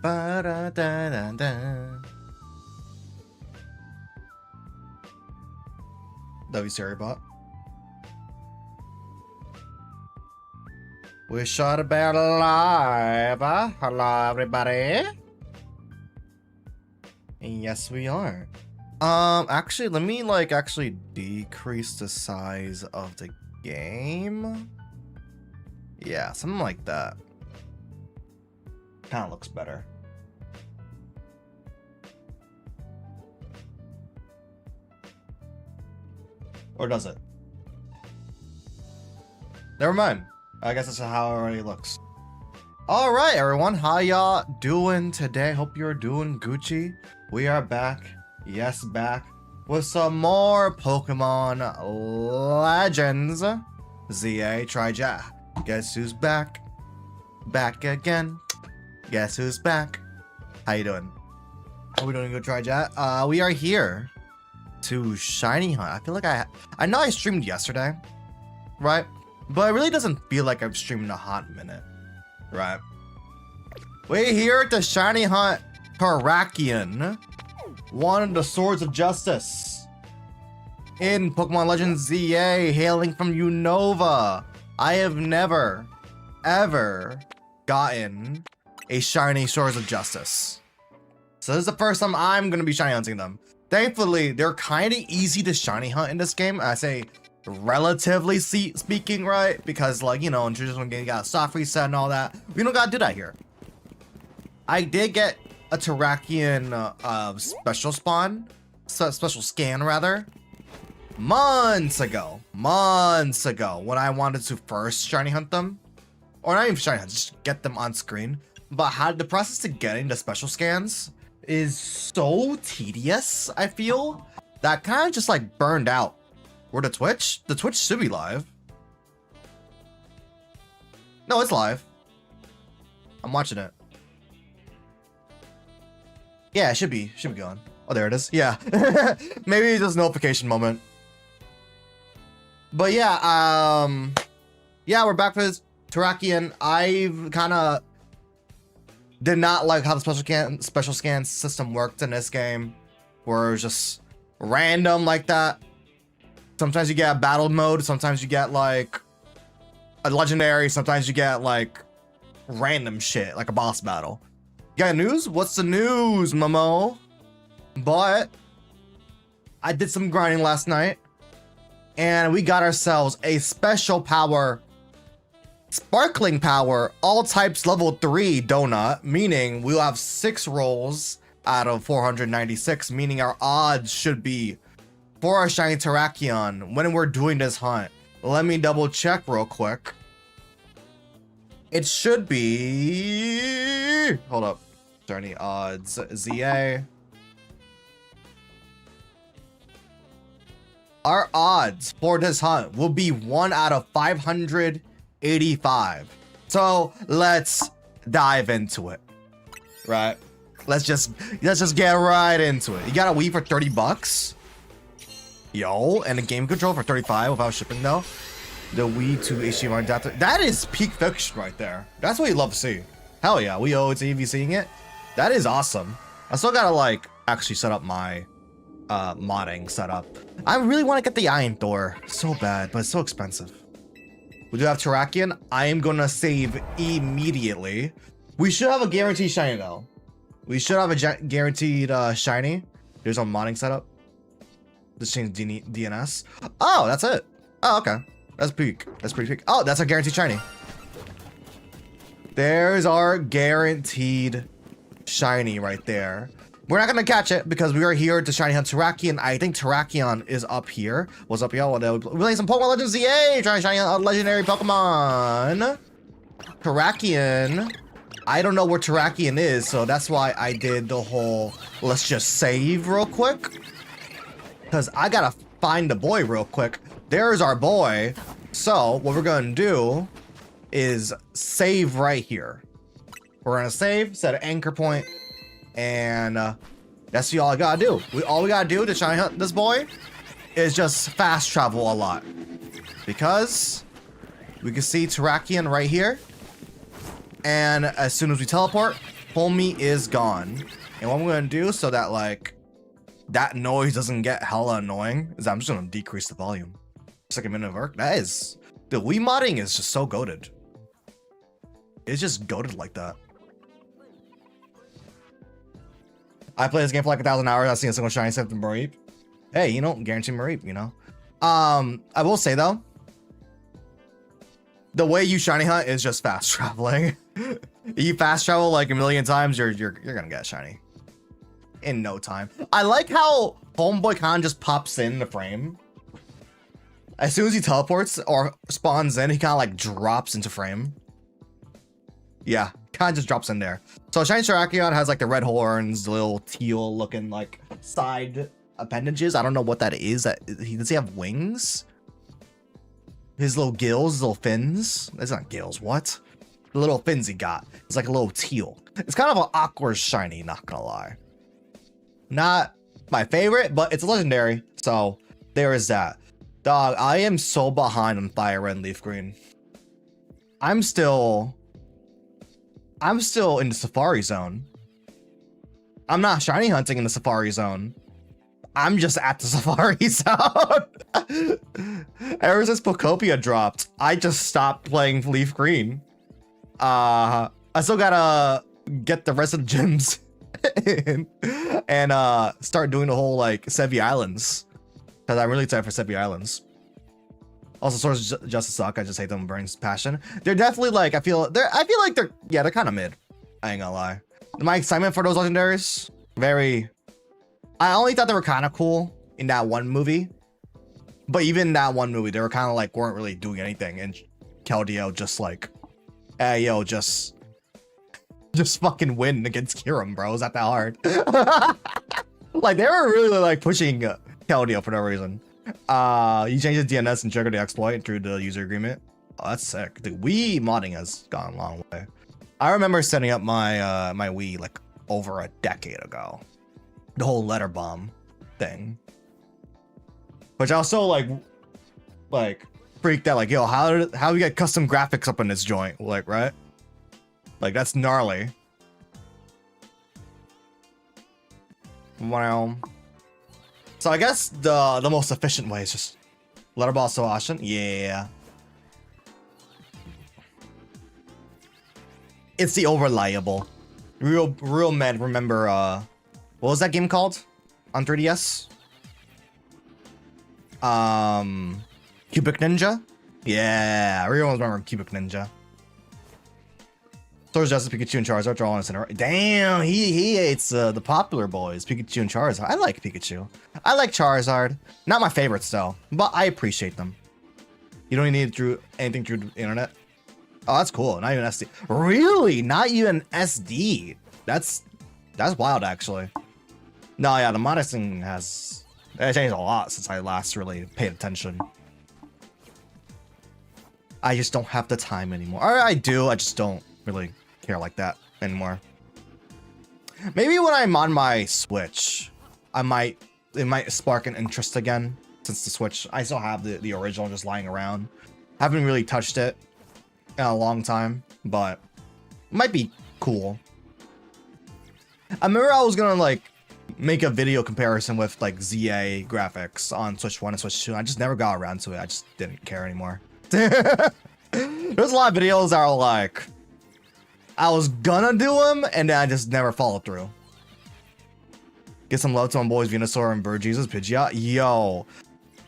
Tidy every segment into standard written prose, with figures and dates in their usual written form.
Ba-da-da-da-da. Terrabot. We shot a bear alive. Hello, everybody. Yes, we are. Actually, let me actually decrease the size of the game. Yeah, something like that. Kind of looks better. Or does it? Never mind. I guess that's how it already looks. All right, everyone. How y'all doing today? Hope you're doing Gucci. We are back. Yes, back with some more Pokemon Legends. ZA, try ja. Guess who's back? Back again. Guess who's back? How you doing? Are we doing good, try ja? We are here to Shiny Hunt. I feel like I know I streamed yesterday, right? But it really doesn't feel like I've streamed in a hot minute, right? We're here to Shiny Hunt Terrakion, one of the Swords of Justice in Pokemon Legends ZA, hailing from Unova. I have never, ever gotten a shiny Swords of Justice. So this is the first time I'm going to be shiny hunting them. Thankfully, they're kind of easy to shiny hunt in this game. I say relatively speaking, right? Because in traditional game, you got a soft reset and all that. We don't got to do that here. I did get a Terrakion special scan rather, months ago, when I wanted to first shiny hunt them. Or not even shiny hunt, just get them on screen. But how the process to getting the special scans is so tedious, I feel, that kind of just burned out. Or the Twitch? The Twitch should be live. No, it's live. I'm watching it. Yeah, it should be going. Oh, there it is. Yeah. Maybe it's just a notification moment. But yeah, yeah, we're back with Terrakion. I've kind of did not like how the special scan system worked in this game, where it was just random like that. Sometimes you get a battle mode, sometimes you get a legendary, sometimes you get random shit, like a boss battle. You got news? What's the news, Momo? But I did some grinding last night, and we got ourselves a special power, Sparkling Power, all types level 3 donut, meaning we'll have 6 rolls out of 496, meaning our odds should be for our shiny Terrakion when we're doing this hunt. Let me double check real quick. It should be... Hold up. Shiny odds. ZA. Our odds for this hunt will be 1 out of 585. So let's dive into it. Right? Let's just get right into it. You got a Wii for 30 bucks? Yo, and a game control for 35 without shipping though. The Wii to HDMI adapter. That is peak fiction right there. That's what you love to see. Hell yeah, we owe it to EV seeing it. That is awesome. I still gotta actually set up my modding setup. I really want to get the Iron Thor so bad, but it's so expensive. We do have Terrakion. I am gonna save immediately. We should have a guaranteed shiny though. We should have a guaranteed shiny. There's a modding setup. Just change DNS. Oh, that's it. Oh, okay. That's peak. That's pretty peak. Oh, that's our guaranteed shiny. There's our guaranteed shiny right there. We're not gonna catch it because we are here to shiny hunt Terrakion. I think Terrakion is up here. What's up, y'all? We're playing some Pokemon Legends ZA, trying to shiny hunt a legendary Pokemon. Terrakion. I don't know where Terrakion is, so that's why I did the whole let's just save real quick. Because I gotta find the boy real quick. There's our boy. So what we're gonna do is save right here. We're gonna save, set an anchor point, and that's all I gotta do. All we gotta do to shiny hunt this boy is just fast travel a lot. Because we can see Terrakion right here. And as soon as we teleport, homie is gone. And what I'm gonna do so that like that noise doesn't get hella annoying is I'm just gonna decrease the volume. It's like a minute of work. That is, the Wii modding is just so goated. It's just goated like that. I played this game for like 1,000 hours. I've seen a single shiny except in Mareep. Hey, you know, guarantee Mareep, you know. I will say though, the way you shiny hunt is just fast traveling. You fast travel like a million times, you're gonna get shiny in no time. I like how Homeboy kind of just pops in the frame. As soon as he teleports or spawns in, he kind of like drops into frame. Yeah, kind of just drops in there. So shiny Terrakion has like the red horns, the little teal looking like side appendages. I don't know what that is. Does he have wings? His little gills, his little fins. That's not gills, what? The little fins he got. It's like a little teal. It's kind of an awkward shiny, not gonna lie. Not my favorite, but it's legendary. So there is that. Dog, I am so behind on Fire Red and Leaf Green. I'm still in the Safari Zone. I'm not shiny hunting in the Safari Zone. I'm just at the Safari Zone. Ever since Pokopia dropped, I just stopped playing Leaf Green. I still gotta get the rest of the gyms and start doing the whole like Sevi Islands, because I'm really excited for Sevi Islands. Also, Swords of Justice suck. I just hate them with burning passion. They're definitely like I feel like they're kind of mid. I ain't gonna lie. My excitement for those legendaries, very. I only thought they were kind of cool in that one movie, but even in that one movie, they were kind of like weren't really doing anything. And Keldeo just like, hey yo, just fucking win against Kirim, bro. Is that hard? Like they were really like pushing Keldeo for no reason. You change the DNS and trigger the exploit through the user agreement. Oh, that's sick. The Wii modding has gone a long way. I remember setting up my my Wii like over a decade ago. The whole letter bomb thing, which I was so like freaked out. Like, yo, how we get custom graphics up in this joint? Like, right? Like that's gnarly. Wow. So I guess the most efficient way is just letter ball Soashin. Yeah. It's the over-reliable. Real men remember what was that game called on 3DS? Cubic Ninja? Yeah, real ones remember Cubic Ninja. Swords of Justice, Pikachu, and Charizard are all in the center. Damn, he hates the popular boys, Pikachu and Charizard. I like Pikachu. I like Charizard. Not my favorites though, but I appreciate them. You don't need anything through the internet. Oh, that's cool. Not even SD. Really? Not even SD? That's wild, actually. No, yeah, the modding has changed a lot since I last really paid attention. I just don't have the time anymore. Or I do, I just don't really care like that anymore. Maybe when I'm on my Switch, it might spark an interest again. Since the Switch, I still have the original just lying around. Haven't really touched it in a long time, but it might be cool. I remember I was gonna like make a video comparison with like ZA graphics on Switch 1 and Switch 2. I just never got around to it. I just didn't care anymore. There's a lot of videos that are like, I was gonna do them and then I just never followed through. Get some love to my boys Venusaur and Bird Jesus Pidgeot. Yo,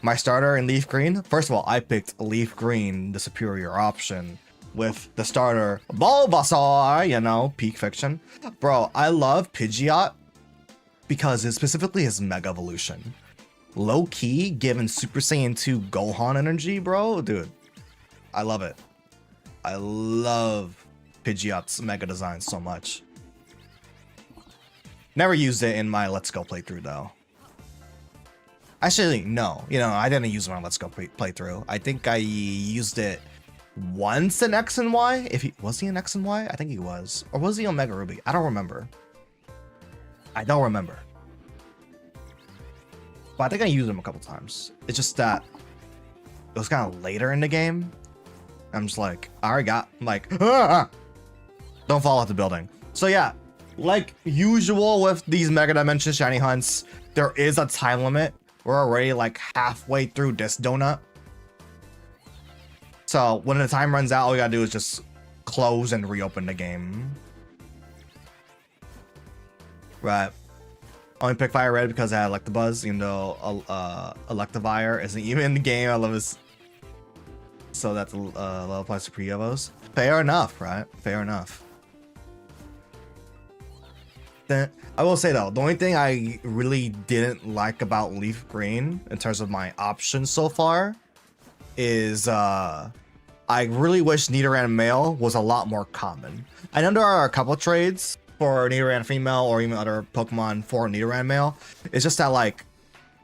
my starter in Leaf Green. First of all, I picked Leaf Green, the superior option, with the starter Bulbasaur, you know, peak fiction. Bro, I love Pidgeot because it's specifically his Mega Evolution. Low key, given Super Saiyan 2 Gohan energy, bro. Dude, I love it. I love Pidgeot's Mega design so much. Never used it in my Let's Go playthrough, though. Actually, no. You know, I didn't use it on Let's Go playthrough. I think I used it once in X and Y. Was he in X and Y? I think he was. Or was he on Mega Ruby? I don't remember. I don't remember. But I think I used him a couple times. It's just that it was kind of later in the game. I'm just like, I already got, I'm like, ah! Don't fall off the building. So yeah, like usual with these Mega Dimension shiny hunts, there is a time limit. We're already like halfway through this donut. So when the time runs out, all we gotta do is just close and reopen the game. Right. Only pick Fire Red because I had Electabuzz, even though Electivire isn't even in the game. I love his. So that's level applies to pre-evos. Fair enough, right? Fair enough. Then I will say though, the only thing I really didn't like about Leaf Green in terms of my options so far is I really wish Nidoran male was a lot more common. I know there are a couple trades for Nidoran female or even other Pokemon for Nidoran male. It's just that like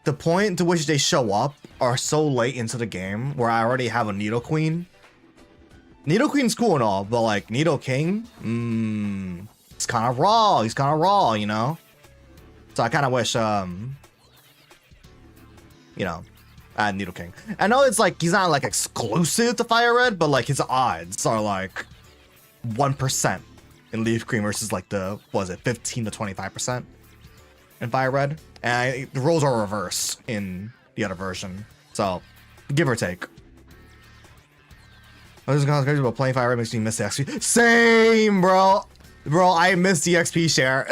the point to which they show up are so late into the game where I already have a Nidoqueen. Nidoqueen's cool and all, but like Nidoking, it's kind of raw. He's kind of raw, you know? So I kind of wish, you know, I had Nidoking. I know it's like, he's not like exclusive to Fire Red, but like his odds are like 1% in Leaf Green versus like the, what was it, 15 to 25% in Fire Red. And the roles are reverse in the other version. So, give or take. I was going crazy about playing Fire Red makes me miss the XP. Same, bro. Bro, I miss the XP share.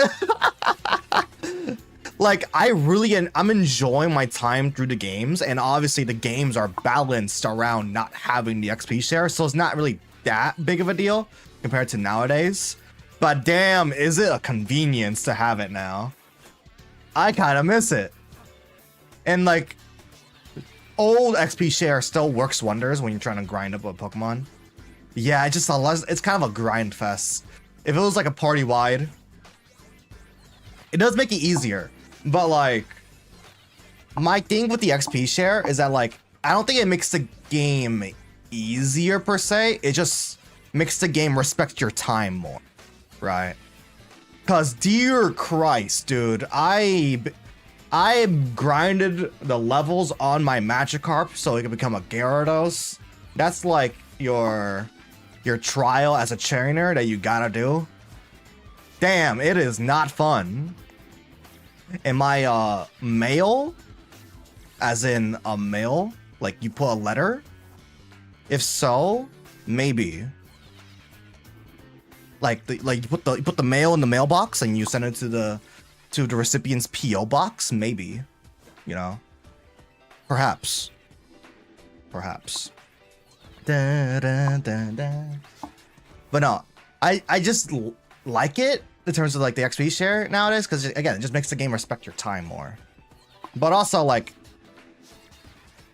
Like, I'm enjoying my time through the games, and obviously the games are balanced around not having the XP share, so it's not really that big of a deal compared to nowadays. But damn, is it a convenience to have it now? I kind of miss it. And like, old XP share still works wonders when you're trying to grind up a Pokemon. Yeah, it's kind of a grind fest. If it was like a party wide, it does make it easier. But like, my thing with the XP share is that like, I don't think it makes the game easier per se. It just makes the game respect your time more, right? Cause dear Christ, dude, I grinded the levels on my Magikarp so it could become a Gyarados. That's like your trial as a trainer that you gotta do. Damn, it is not fun. And my mail, as in a mail, like you put a letter. If so, maybe. Like you put the mail in the mailbox and you send it to the recipient's PO box, maybe, you know, perhaps. Da, da, da, da. But no, I just like it in terms of like the XP share nowadays because again, it just makes the game respect your time more. But also like,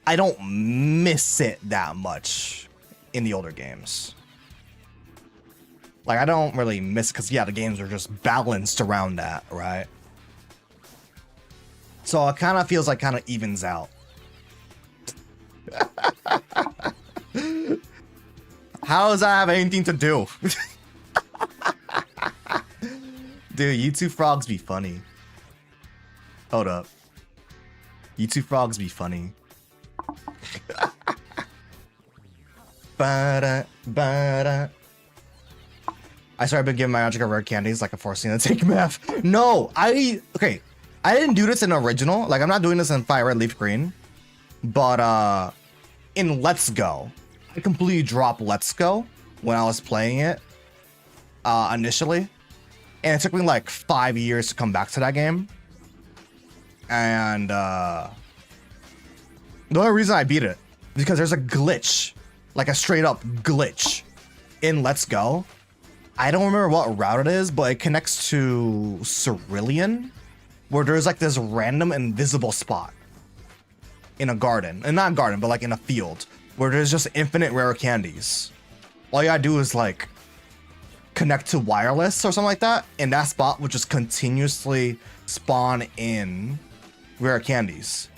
I don't miss it that much in the older games. Like, I don't really miss it because, yeah, the games are just balanced around that, right? So it kind of feels like kind of evens out. How does that have anything to do? Dude, you two frogs be funny. Hold up. You two frogs be funny. Ba-da, ba-da. I started been giving my Magikarp rare candies like a forcing to take math. No, I didn't do this in original. Like, I'm not doing this in Fire Red Leaf Green. But in Let's Go, I completely dropped Let's Go when I was playing it initially. And it took me like 5 years to come back to that game. And the only reason I beat it is because there's a glitch, like a straight up glitch in Let's Go. I don't remember what route it is, but it connects to Cerulean, where there's like this random invisible spot in a garden, and not a garden, but like in a field, where there's just infinite rare candies. All you gotta do is like connect to wireless or something like that, and that spot would just continuously spawn in rare candies.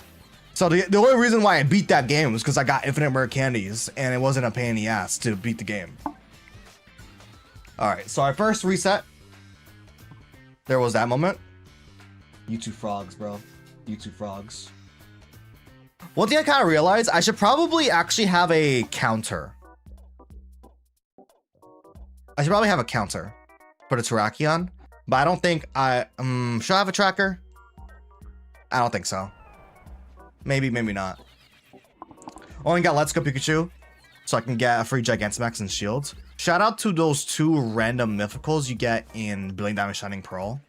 So the only reason why I beat that game was because I got infinite rare candies, and it wasn't a pain in the ass to beat the game. Alright, so our first reset, there was that moment. You two frogs, bro. You two frogs. One thing I kind of realized, I should probably actually have a counter. I should probably have a counter for the Terrakion. But I don't think I should I have a tracker? I don't think so. Maybe, maybe not. Only got Let's Go Pikachu, so I can get a free Gigantamax and Shield. Shout out to those 2 random mythicals you get in Brilliant Diamond Shining Pearl.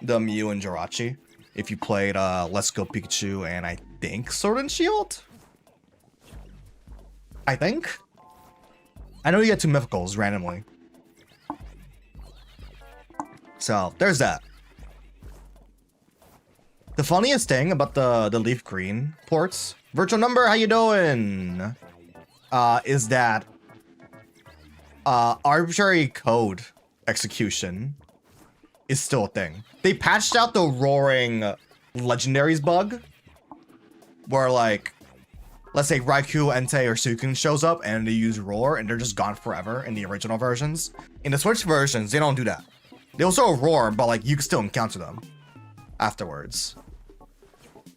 The Mew and Jirachi. If you played Let's Go Pikachu and I think Sword and Shield? I think? I know you get 2 mythicals randomly. So, there's that. The funniest thing about the Leaf Green ports, Virtual Number, how you doing? Is that arbitrary code execution is still a thing. They patched out the roaring legendaries bug, where like, let's say Raikou, Entei, or Suicune shows up and they use roar and they're just gone forever in the original versions. In the Switch versions, they don't do that. They also roar, but like you can still encounter them afterwards.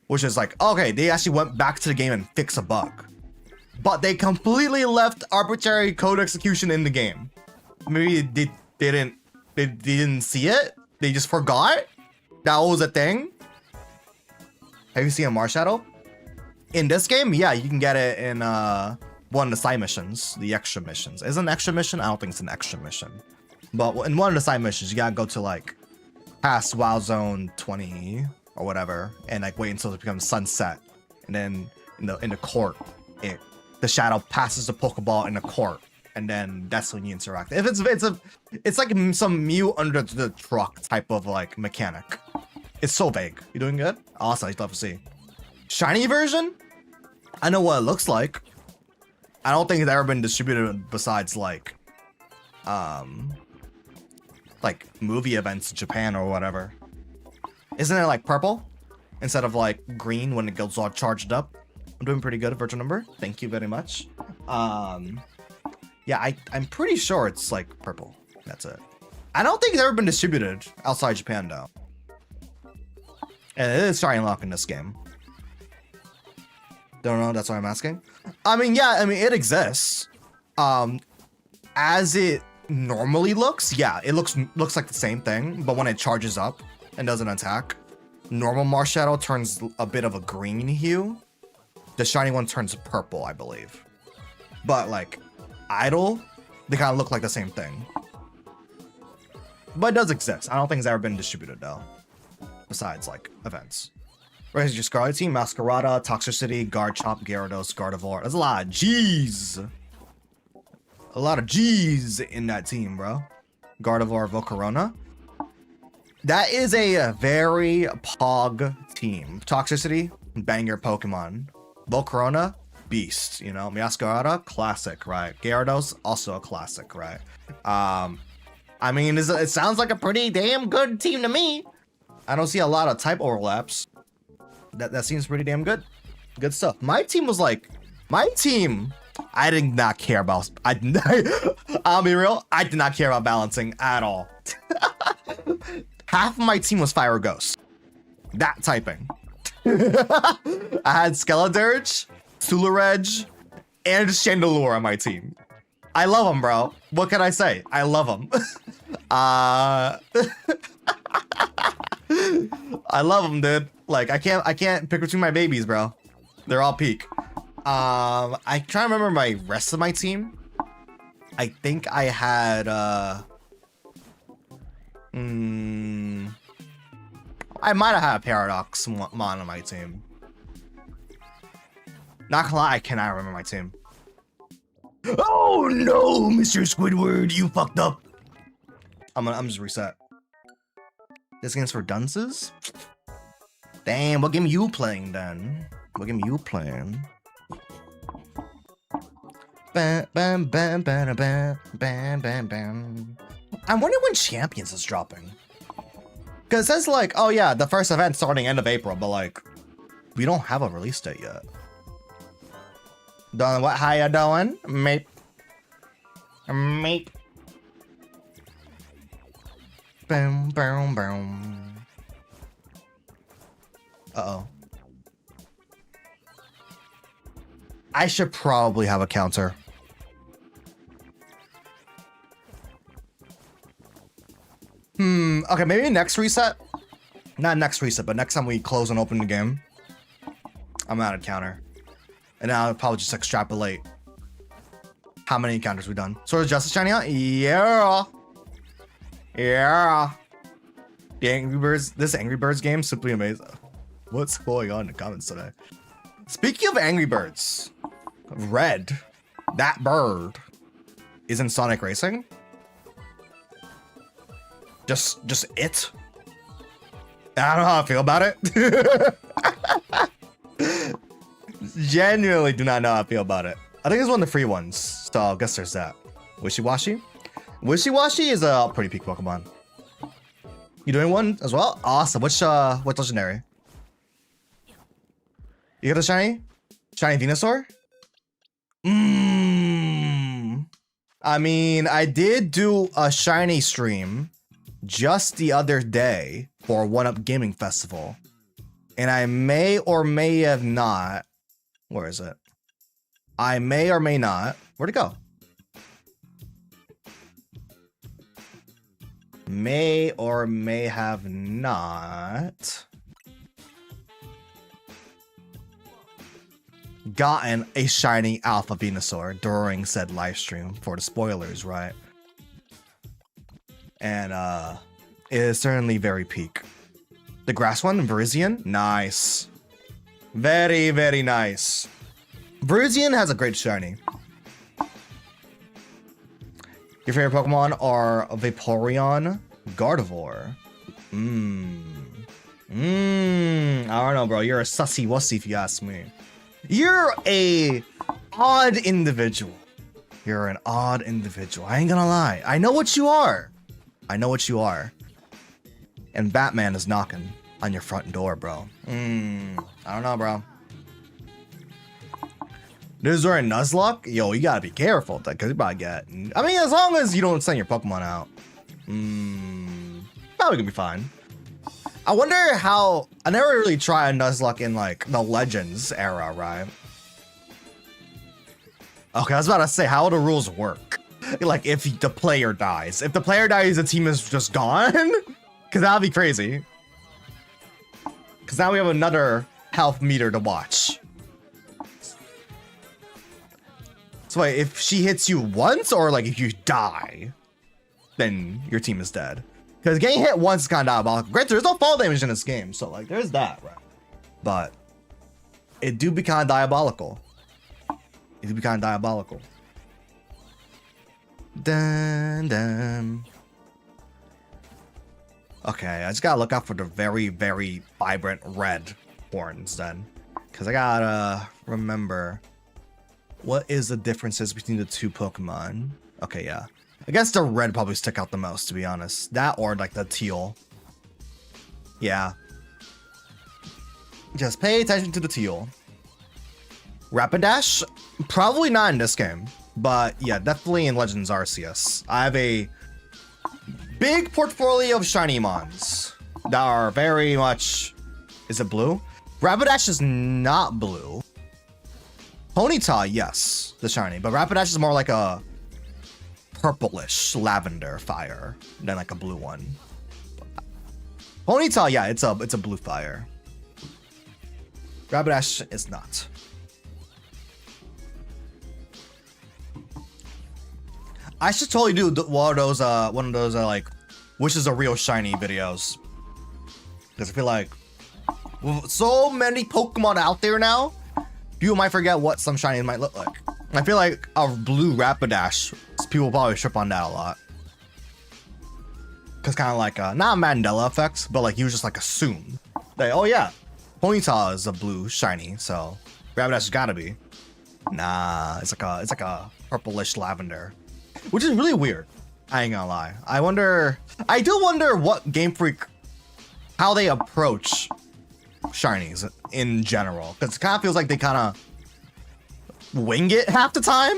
Which is like, okay, they actually went back to the game and fixed a bug. But they completely left arbitrary code execution in the game. Maybe they didn't see it. They just forgot that was a thing. Have you seen a Marshadow? In this game, yeah, you can get it in one of the side missions, the extra missions. Is it an extra mission? I don't think it's an extra mission. But in one of the side missions, you gotta go to like past Wild Zone 20 or whatever, and like wait until it becomes sunset, and then in the court, the shadow passes the Pokeball in the court, and then that's when you interact. If it's like some Mew under the truck type of like mechanic. It's so vague. You doing good? Awesome. I'd love to see. Shiny version? I know what it looks like. I don't think it's ever been distributed besides like movie events in Japan or whatever. Isn't it like purple instead of like green when it gets all charged up? I'm doing pretty good at Virtual Number. Thank you very much. Yeah, I'm pretty sure it's like purple. That's it. I don't think it's ever been distributed outside Japan though. And it is starting lock in this game. Don't know, that's why I'm asking. I mean, yeah, I mean, it exists. As it normally looks, yeah, it looks like the same thing, but when it charges up and doesn't attack, normal Marshadow turns a bit of a green hue. The shiny one turns purple, I believe. But like, idle, they kind of look like the same thing. But it does exist. I don't think it's ever been distributed though. Besides like events. Where's your Scarlet team? Masquerada, Toxicity, Garchomp, Gyarados, Gardevoir. There's a lot of G's. A lot of G's in that team, bro. Gardevoir, Volcarona. That is a very pog team. Toxicity, banger Pokemon. Volcarona, beast, you know. Masquerada, classic, right? Gyarados, also a classic, right? I mean, it sounds like a pretty damn good team to me. I don't see a lot of type overlaps. That seems pretty damn good. Good stuff. My team was like, I did not care about, I'll be real, I did not care about balancing at all. Half of my team was Fire Ghost. That typing. I had Skeledirge, Sularedge, and Chandelure on my team. I love them, bro. What can I say? I love them. I love them, dude. Like, I can't pick between my babies, bro. They're all peak. I try to remember my rest of my team. I think I had I might have had a Paradox Mon on my team. Not gonna lie, I cannot remember my team. Oh no, Mr. Squidward, you fucked up. I'm just reset. This game's for dunces? Damn, what game you playing then? What game you playing? Bam, bam, bam, bam, bam, bam, bam, bam. I'm wondering when Champions is dropping. Cause it says like, oh yeah, the first event starting end of April, but like, we don't have a release date yet. Doing what? How you doing, mate? Mate. Boom, boom, boom. Uh-oh. I should probably have a counter. Okay, maybe next reset. Not next reset, but next time we close and open the game, I'm out of counter. And I'll probably just extrapolate how many encounters we've done. Sword of Justice shiny out? Yeah. Yeah. The Angry Birds, this Angry Birds game, simply amazing. What's going on in the comments today? Speaking of Angry Birds, Red, that bird, is in Sonic Racing. Just it. I don't know how I feel about it. Genuinely do not know how I feel about it. I think it's one of the free ones, so I guess there's that. Wishy-Washy? Wishy-Washy is a pretty peak Pokemon. You doing one as well? Awesome. Which what legendary? You got the shiny? Shiny Venusaur? I mean, I did do a shiny stream just the other day for One Up Gaming Festival. And I may or may have not. Where is it? I may or may not. Where'd it go? May or may have not gotten a shiny Alpha Venusaur during said live stream for the spoilers, right? And it is certainly very peak. The grass one, Virizion, nice. Very, very nice. Virizion has a great shiny. Your favorite Pokemon are Vaporeon, Gardevoir. I don't know, bro. You're a sussy wussy if you ask me. You're a odd individual. You're an odd individual. I ain't gonna lie. I know what you are. I know what you are. And Batman is knocking on your front door, bro. I don't know, bro. This is where a Nuzlocke? Yo, you gotta be careful, because you probably get... I mean, as long as you don't send your Pokemon out. Probably gonna be fine. I wonder how... I never really tried a Nuzlocke in, like, the Legends era, right? Okay, I was about to say, how do the rules work? Like, if the player dies. If the player dies, the team is just gone? Because that'd be crazy. Because now we have another health meter to watch. So wait, if she hits you once, or like if you die, then your team is dead. Because getting hit once is kind of diabolical. Granted, there's no fall damage in this game, so like there's that, right? But it do be kind of diabolical. It do be kind of diabolical. Dun dun. Okay, I just gotta look out for the very, very vibrant red horns then. Because I gotta remember, what is the differences between the two Pokemon? Okay, yeah. I guess the red probably stick out the most, to be honest. That or like the teal. Yeah. Just pay attention to the teal. Rapidash? Probably not in this game. But yeah, definitely in Legends Arceus. I have a big portfolio of shiny mons that are very much... Is it blue? Rapidash is not blue. Ponyta, yes, the shiny, but Rapidash is more like a purplish lavender fire than like a blue one. Ponyta, yeah, it's a blue fire. Rapidash is not. I should totally do one of those like, which is a real shiny videos, because I feel like with so many Pokemon out there now, people might forget what some shinies might look like. I feel like a blue Rapidash, people probably trip on that a lot. Cause kind of like not a Mandela effect, but like you just like assume that, oh yeah, Ponyta is a blue shiny, so Rapidash has gotta be. Nah, it's like a purplish lavender, which is really weird. I ain't gonna lie. I do wonder what Game Freak, how they approach shinies in general, because it kind of feels like they kind of wing it half the time.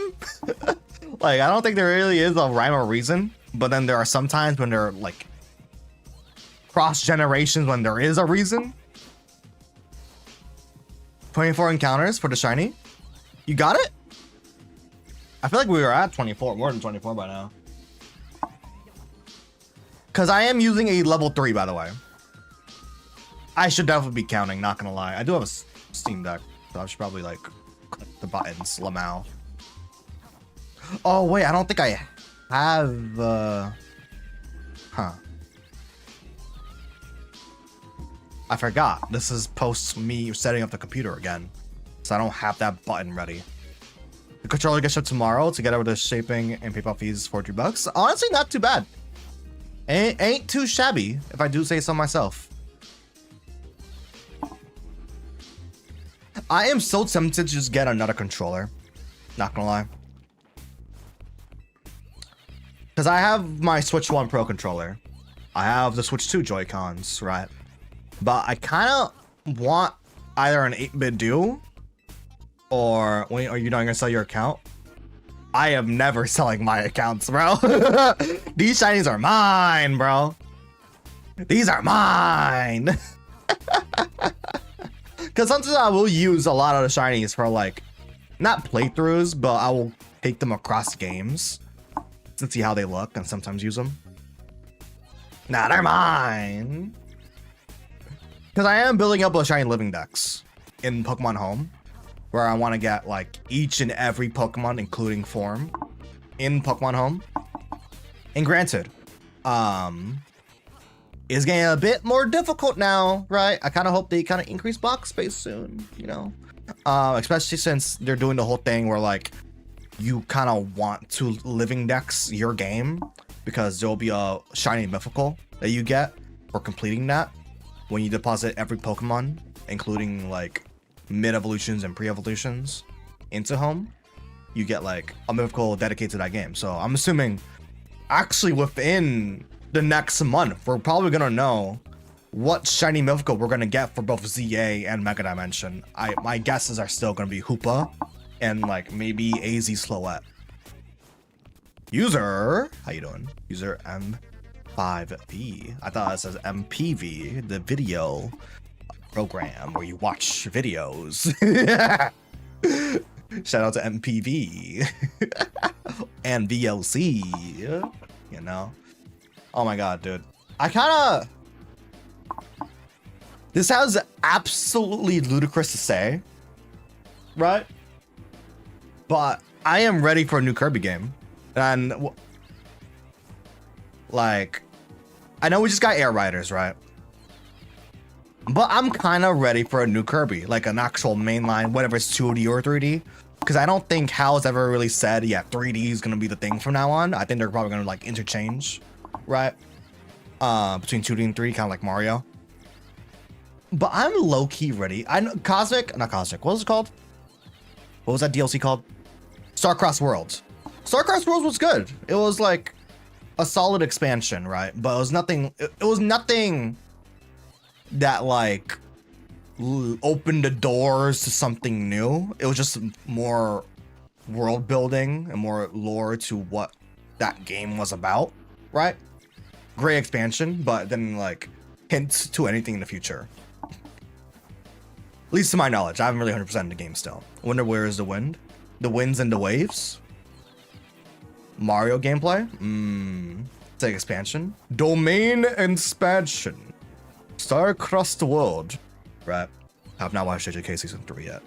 Like, I don't think there really is a rhyme or reason, but then there are some times when they're like cross generations when there is a reason. 24 encounters for the shiny. You got it? I feel like we were at 24, more than 24 by now. Because I am using a level 3, by the way. I should definitely be counting, not gonna lie. I do have a Steam Deck, so I should probably like click the buttons, Lamau. Oh wait, I don't think I have huh. I forgot. This is post me setting up the computer again. So I don't have that button ready. The controller gets shipped tomorrow together with the shaping and PayPal fees for $2. Honestly, not too bad. Ain't too shabby, if I do say so myself. I am so tempted to just get another controller. Not gonna lie. Because I have my Switch 1 Pro controller. I have the Switch 2 Joy-Cons, right? But I kind of want either an 8-bit duo or wait, are you not gonna sell your account? I am never selling my accounts, bro. These shinies are mine, bro. These are mine. Because sometimes I will use a lot of the shinies for like, not playthroughs, but I will take them across games to see how they look and sometimes use them. Nah, they're mine. Because I am building up a shiny living decks in Pokemon Home, where I want to get like each and every Pokemon, including form, in Pokemon Home. And granted, it's getting a bit more difficult now, right? I kind of hope they kind of increase box space soon, you know? Especially since they're doing the whole thing where like you kind of want to living decks your game, because there'll be a shiny mythical that you get for completing that when you deposit every Pokemon, including like mid-evolutions and pre-evolutions into Home. You get like a mythical dedicated to that game. So I'm assuming actually within the next month, we're probably gonna know what shiny mythical we're gonna get for both ZA and Mega Dimension. My guesses are still gonna be Hoopa and like maybe AZ Slowette. User, how you doing? User M5V. I thought it says MPV, the video program where you watch videos. Shout out to MPV and VLC, you know? Oh my god, dude. I kind of... This sounds absolutely ludicrous to say, right? But I am ready for a new Kirby game. And like, I know we just got Air Riders, right? But I'm kind of ready for a new Kirby, like an actual mainline, whatever it's 2D or 3D. Because I don't think Hal's ever really said, yeah, 3D is going to be the thing from now on. I think they're probably going to like interchange, right? Between 2D and 3D, kind of like Mario. But I'm low-key ready. I know not Cosmic, what was it called? What was that DLC called? Starcross Worlds. Starcross Worlds was good. It was like a solid expansion, right? But it was nothing, it was nothing that like opened the doors to something new. It was just more world building and more lore to what that game was about, right? Great expansion, but then like hints to anything in the future. At least to my knowledge, I haven't really 100% the game still. Wonder where is the wind? The winds and the waves? Mario gameplay? It's like expansion. Domain expansion. Star-crossed world. Right. I have not watched JJK Season 3 yet.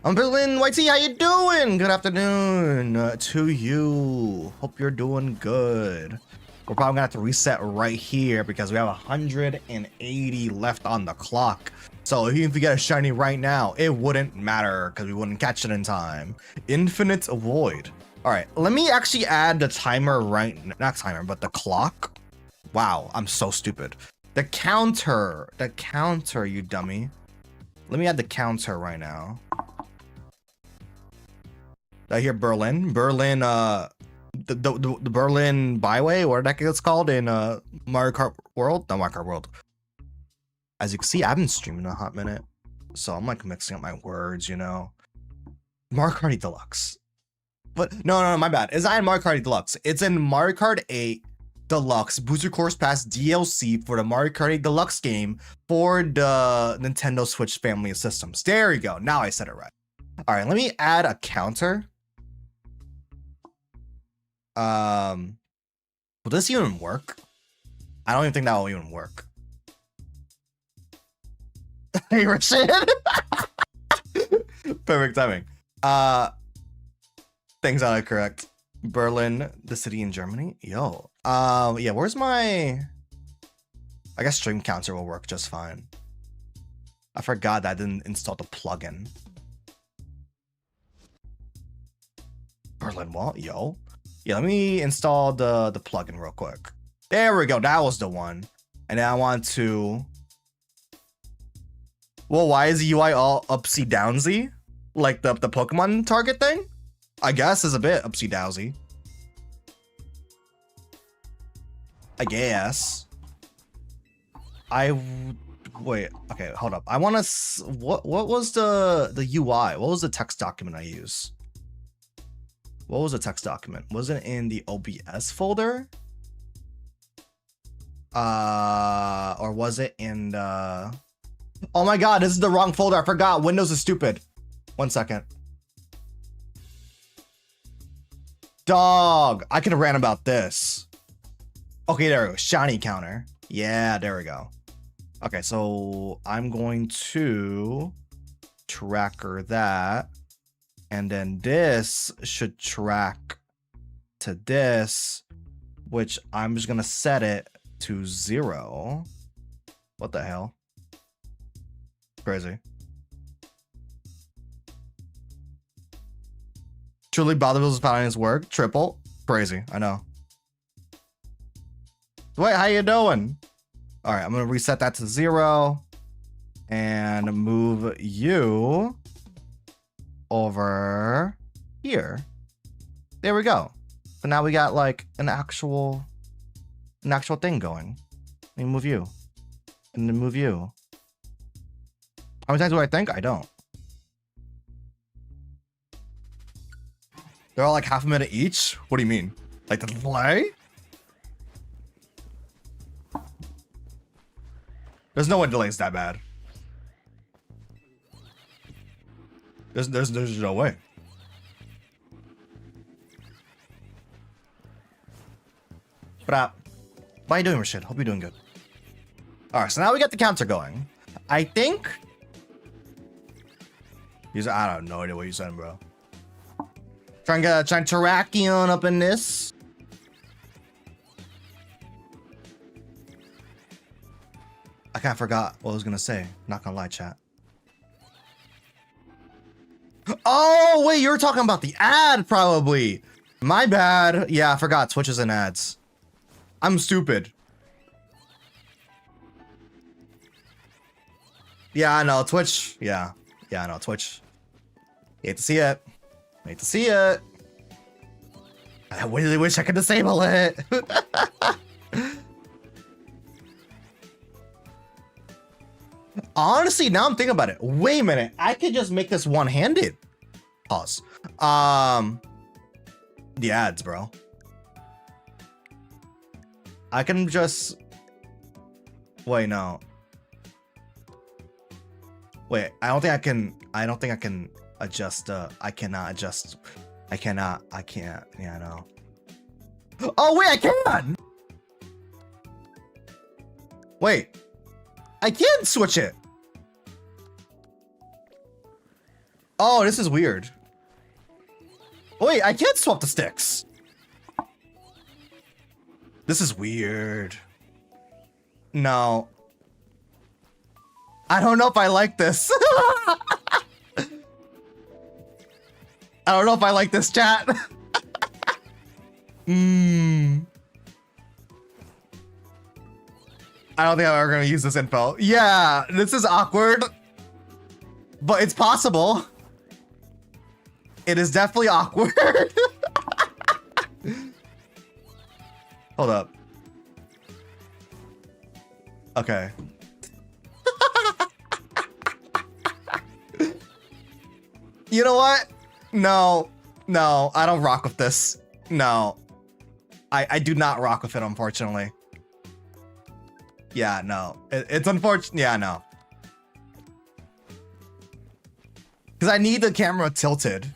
I'm Berlin YT, how you doing? Good afternoon to you. Hope you're doing good. We're probably gonna have to reset right here because we have 180 left on the clock. So even if we get a shiny right now, it wouldn't matter because we wouldn't catch it in time. Infinite Void. All right, let me actually add the timer not timer, but the clock. Wow, I'm so stupid. The counter, you dummy. Let me add the counter right now. Did I hear Berlin? Berlin, the Berlin Byway, what the heck it's called in Mario Kart World? Not Mario Kart World. As you can see, I've been streaming a hot minute, so I'm like mixing up my words, you know. Mario Kart 8 Deluxe. But no, my bad. It's not in Mario Kart 8 Deluxe. It's in Mario Kart 8 Deluxe Booster Course Pass DLC for the Mario Kart 8 Deluxe game for the Nintendo Switch family of systems. There you go. Now I said it right. All right, let me add a counter. Will this even work? I don't even think that will even work. Hey, Rashid. Perfect timing. Things are correct. Berlin, the city in Germany. Yo. Yeah, where's my... I guess stream counter will work just fine. I forgot that I didn't install the plugin. Berlin wall, yo. Yeah, let me install the plugin real quick. There we go. That was the one. And then I want to... Well, why is the UI all upsy downsy? Like the Pokemon target thing? I guess is a bit upsy dowsy. I guess. Wait, okay, hold up. I want to... What was the UI? What was the text document I use? What was the text document? Was it in the OBS folder? Or was it in the... Oh my god, this is the wrong folder. I forgot. Windows is stupid. 1 second. Dog, I could have ran about this. Okay, there we go. Shiny counter. Yeah, there we go. Okay, so I'm going to tracker that. And then this should track to this, which I'm just going to set it to 0. What the hell? Crazy. Truly Botherbill's found his work. Triple. Crazy. I know. Wait, how you doing? All right, I'm going to reset that to 0 and move you over here. There we go. So now we got like an actual thing going. Let me move you. And then move you. How many times do I think? I don't. They're all like half a minute each? What do you mean? Like the delay? There's no way delay's that bad. There's no way. But how you doing, Rashid? Hope you're doing good. All right, so now we got the counter going. I think. I don't know what you're saying, bro. Trying Terrakion up in this. I kind of forgot what I was gonna say. Not gonna lie, chat. Oh wait, you're talking about the ad, probably. My bad. Yeah, I forgot. Twitch is in ads. I'm stupid. Yeah, I know. Twitch. Yeah, I know. Twitch. Hate to see it. Hate to see it. I really wish I could disable it. Honestly, now I'm thinking about it. Wait a minute. I could just make this one-handed. Pause. The ads, bro. I can just... Wait, no. Wait, I don't think I can adjust, I cannot adjust. I can't. Yeah, I know. Oh, wait, I can! Wait. I can switch it. Oh, this is weird. Wait, I can't swap the sticks. This is weird. No. I don't know if I like this. I don't know if I like this, chat. I don't think I'm ever gonna use this info. Yeah, this is awkward. But it's possible. It is definitely awkward. Hold up. Okay. You know what? No, I don't rock with this. No. I do not rock with it, unfortunately. Yeah, no. It's unfortunate. Yeah, no. Because I need the camera tilted.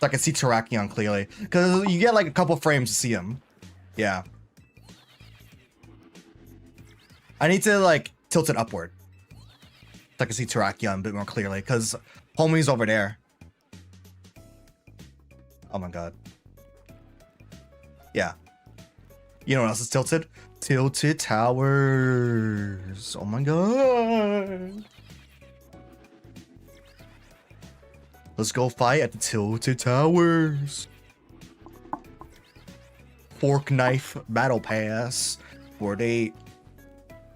So I can see Terrakion clearly. Because you get like a couple frames to see him. Yeah. I need to like tilt it upward. So I can see Terrakion a bit more clearly. Because homie's over there. Oh my god. Yeah. You know what else is tilted? Tilted towers. Oh my god. Let's go fight at the tilted towers. Fork knife battle pass. Where they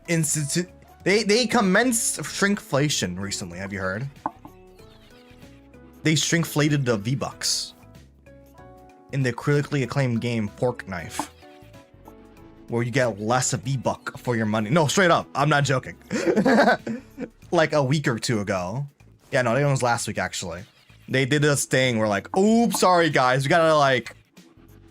institute. They commenced shrinkflation recently. Have you heard? They shrinkflated the V-Bucks in the critically acclaimed game Fork Knife, where you get less V-Buck for your money. No, straight up. I'm not joking. Like a week or two ago. Yeah, no, it was last week actually. They did this thing where like, oops, sorry guys, we gotta like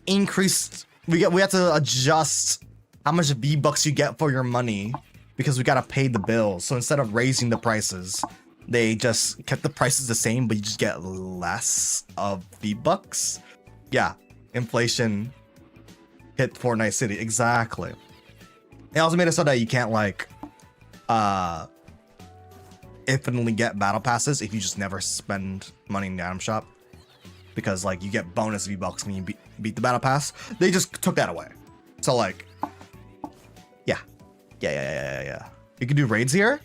increase. We have to adjust how much V-Bucks you get for your money because we gotta pay the bills. So instead of raising the prices, they just kept the prices the same, but you just get less of V-Bucks. Yeah, inflation hit Fortnite City. Exactly. It also made it so that you can't like infinitely get battle passes if you just never spend money in the item shop, because like you get bonus V-Bucks when you beat the battle pass. They just took that away. So like, yeah. You can do raids here.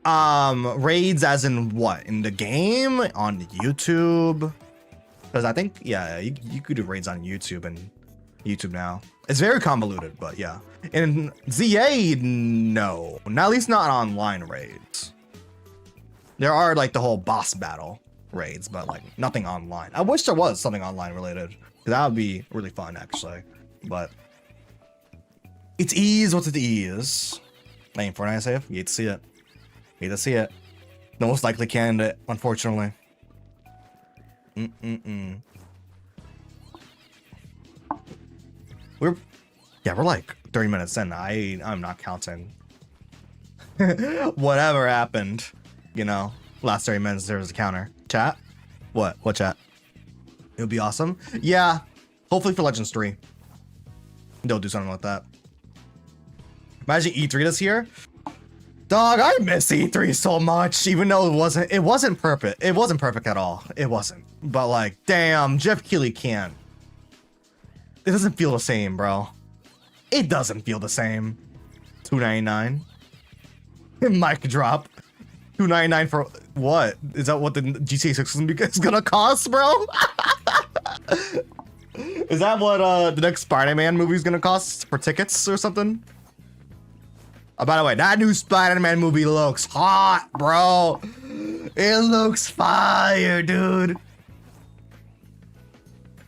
Raids as in what? In the game? On YouTube? Because I think, yeah, you could do raids on YouTube and YouTube now. It's very convoluted, but yeah. In ZA, no. At least not online raids. There are like the whole boss battle raids, but like nothing online. I wish there was something online related. That would be really fun, actually. But it's ease what's it ease. Name Fortnite save? You hate to see it. You hate to see it. The most likely candidate, unfortunately. We're like 30 minutes in. I'm not counting. Whatever happened, you know, last 30 minutes there was a counter. Chat? What chat? It would be awesome. Yeah, hopefully for Legends 3 they'll do something like that. Imagine E3 this year. Dog, I miss E3 so much, even though it wasn't perfect. It wasn't perfect at all. It wasn't. But like, damn, Jeff Keighley can't. It doesn't feel the same, bro. It doesn't feel the same. $2.99. Mic drop. $2.99 for what? Is that what the GTA 6 is gonna cost, bro? Is that what the next Spider-Man movie is gonna cost for tickets or something? By the way, that new Spider-Man movie looks hot, bro. It looks fire, dude.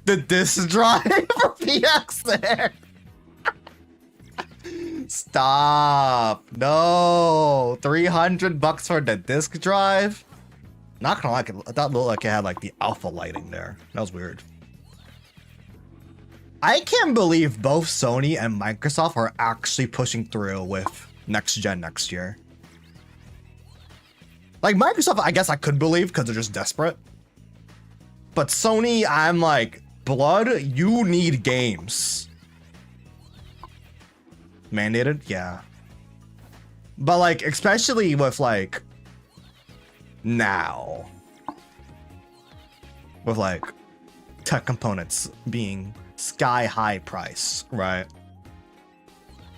The disc drive for PX there. Stop. No. $300 for the disc drive? Not gonna like it. I thought it looked like it had like the alpha lighting there. That was weird. I can't believe both Sony and Microsoft are actually pushing through with next gen next year. Like Microsoft, I guess I could believe because they're just desperate. But Sony, I'm like, blood, you need games. Mandated? Yeah. But like, especially with like now. With like tech components being sky high price, right?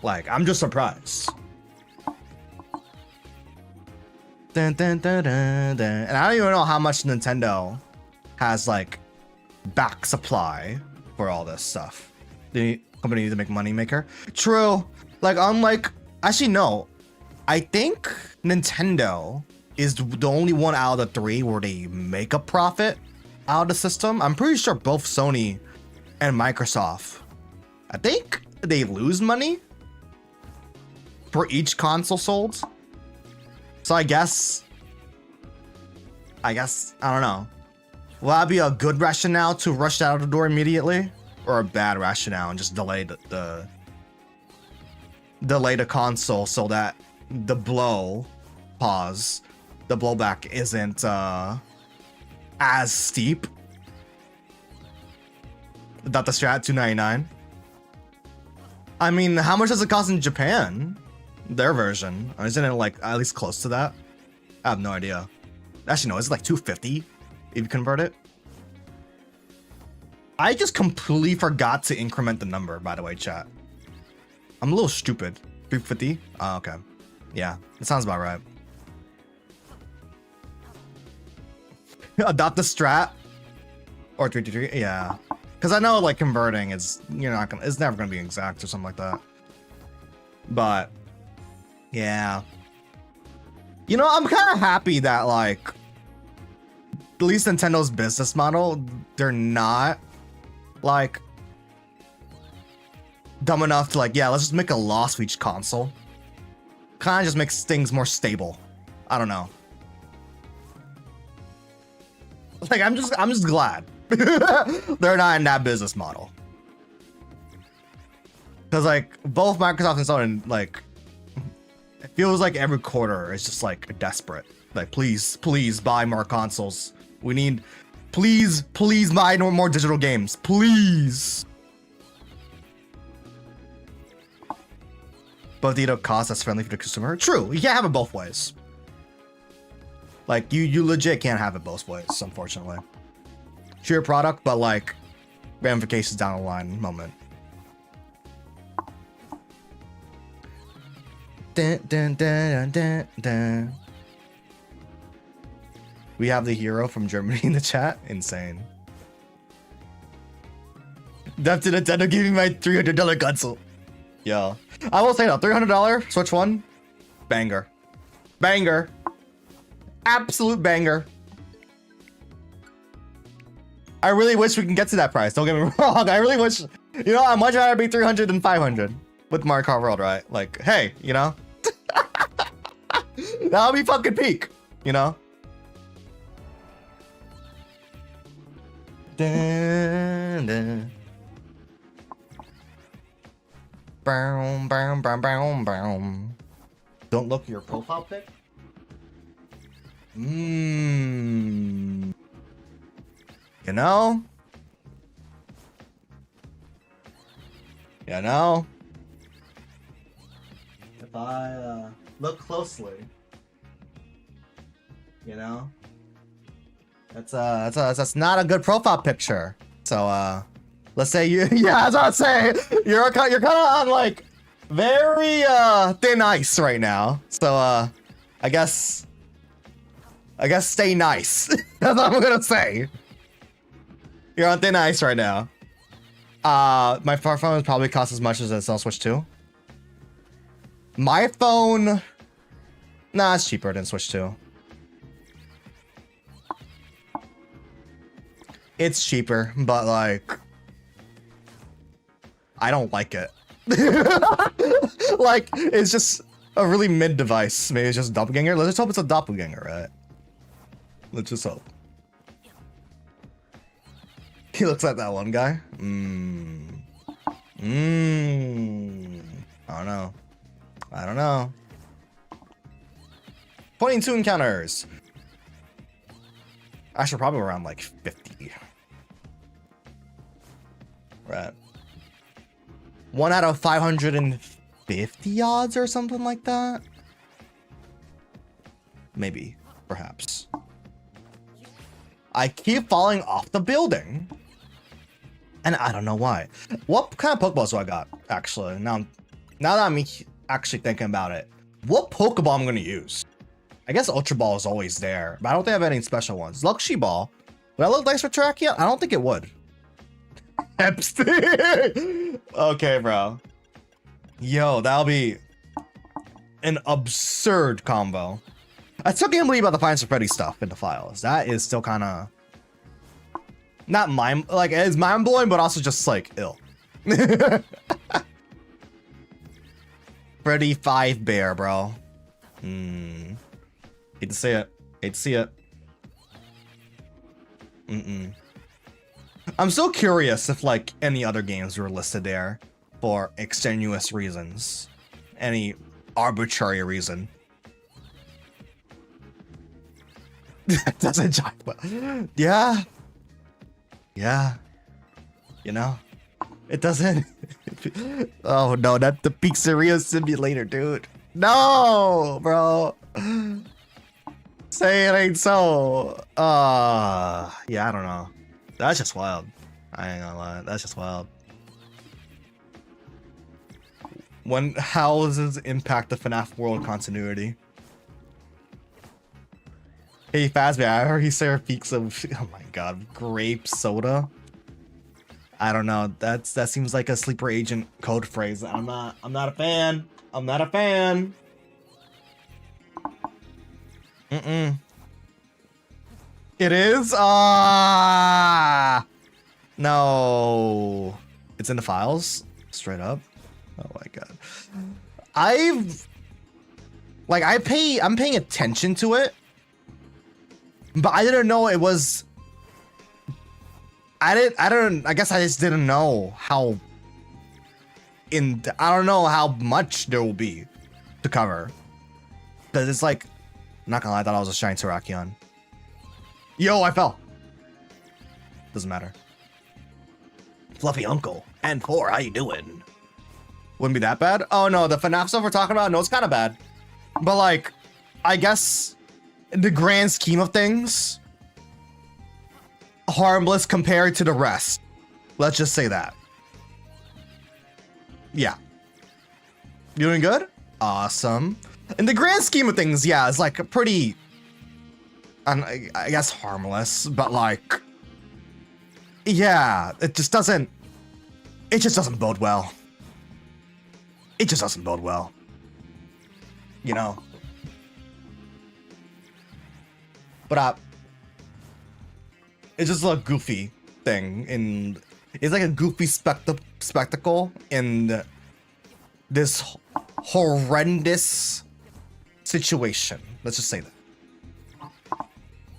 Like, I'm just surprised. Dun, dun, dun, dun, dun. And I don't even know how much Nintendo has like back supply for all this stuff. The company needs to make money maker. True. Like, unlike, actually no, I think Nintendo is the only one out of the three where they make a profit out of the system. I'm pretty sure both Sony and Microsoft, I think they lose money for each console sold. So I guess, I don't know. Will that be a good rationale to rush out of the door immediately? Or a bad rationale and just delay the console so that the blowback isn't as steep? Adopt the strat, $2.99. I mean, how much does it cost in Japan? Their version. Isn't it like at least close to that? I have no idea. Actually, no, it's like $2.50 if you convert it. I just completely forgot to increment the number, by the way, chat. I'm a little stupid. $3.50? Oh, okay. Yeah, it sounds about right. Adopt the strat or 323. Yeah, because I know like converting is it's never gonna be exact or something like that. But yeah, I'm kind of happy that like at least Nintendo's business model, they're not like dumb enough to like, yeah, let's just make a loss for each console. Kind of just makes things more stable. I don't know. Like I'm just glad they're not in that business model. Cause like both Microsoft and Sony, like it feels like every quarter is just like desperate. Like please buy more consoles. We need, please buy more digital games, please. But the cost that's friendly for the consumer. True, you can't have it both ways. Like you legit can't have it both ways, unfortunately. Sure, your product, but like ramifications down the line moment. Dun, dun, dun, dun, dun. We have the hero from Germany in the chat. Insane. Death to Nintendo, give me my $300 console. Yo, I will say though, $300 Switch One, banger, banger, absolute banger. I really wish we can get to that price. Don't get me wrong. I really wish, I'd much rather be 300 than 500 with Mario Kart World, right? Like, hey, that'll be fucking peak, Dun, dun. Boom, boom, boom, boom, boom. Don't look at your profile pic. You know? If I look closely, that's not a good profile picture. So let's say you, yeah, as I was saying, you're kind of on like very thin ice right now. So I guess stay nice. That's what I'm gonna say. You're on thin ice right now. My phone probably costs as much as a Nintendo Switch 2. My phone, nah, it's cheaper than Switch 2. It's cheaper, but like, I don't like it. Like, it's just a really mid device. Maybe it's just a doppelganger. Let's just hope it's a doppelganger, right? Let's just hope. He looks like that one guy. I don't know. 22 encounters. Actually, probably around like 50. Right. 1 out of 550 odds or something like that. Maybe, perhaps. I keep falling off the building. And I don't know why. What kind of Pokeballs do I got, actually? Now that I'm actually thinking about it. What Pokeball I'm going to use? I guess Ultra Ball is always there, but I don't think I have any special ones. Luxury Ball. Would I look nice for Terrakion? I don't think it would. Epstein! Okay, bro. Yo, that'll be an absurd combo. I still can't believe about the Find Some Freddy stuff in the files. That is still kind of not it's mind blowing, but also just like ill. Freddy 5 Bear, bro. Hate to see it. Hate to see it. I'm so curious if like any other games were listed there for extenuous reasons, any arbitrary reason. That's a giant. Yeah. You know? It doesn't. Oh no, that's the pizzeria simulator, dude. No, bro. Say it ain't so. Yeah, I don't know. That's just wild. I ain't gonna lie. That's just wild. How does this impact the FNAF world continuity? Hey, Fazbear, I heard he served peaks of, oh my god, grape soda. I don't know. That seems like a sleeper agent code phrase. I'm not a fan. I'm not a fan. It is? No. It's in the files? Straight up? Oh my god. I'm paying attention to it, but I didn't know it was. I guess I just didn't know how. I don't know how much there will be to cover, because it's like, I'm not gonna lie, I thought I was a shiny Terrakion. Yo, I fell. Doesn't matter. Fluffy Uncle and 4, how you doing? Wouldn't be that bad. Oh no, the FNAF stuff we're talking about, no, it's kind of bad, but like, I guess in the grand scheme of things, harmless compared to the rest. Let's just say that. Yeah. You doing good? Awesome. In the grand scheme of things, yeah, it's like a pretty, I guess harmless, but like, yeah, it just doesn't bode well. It just doesn't bode well. You know? But it's just a goofy thing, and it's like a goofy spectacle in this horrendous situation. Let's just say that.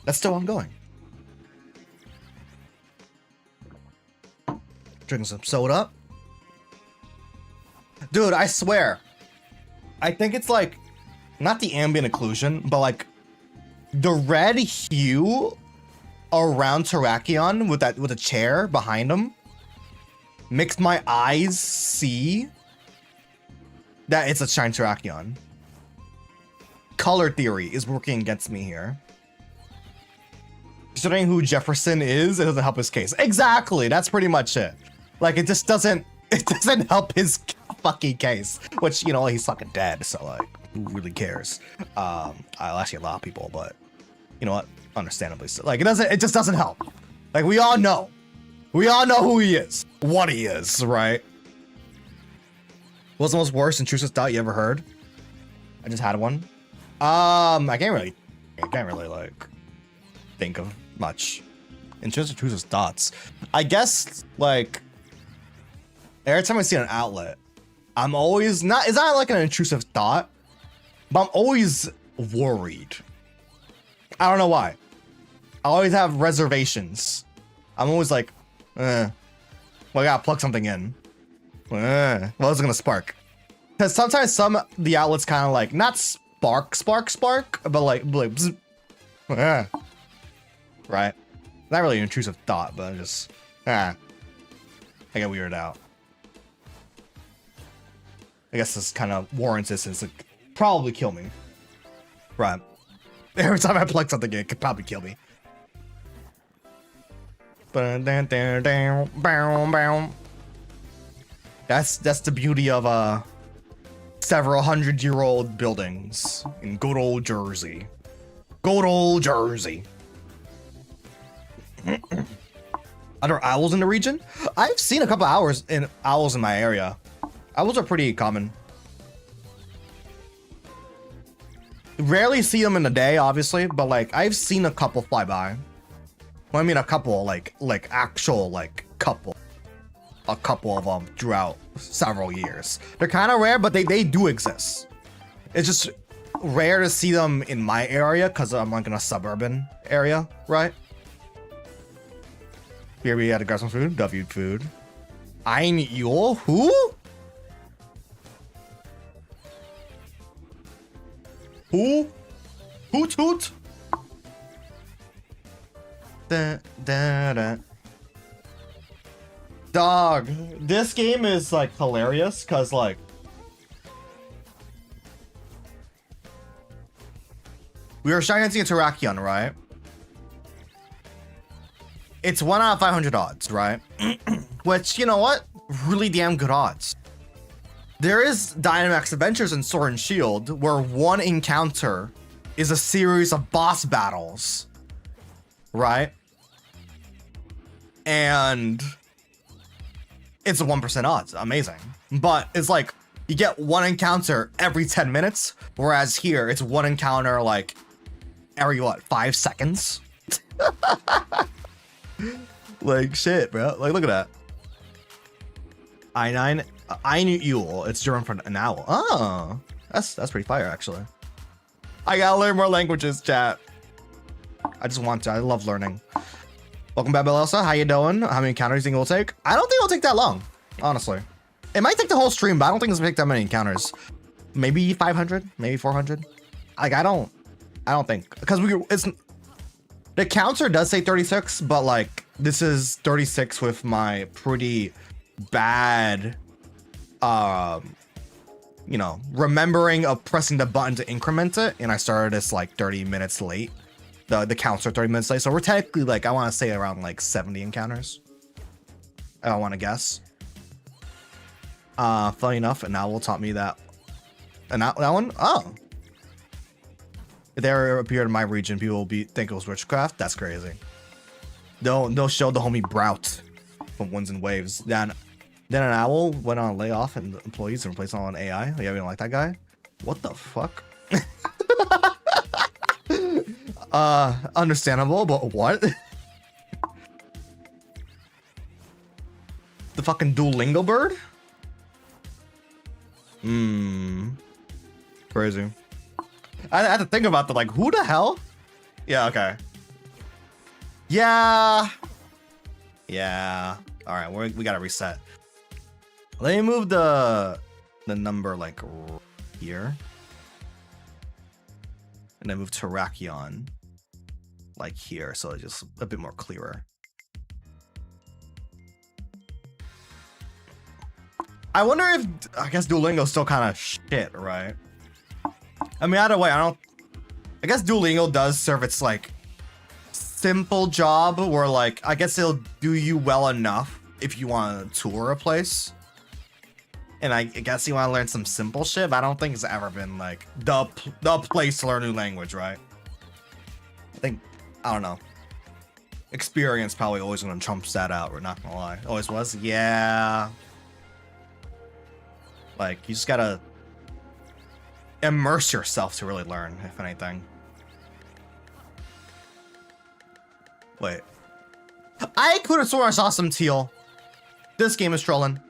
That's still ongoing. Drinking some soda. Dude, I swear. I think it's like, not the ambient occlusion, but like the red hue around Terrakion with a chair behind him makes my eyes see that it's a shiny Terrakion. Color theory is working against me here. Considering who Jefferson is, it doesn't help his case. Exactly, that's pretty much it. Like, it doesn't help his fucking case. Which, you know, he's fucking dead, so like, who really cares? I'll actually allow people, but you know what? Understandably so. Like, it just doesn't help. Like, we all know who he is, what he is, right? What's the most worst intrusive thought you ever heard? I just had one. I can't really like think of much intrusive thoughts. I guess like every time I see an outlet, I'm always it's not like an intrusive thought, but I'm always worried. I don't know why. I always have reservations. I'm always like, well, I gotta plug something in. Well, it's gonna spark. Because sometimes the outlets kind of like, not spark, but like bzz, right? Not really an intrusive thought, but just, I get weirded out. I guess this kind of warrants it since it could probably kill me. Right. Every time I plug something in, it could probably kill me. That's the beauty of several 100-year-old buildings in good old Jersey. Good old Jersey. Are there owls in the region? I've seen a couple owls in my area. Owls are pretty common. Rarely see them in the day, obviously, but like I've seen a couple fly by. Well, I mean a couple, like actual like couple. A couple of them throughout several years. They're kind of rare, but they do exist. It's just rare to see them in my area because I'm like in a suburban area, right? Here we had to grab some food. W food. Ein Yule? Who? Who? Hoot hoot? Da da da. Dog, this game is like hilarious because like we were giganting a Terrakion, right? It's 1 out of 500 odds, right? Which, you know what? Really damn good odds. There is Dynamax Adventures in Sword and Shield where one encounter is a series of boss battles, right? And it's a 1% odds. Amazing. But it's like you get one encounter every 10 minutes, whereas here it's one encounter like every what, 5 seconds? Like shit, bro. Like look at that. I9 Einul. It's German for an owl. Oh, that's pretty fire actually. I gotta learn more languages, chat. I just want to. I love learning. Welcome back, Belelsa. How you doing? How many encounters do you think it will take? I don't think it'll take that long, honestly. It might take the whole stream, but I don't think it's gonna take that many encounters. Maybe 500, maybe 400. Like I don't think, because the counter does say 36, but like this is 36 with my pretty bad, you know, remembering of pressing the button to increment it, and I started this like 30 minutes late. The counts are 30 minutes late, so we're technically like, I want to say around like 70 encounters. I don't want to guess. Funny enough, an owl taught me that. And that one? Oh. If they ever appeared in my region, people will think it was witchcraft. That's crazy. They'll show the homie Brout from Winds and Waves. Then an owl went on layoff and employees and replaced on AI. Yeah, we don't like that guy. What the fuck? Understandable, but what? The fucking Duolingo bird? Crazy. I had to think about the like, who the hell? Yeah, okay. Yeah. All right, we gotta reset. Let me move the number like here, and then move Terrakion like here, so it's just a bit more clearer. I wonder if, I guess Duolingo's still kind of shit, right? I mean, either way, I guess Duolingo does serve its like simple job where like, I guess it'll do you well enough if you want to tour a place. And I guess you want to learn some simple shit, but I don't think it's ever been like the place to learn a new language, right? I don't know. Experience probably always gonna trump that out, we're not gonna lie. Always was, yeah. Like, you just gotta immerse yourself to really learn, if anything. Wait. I could have sworn I saw some teal. This game is trolling.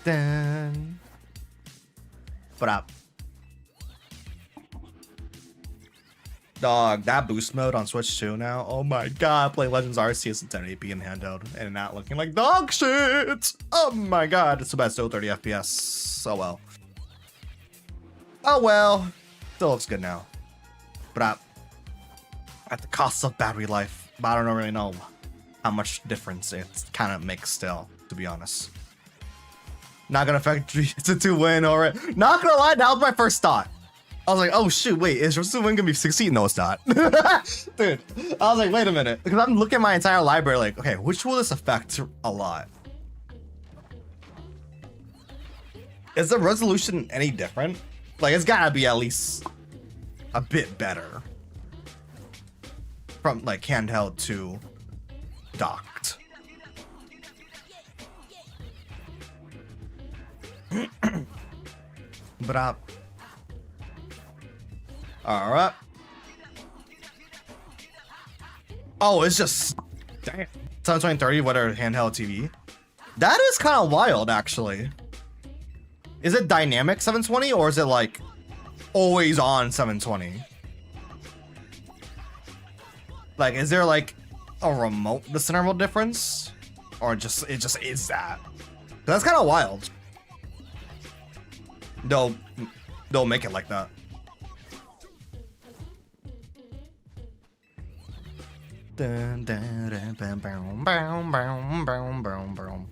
Then. What up? Dog, that boost mode on Switch 2 now. Oh my god, play Legends Arceus at 1080p in handheld and not looking like dog shit. Oh my god, it's about still 30 FPS. Oh well. Oh well. Still looks good now. But at the cost of battery life, but I don't really know how much difference it kind of makes still, to be honest. Not gonna affect it's a 2-win already. Not gonna lie, that was my first thought. I was like, oh shoot, wait, is Rosu Win gonna be 16? No, it's not. Dude, I was like, wait a minute. Because I'm looking at my entire library like, okay, which will this affect a lot? Is the resolution any different? Like, it's gotta be at least a bit better. From like handheld to docked. But all right. Oh, it's just damn. 720-30, whether handheld TV. That is kind of wild, actually. Is it dynamic 720 or is it like always on 720? Like, is there like a remote discernible difference, or it just is that? That's kind of wild. They'll make it like that. Dun, dun, dun, bum, bum, bum, bum, bum, bum, bum.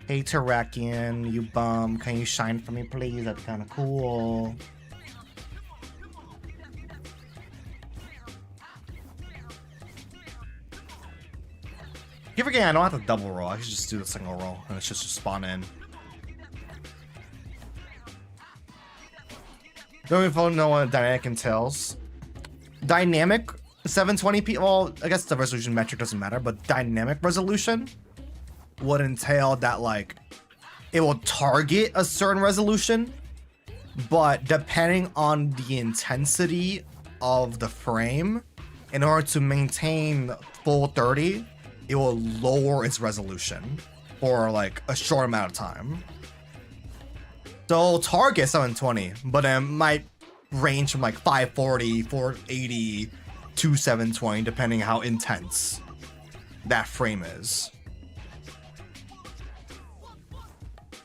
Hey Terrakion, you bum, can you shine for me please? That's kind of cool. Keep forgetting I don't have to double roll, I should just do the single roll and it should just spawn in. Don't even know what dynamic entails. Dynamic 720p, well, I guess the resolution metric doesn't matter, but dynamic resolution would entail that like it will target a certain resolution, but depending on the intensity of the frame, in order to maintain full 30, it will lower its resolution for like a short amount of time. So target 720, but it might range from like 540, 480 to 720, depending how intense that frame is.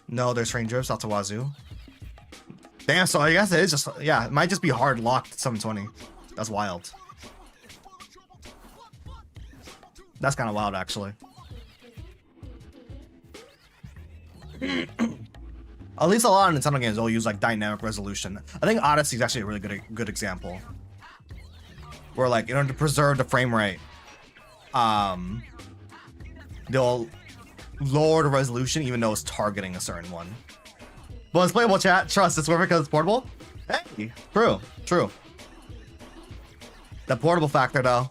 No, there's strangers out to wazoo. Damn, so I guess it is just, yeah, it might just be hard locked 720. That's wild. That's kind of wild, actually. At least a lot of Nintendo games will use like dynamic resolution. I think Odyssey is actually a really good example. Where like in order to preserve the frame rate, they'll lower the resolution even though it's targeting a certain one. But it's playable, chat. Trust, it's worth it because it's portable. Hey, true. The portable factor though.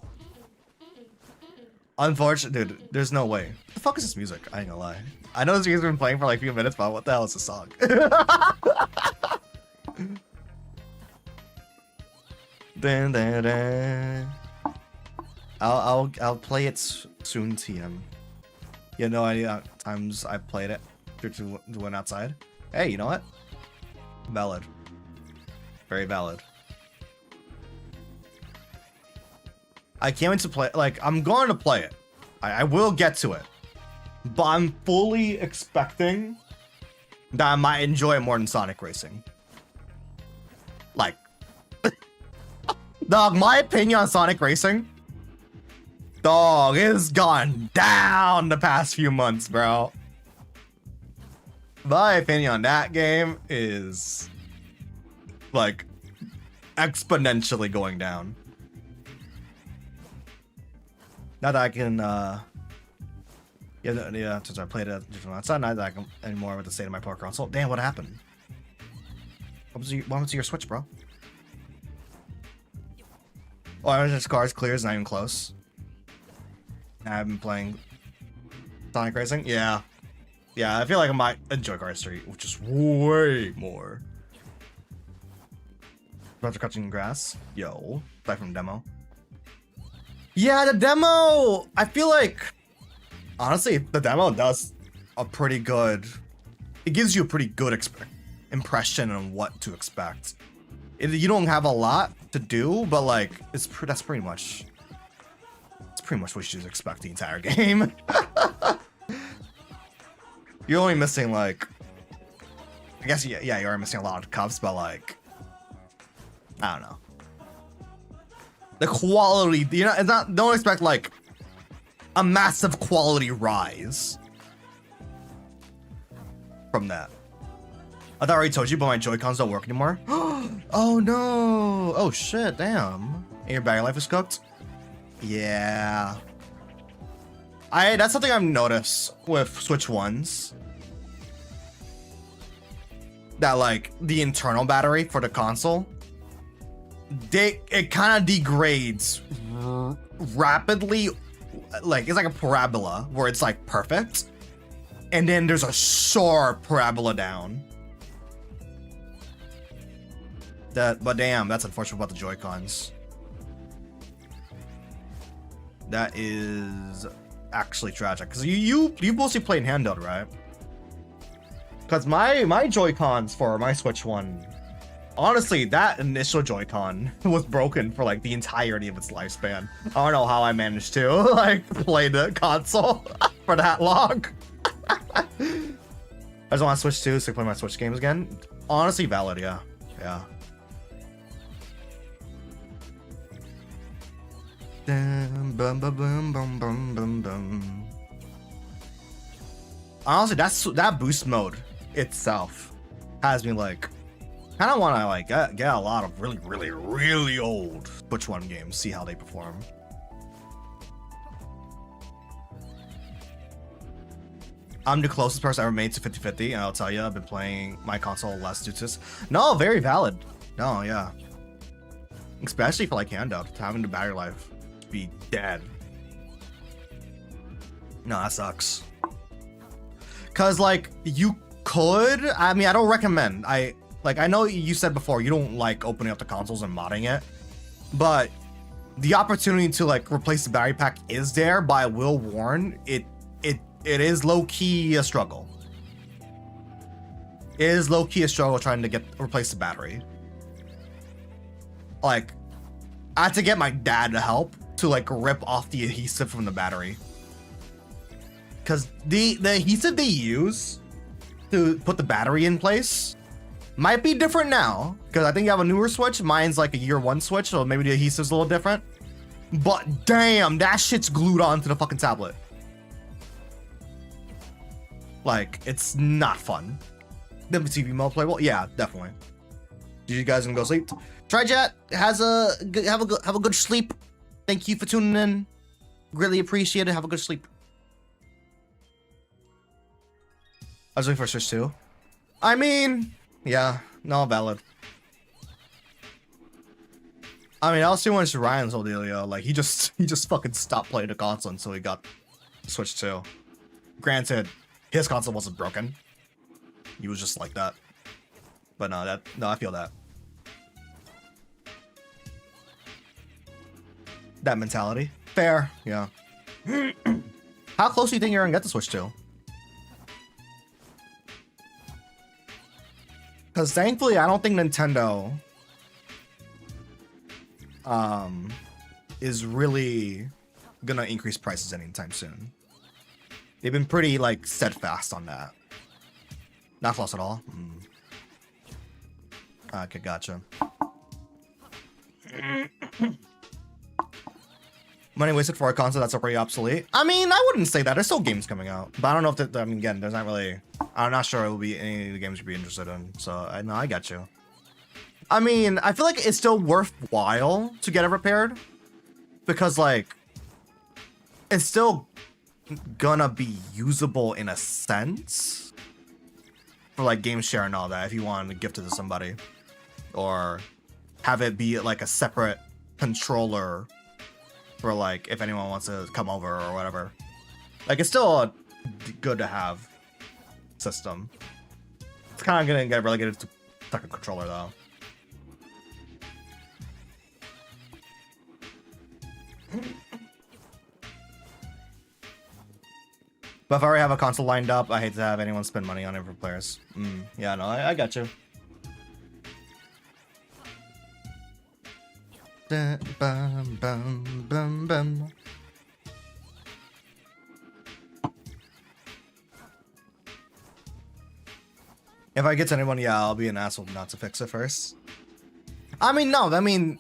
Unfortunately, dude, there's no way. What the fuck is this music? I ain't gonna lie. I know this music's been playing for like a few minutes, but what the hell is this song? Dun, dun, dun. I'll play it soon, TM. You have no idea how times I've played it to win outside. Hey, you know what? Valid. Very valid. I can't wait to play. Like, I'm going to play it. I will get to it. But I'm fully expecting that I might enjoy it more than Sonic Racing. Like, dog, my opinion on Sonic Racing, dog, it has gone down the past few months, bro. My opinion on that game is, like, exponentially going down. Now that I can, yeah, since I played it from outside, not that I can anymore with the state of my power console. Damn, what happened? What happened to your Switch, bro? Oh, I was just cars clear, it's not even close. I've been playing Sonic Racing. Yeah, I feel like I might enjoy Cars 3, which is way more. After cutting grass, yo, back from demo. Yeah, the demo. I feel like, honestly, the demo does a pretty good. It gives you a pretty good impression on what to expect. You don't have a lot to do, but like that's pretty much. It's pretty much what you should expect the entire game. You're only missing like. I guess yeah, you are missing a lot of cups, but like, I don't know. The quality, you know, it's not. Don't expect like a massive quality rise from that. I thought I already told you, but my Joy-Cons don't work anymore. Oh no! Oh shit! Damn. And your battery life is cooked. Yeah. That's something I've noticed with Switch ones. That like the internal battery for the console. It kind of degrades rapidly, like it's like a parabola where it's like perfect, and then there's a sharp parabola down. But damn, that's unfortunate about the Joy-Cons. That is actually tragic because you mostly played handheld, right? Because my Joy-Cons for my Switch one. Honestly, that initial Joy-Con was broken for like the entirety of its lifespan. I don't know how I managed to like play the console for that long. I just want to Switch 2 so I can play my Switch games again. Honestly, valid, yeah. Bum, bum, bum, bum, bum, bum, bum. Honestly, that boost mode itself has me like, kind of want to like get a lot of really old Switch 1 games, see how they perform. I'm the closest person I ever made to 50-50, and I'll tell you, I've been playing my console less due to this. No, very valid. No, yeah. Especially for like handout, having the battery life be dead. No, that sucks. Cause like you could, I mean, I don't recommend. I know you said before you don't like opening up the consoles and modding it, but the opportunity to like replace the battery pack is there. But I will warn, it is low-key a struggle. It is low-key a struggle trying to replace the battery. Like, I had to get my dad to help to like rip off the adhesive from the battery. Cause the adhesive they use to put the battery in place might be different now. Cause I think you have a newer Switch. Mine's like a year 1 Switch, so maybe the adhesive's a little different. But damn, that shit's glued onto the fucking tablet. Like, it's not fun. The TV mode playable? Yeah, definitely. You guys gonna go sleep? TryJet has have a good sleep. Thank you for tuning in. Greatly appreciate it. Have a good sleep. I was waiting for Switch 2. I mean, yeah, no, valid. I mean, I was doing Ryan's whole dealio. Like, he just fucking stopped playing the console until he got Switch 2. Granted, his console wasn't broken. He was just like that. But no, I feel that. That mentality. Fair, yeah. How close do you think you're gonna get the Switch 2? Because thankfully, I don't think Nintendo is really gonna increase prices anytime soon. They've been pretty like steadfast on that. Not floss at all. Okay, gotcha. Money wasted for a console that's already obsolete. I mean, I wouldn't say that. There's still games coming out, but I don't know if I mean, again, there's not really. I'm not sure it will be any of the games you'd be interested in. So I got you. I mean, I feel like it's still worthwhile to get it repaired because like it's still gonna be usable in a sense for like game share and all that if you want to gift it to somebody or have it be like a separate controller for like if anyone wants to come over or whatever. Like it's still a good to have system. It's kind of gonna get relegated to like a controller though. But if I already have a console lined up, I hate to have anyone spend money on it for players. Yeah, no, I got you. Bum, bum, bum, bum. If I get to anyone, yeah, I'll be an asshole not to fix it first. I mean, no, I mean,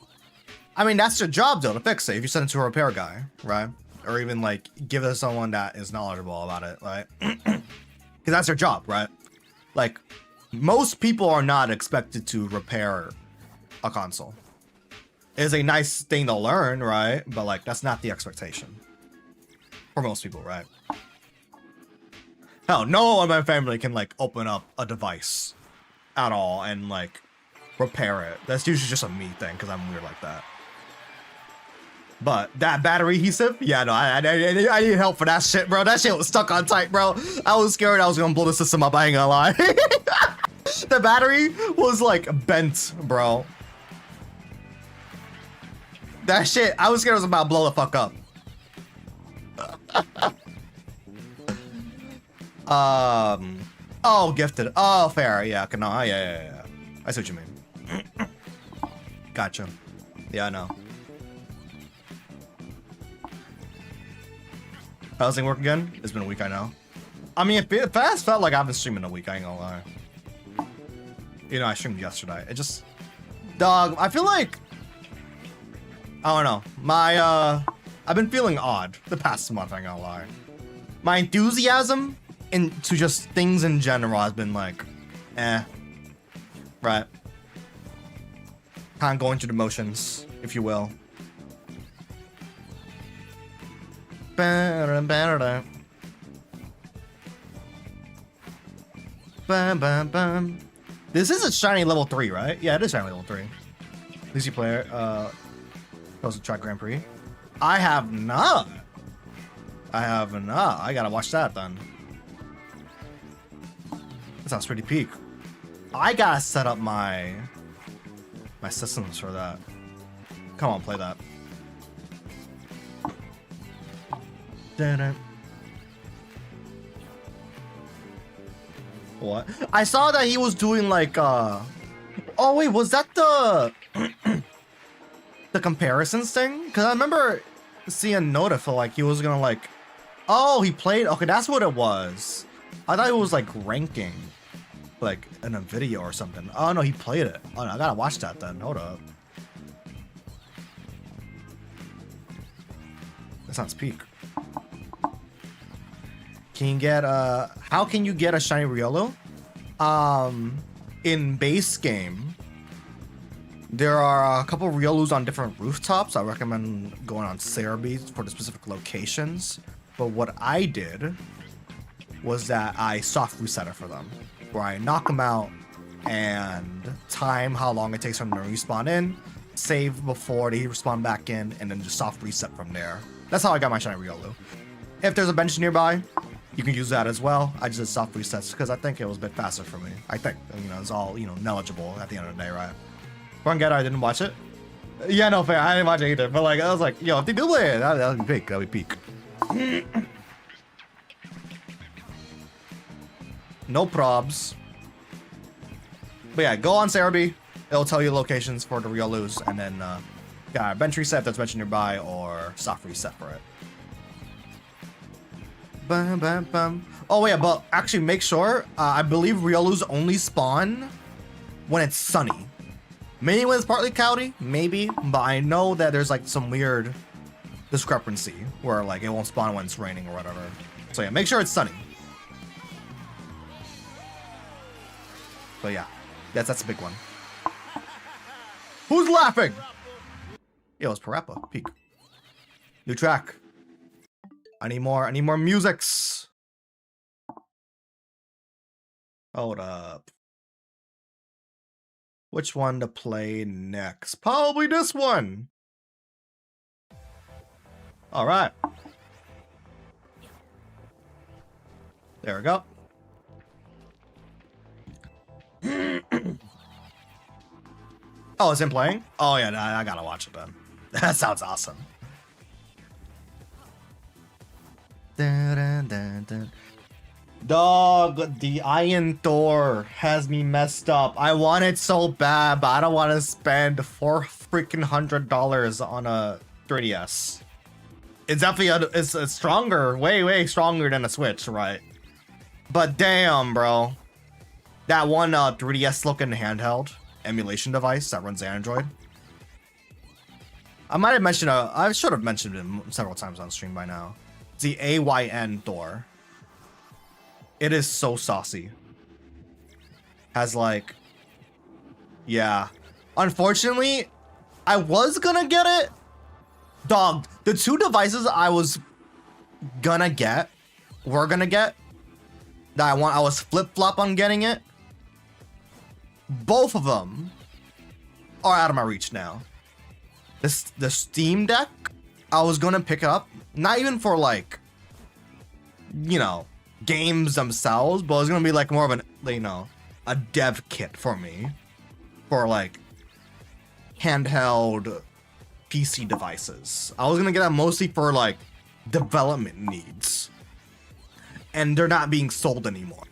that's your job though, to fix it. If you send it to a repair guy, right? Or even like give it to someone that is knowledgeable about it, right? Because that's their job, right? Like most people are not expected to repair a console. It is a nice thing to learn, right? But like that's not the expectation for most people, right? Hell, no one in my family can like open up a device at all and like repair it. That's usually just a me thing because I'm weird like that. But that battery adhesive, yeah, no, I need help for that shit, bro. That shit was stuck on tight, bro. I was scared I was gonna blow the system up. I ain't gonna lie. The battery was like bent, bro. That shit, I was scared it was about to blow the fuck up. Oh, gifted. Oh, fair. Yeah, no, yeah. I see what you mean. Gotcha. Yeah, I know. How's thing work again? It's been a week, I know. I mean, it fast felt like I've been streaming a week, I ain't gonna lie. You know, I streamed yesterday. It just... Dog, I feel like... I don't know. My I've been feeling odd the past month, I ain't gonna lie. My enthusiasm into just things in general has been like, eh. Right. Kind of going through the motions, if you will. Bam, bam, bam. This is a shiny level 3, right? Yeah, it is shiny level 3. Lucy player, goes to track Grand Prix. I have not. I gotta watch that then. That sounds pretty peak. I gotta set up my systems for that. Come on, play that. What? I saw that he was doing like oh wait, was that the the comparisons thing? Because I remember seeing a note of like he was gonna like, oh, he played. Okay, that's what it was. I thought it was like ranking, like in a video or something. Oh no, he played it. Oh no, I gotta watch that then. Hold up. That sounds peak. Can you get how can you get a shiny Riolu? In base game, there are a couple Riolus on different rooftops. I recommend going on Cerebi for the specific locations. But what I did was that I soft reset it for them, where I knock them out and time how long it takes for them to respawn in, save before they respawn back in, and then just soft reset from there. That's how I got my shiny Riolu. If there's a bench nearby, you can use that as well. I just did soft resets because I think it was a bit faster for me. I think, you know, it's all, you know, knowledgeable at the end of the day, right? Forget I didn't watch it. Yeah, no, fair. I didn't watch it either. But like, I was like, yo, if they do play it, that would be peak. That would be peak. No probs. But yeah, go on Cerebi. It'll tell you locations for the Riolus, and then got a bench reset that's mentioned nearby, or soft reset for it. Bum, bum, bum. Oh yeah, but actually make sure, I believe Riolus only spawn when it's sunny. Maybe when it's partly cloudy, maybe, but I know that there's like some weird discrepancy where like it won't spawn when it's raining or whatever. So yeah, make sure it's sunny. But yeah, that's a big one. Who's laughing? Yo, it's Parappa, peak. New track. I need more musics. Hold up. Which one to play next? Probably this one. All right. There we go. Oh, is it playing? Oh yeah, I gotta watch it then. That sounds awesome. Dun, dun, dun, dun. Dog, the Iron Thor has me messed up. I want it so bad, but I don't want to spend $400 on a 3DS. It's definitely it's stronger, way stronger than a Switch, right? But damn, bro, that one 3DS looking handheld emulation device that runs Android. I might have mentioned I should have mentioned it several times on stream by now. It's the AYN Thor. It is so saucy. Has like, yeah. Unfortunately, I was gonna get it. Dog, the two devices I was gonna get, that I was flip-flop on getting it. Both of them are out of my reach now. The Steam Deck, I was gonna pick up, not even for like, you know, games themselves, but it's gonna be like more of an, you know, a dev kit for me for like handheld PC devices. I was gonna get that mostly for like development needs, and they're not being sold anymore.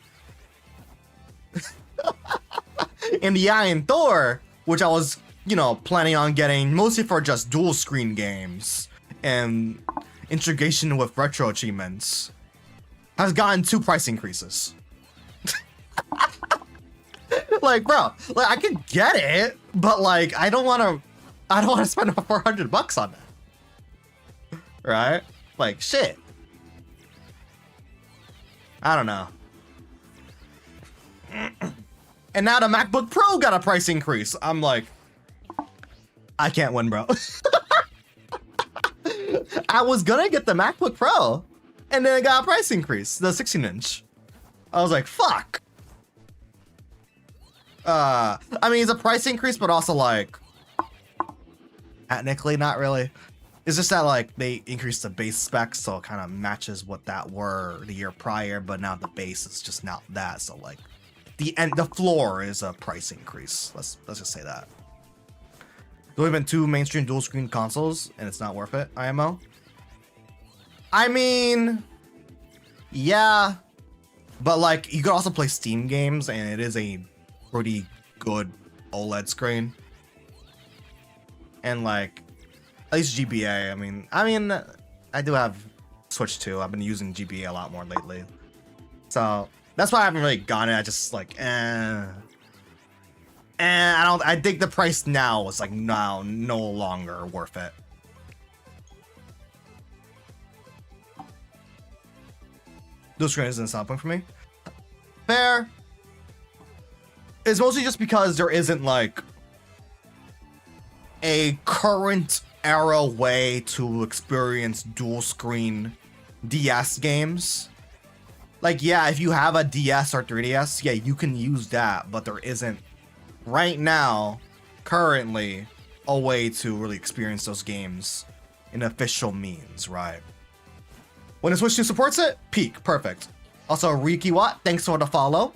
And the Iron Thor, which I was, you know, planning on getting mostly for just dual screen games and integration with retro achievements, has gotten 2 price increases. Like, bro, like I could get it, but like I don't want to spend $400 on that. right? Like, shit. I don't know. And now the MacBook Pro got a price increase. I'm like, I can't win, bro. I was gonna get the MacBook Pro, and then it got a price increase, the 16-inch. I was like, fuck. I mean, it's a price increase, but also like, technically not really. It's just that like they increased the base specs, so it kind of matches what that were the year prior, but now the base is just not that. So like, the floor is a price increase. Let's just say that. There have been 2 mainstream dual screen consoles, and it's not worth it. IMO. I mean, yeah, but like you could also play Steam games, and it is a pretty good OLED screen. And like, at least GBA. I mean, I do have Switch 2. I've been using GBA a lot more lately, so that's why I haven't really gotten it. I just like, I think the price now is like no longer worth it. Dual screen isn't a selling point for me. Fair. It's mostly just because there isn't like a current era way to experience dual screen DS games. Like, yeah, if you have a DS or 3DS, yeah, you can use that, but there isn't right now, currently, a way to really experience those games in official means, right? When the Switch 2 supports it, peak, perfect. Also, Riki Watt, thanks for the follow.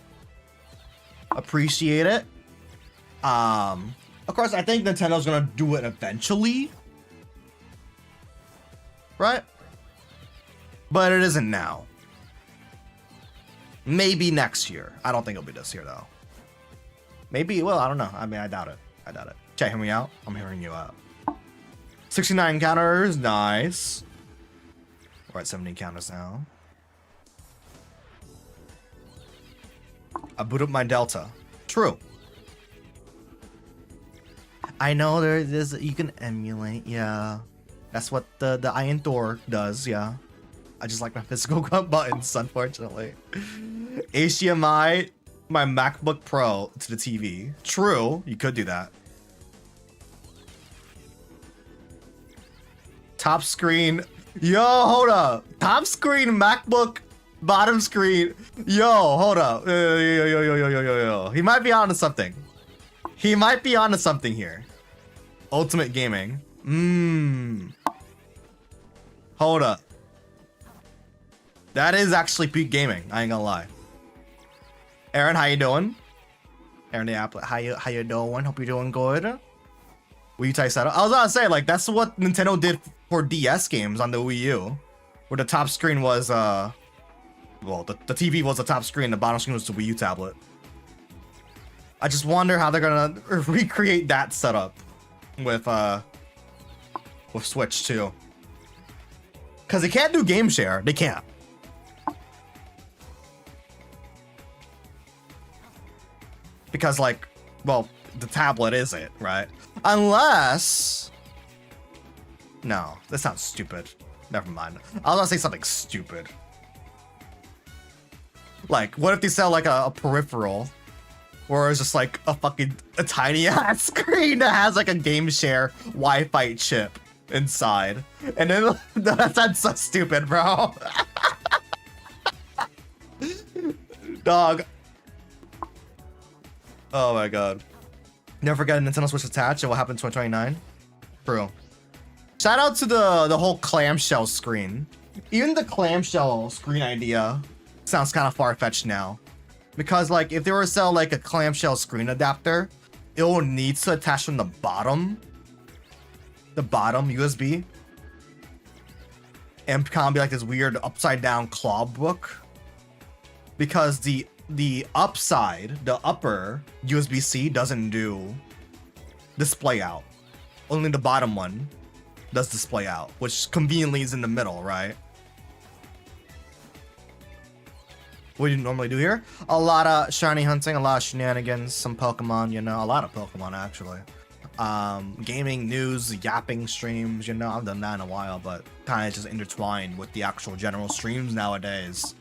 Appreciate it. Of course, I think Nintendo's gonna do it eventually, right? But it isn't now. Maybe next year. I don't think it'll be this year though. Maybe, well, I don't know. I mean, I doubt it. Chat, hear me out? I'm hearing you out. 69 counters, nice. We're at 70 counters now. I boot up my Delta. True. I know there is, you can emulate, yeah. That's what the Iron Thor does, yeah. I just like my physical buttons, unfortunately. HDMI my MacBook Pro to the TV. True, you could do that. Top screen. Yo, hold up. Top screen MacBook, bottom screen. Yo, hold up. Yo. He might be onto something. He might be onto something here. Ultimate Gaming. Hold up. That is actually peak gaming. I ain't gonna lie. Aaron, how you doing? Aaron the Apple, how you doing? Hope you're doing good. Wii U type setup. I was gonna say, like, that's what Nintendo did for DS games on the Wii U, where the top screen was well, the TV was the top screen, the bottom screen was the Wii U tablet. I just wonder how they're gonna recreate that setup with Switch 2. Cause they can't do game share. They can't. Because, like, well, the tablet is it, right? Unless... No, that sounds stupid. Never mind. I was gonna say something stupid. Like, what if they sell, like, a peripheral? Or it's just, like, a tiny ass screen that has, like, a game share Wi-Fi chip inside. And then, that sounds so stupid, bro. Dog. Oh my god. Never forget a Nintendo Switch attached. It will happen in 2029. True. Shout out to the whole clamshell screen. Even the clamshell screen idea sounds kind of far-fetched now. Because, like, if they were to sell, like, a clamshell screen adapter, it will need to attach from the bottom. The bottom USB. And kind of be like this weird upside-down claw book. Because the upside, the upper USB-C doesn't do display out. Only the bottom one does display out, which conveniently is in the middle, right? What do you normally do here? A lot of shiny hunting, a lot of shenanigans, some Pokemon, you know, a lot of Pokemon actually. gaming news, yapping streams. You know, I've done that in a while, but kind of just intertwined with the actual general streams nowadays.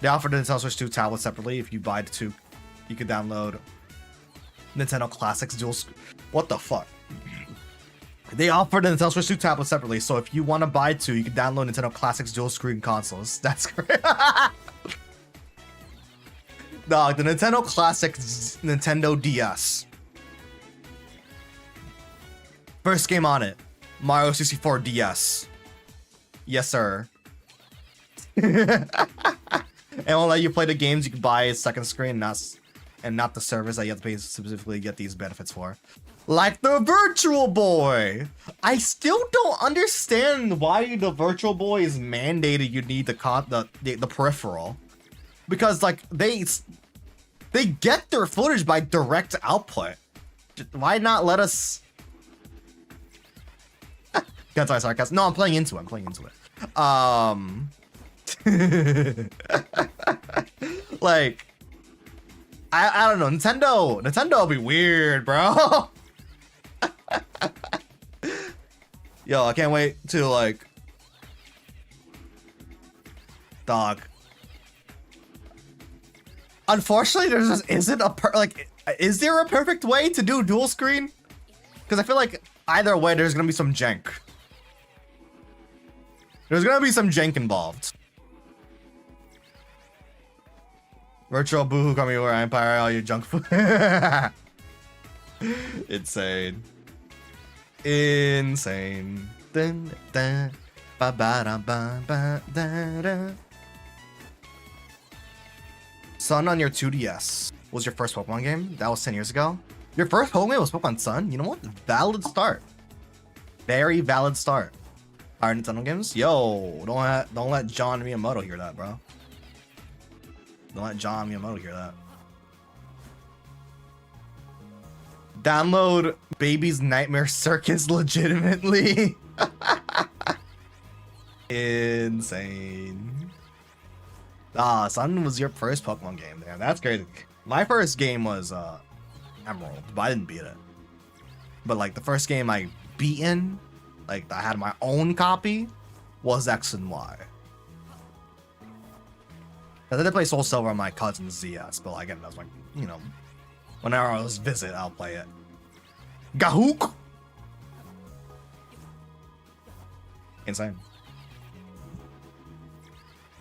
They offer the Nintendo Switch 2 tablet separately. If you buy the 2, you could download Nintendo Classics dual. What the fuck? They offer the Nintendo Switch 2 tablet separately, so if you want to buy 2, you can download Nintendo Classics dual screen consoles. That's great. Dog, the Nintendo Classics Nintendo DS. First game on it, Mario 64 DS. Yes, sir. And will let you play the games you can buy a second screen, and not the service that you have to pay specifically to get these benefits for. Like the Virtual Boy! I still don't understand why the Virtual Boy is mandated you need the peripheral. Because, like, they get their footage by direct output. Why not let us... That's my sarcasm. No, I'm playing into it. Like, I don't know. Nintendo will be weird, bro. Yo, I can't wait to, like... Dog. Unfortunately, there just isn't is there a perfect way to do dual screen? Because I feel like either way, there's gonna be some jank. There's gonna be some jank involved. Virtual boohoo coming over Empire, all your junk food. Insane. Insane. Dun, dun, ba, ba, da, ba, ba, da, da. Sun on your 2DS was your first Pokemon game? That was 10 years ago. Your first Pokemon was Pokemon Sun? You know what? Valid start. Very valid start. Our Nintendo games? Yo, don't let John Miyamoto hear that, bro. Don't let John Miyamoto hear that. Download Baby's Nightmare Circus legitimately. Insane. Ah, Sun was your first Pokemon game. Damn, that's crazy. My first game was Emerald, but I didn't beat it. But like the first game I beaten, like I had my own copy, was X and Y. I did play Soul Silver on my cousin's ZS, but again, I was like, you know, whenever I was visit, I'll play it. Gahook! Insane.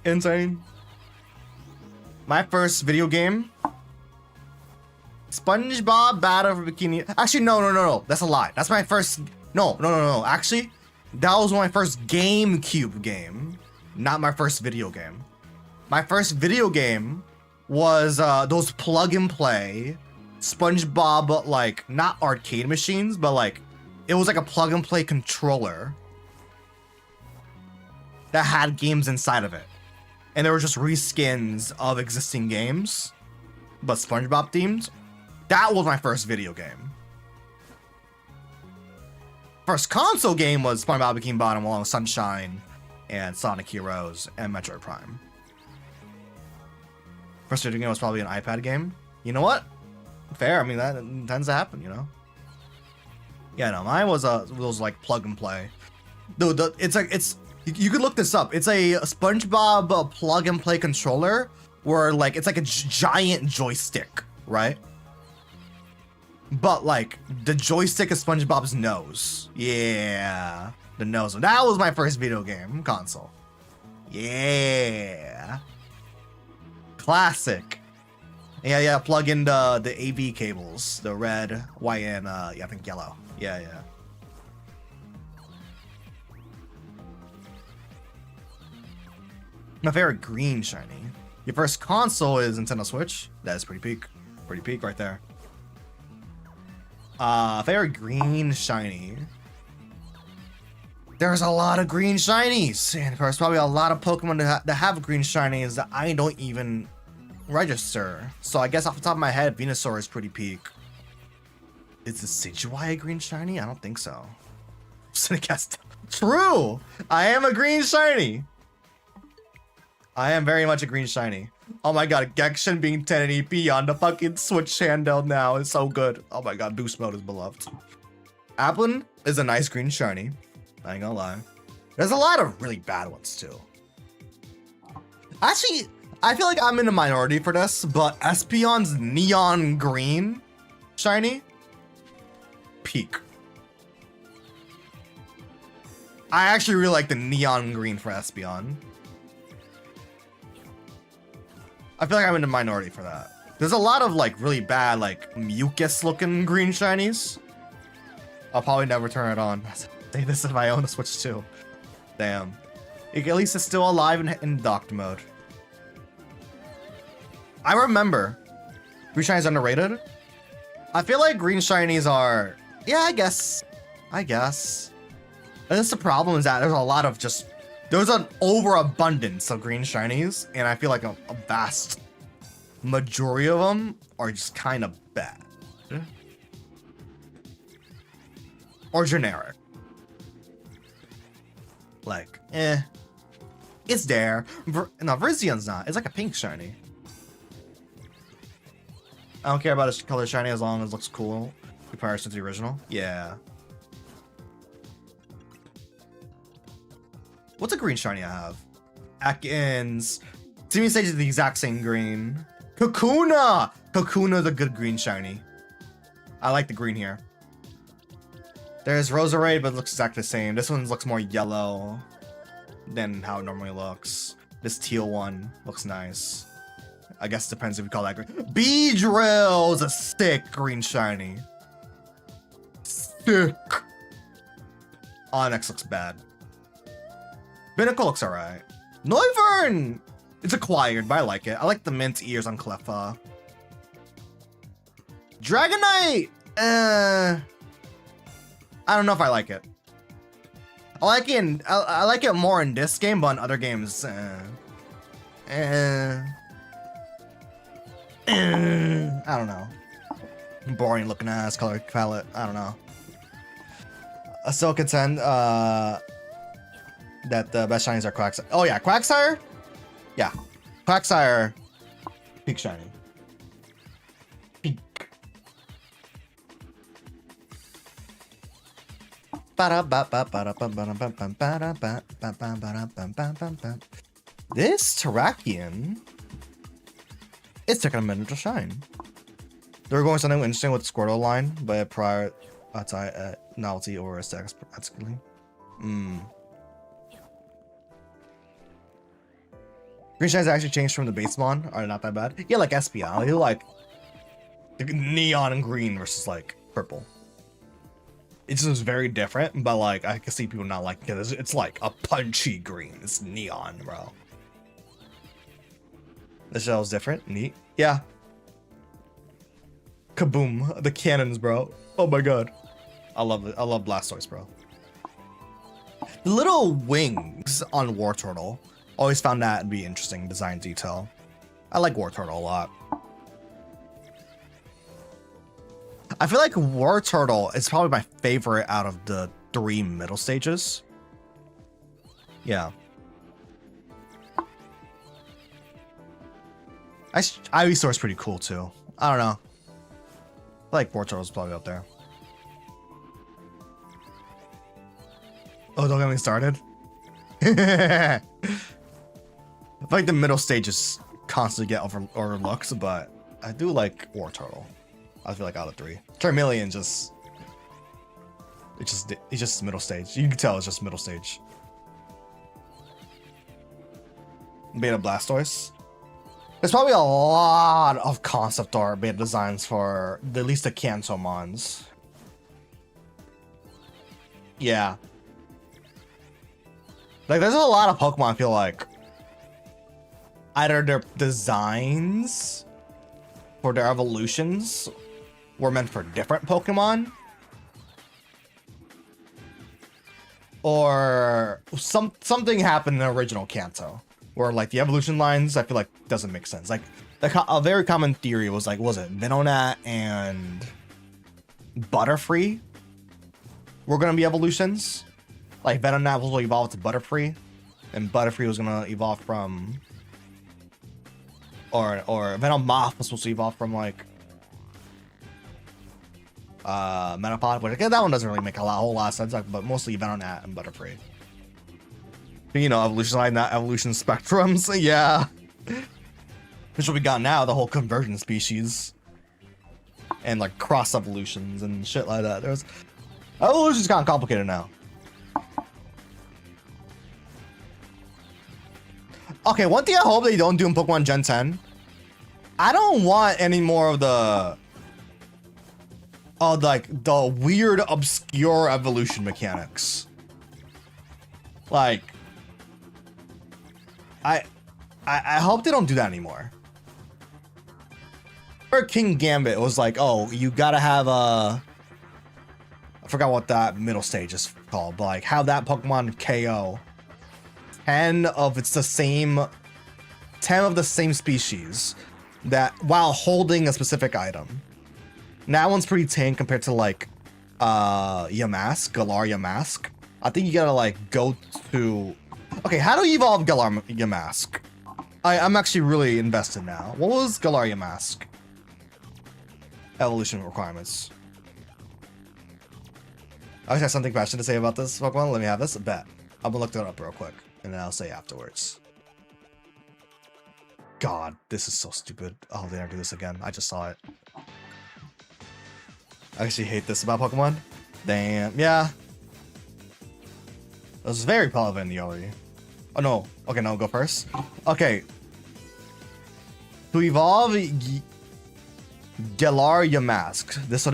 Insane. My first video game, SpongeBob Battle for Bikini. Actually, no. That's a lie. That's my first. No. Actually, that was my first GameCube game, not my first video game. My first video game was those plug and play SpongeBob, like, not arcade machines, but like it was like a plug and play controller that had games inside of it. And there were just reskins of existing games, but SpongeBob themed. That was my first video game. First console game was SpongeBob Bikini Bottom along with Sunshine and Sonic Heroes and Metroid Prime. First video game was probably an iPad game. You know what? Fair. I mean, that tends to happen, you know? Yeah, no, mine was like plug and play. Dude, you could look this up. It's a SpongeBob plug and play controller where like it's like a giant joystick, right? But like the joystick is SpongeBob's nose. Yeah, the nose. That was my first video game console. Yeah, classic. Yeah. Plug in the AV cables, the red, white, and I think yellow. Yeah. My favorite green shiny. Your first console is Nintendo Switch. That is pretty peak. Pretty peak right there. Favorite green shiny. There's a lot of green shinies. And there's probably a lot of Pokemon that have green shinies that I don't even register. So I guess off the top of my head, Venusaur is pretty peak. Is the Decidueye a green shiny? I don't think so. True! I am a green shiny. I am very much a green shiny. Oh my god, Genshin being 1080p on the fucking Switch handheld now is so good. Oh my god, boost mode is beloved. Applin is a nice green shiny. I ain't gonna lie. There's a lot of really bad ones too. Actually, I feel like I'm in a minority for this, but Espeon's neon green shiny, peak. I actually really like the neon green for Espeon. I feel like I'm in the minority for that. There's a lot of like really bad, like mucus looking green shinies. I'll probably never turn it on. Say this if I own a Switch too. Damn. At least it's still alive in docked mode. I remember green shinies underrated. I feel like green shinies are, yeah, I guess. And that's the problem is that there's a lot of just, there's an overabundance of green shinies, and I feel like a vast majority of them are just kind of bad. Or generic. Like, it's there. No, Virizian's not. It's like a pink shiny. I don't care about its color shiny as long as it looks cool. Comparison to the original. Yeah. What's a green shiny I have? Atkins. Teaming Stage is the exact same green. Kakuna! Kakuna's a good green shiny. I like the green here. There's Roserade, but it looks exactly the same. This one looks more yellow than how it normally looks. This teal one looks nice. I guess it depends if we call that green. Beedrill's a sick green shiny. Sick. Onyx looks bad. Binnacle looks alright. Noivern! It's acquired, but I like it. I like the mint ears on Cleffa. Dragonite! I don't know if I like it. I like it more in this game, but in other games, I don't know. Boring looking ass color palette. I don't know. I still contend that the best shinies are Quagsire. Oh yeah, Quagsire? Yeah. Quagsire, peak shiny. Peak. This Terrakion is taking a minute to shine. They're going something interesting with the Squirtle line, but prior to novelty or aesthetics practically. Green shines actually changed from the base mon are not that bad. Yeah, like Espeon. I feel like the neon and green versus like purple. It's just very different, but like I can see people not liking it. It's like a punchy green. It's neon, bro. The shell's different. Neat. Yeah. Kaboom. The cannons, bro. Oh my god. I love it. I love Blastoise, bro. The little wings on Wartortle. Always found that to be interesting design detail. I like Wartortle a lot. I feel like Wartortle is probably my favorite out of the 3 middle stages. Yeah. Ivysaur's pretty cool too. I don't know. I like Wartortle's probably up there. Oh, don't get me started. I feel like the middle stages constantly get overlooked, but I do like Wartortle. I feel like out of 3. Charmeleon it's just middle stage. You can tell it's just middle stage. Beta Blastoise. There's probably a lot of concept art beta designs for at least the Kanto mons. Yeah. Like there's a lot of Pokemon I feel like either their designs for their evolutions were meant for different Pokemon, or something happened in the original Kanto where like the evolution lines I feel like doesn't make sense. Like a very common theory was like, was it Venonat and Butterfree were gonna be evolutions? Like Venonat will evolve to Butterfree, and Butterfree was gonna evolve from or Venomoth was supposed to evolve from like Metapod, but that one doesn't really make a whole lot of sense, like, but mostly Venonat and Butterfree. You know, evolution line, not evolution spectrums. Yeah. Which what we got now, the whole convergent species. And like cross evolutions and shit like that. Evolution's kind of complicated now. Okay, one thing I hope they don't do in Pokemon Gen 10. I don't want any more of the weird, obscure evolution mechanics. Like, I hope they don't do that anymore. For King Gambit, it was like, oh, you gotta have a... I forgot what that middle stage is called, but like, have that Pokemon KO 10 of the same species that while holding a specific item. That one's pretty tame compared to like Yamask, Galar Yamask. I think you gotta like go to... Okay, how do you evolve Galar Yamask? I'm actually really invested now. What was Galar Yamask? Evolution requirements. I always have something passionate to say about this Pokemon. Let me have this. Bet. I'm gonna look that up real quick, and then I'll say afterwards. God, this is so stupid. Oh, they never do this again. I just saw it. I actually hate this about Pokemon. Damn. Yeah. It was very relevant in the early. Oh no. Okay, no, go first. Okay. To evolve Galar Yamask. This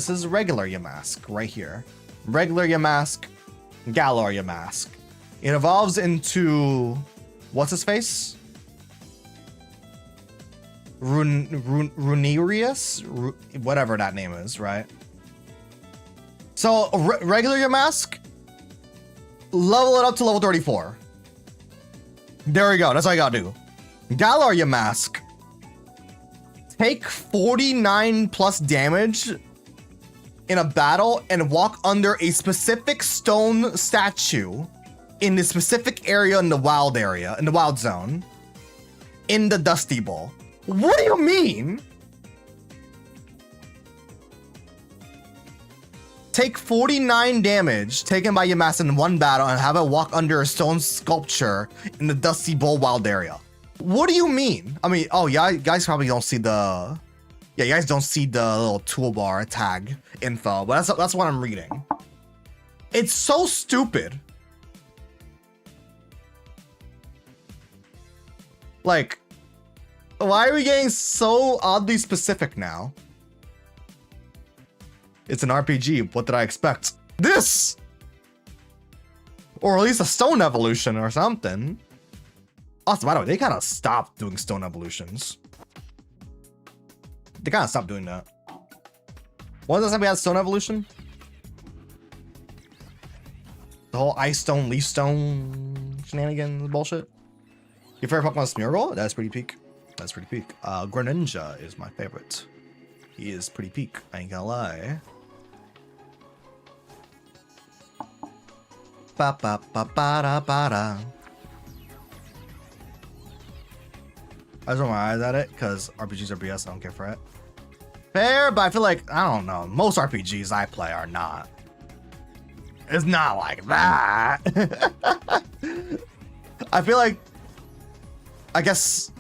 is regular Yamask right here. Regular Yamask, Galar Yamask. It evolves into what's his face? Runerius? Whatever that name is, right? So regular Yamask, level it up to level 34. There we go. That's all you gotta do. Galar Yamask, take 49 plus damage in a battle and walk under a specific stone statue in the specific area in the wild zone, in the Dusty Bowl. What do you mean? Take 49 damage taken by Yamask in one battle and have it walk under a stone sculpture in the Dusty Bowl wild area. What do you mean? I mean, oh yeah, you guys probably don't see the... Yeah, you guys don't see the little toolbar tag info, but that's what I'm reading. It's so stupid. Like, why are we getting so oddly specific now? It's an RPG. What did I expect? This! Or at least a stone evolution or something. Also, by the way, they kind of stopped doing stone evolutions. They kind of stopped doing that. When was the last time we had stone evolution? The whole ice stone, leaf stone shenanigans bullshit. Your favorite Pokemon is Smeargle? That's pretty peak. That's pretty peak. Greninja is my favorite. He is pretty peak. I ain't gonna lie. Ba ba ba ba da ba da. I just roll my eyes at it because RPGs are BS. I don't care for it. Fair, but I feel like, I don't know, most RPGs I play are not. It's not like that. I feel like, I guess,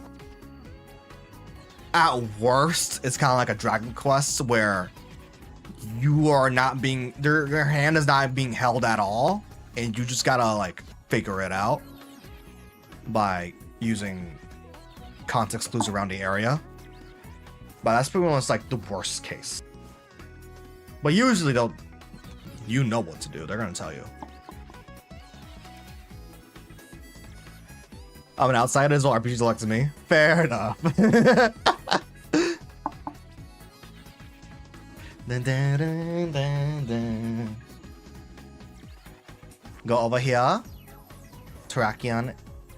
at worst, it's kind of like a Dragon Quest where you are not being, your hand is not being held at all, and you just gotta like figure it out by using context clues around the area. But that's pretty much like the worst case. But usually they'll, you know what to do. They're gonna tell you. I'm an outsider as well. RPGs elected me. Fair enough. Dun, dun, dun, dun, dun. Go over here. Terrakion.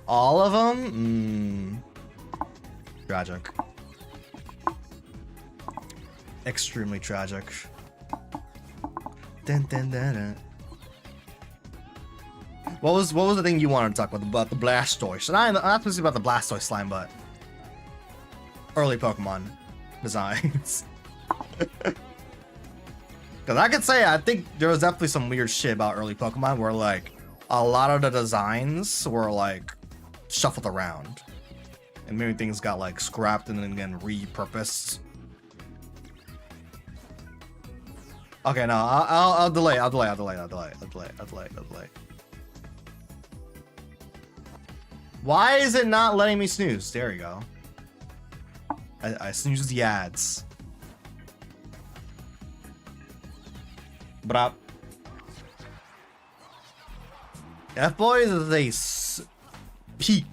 All of them? Tragic. Extremely tragic. Dun, dun, dun, dun. What was the thing you wanted to talk about the Blastoise? And I'm not supposed to about the Blastoise slime, but early Pokemon designs. Because I could say, I think there was definitely some weird shit about early Pokemon where like a lot of the designs were like shuffled around. And maybe things got like scrapped and then again repurposed. Okay, no, I'll delay. Why is it not letting me snooze? There you go. I snooze the ads. But F-Boys is a peak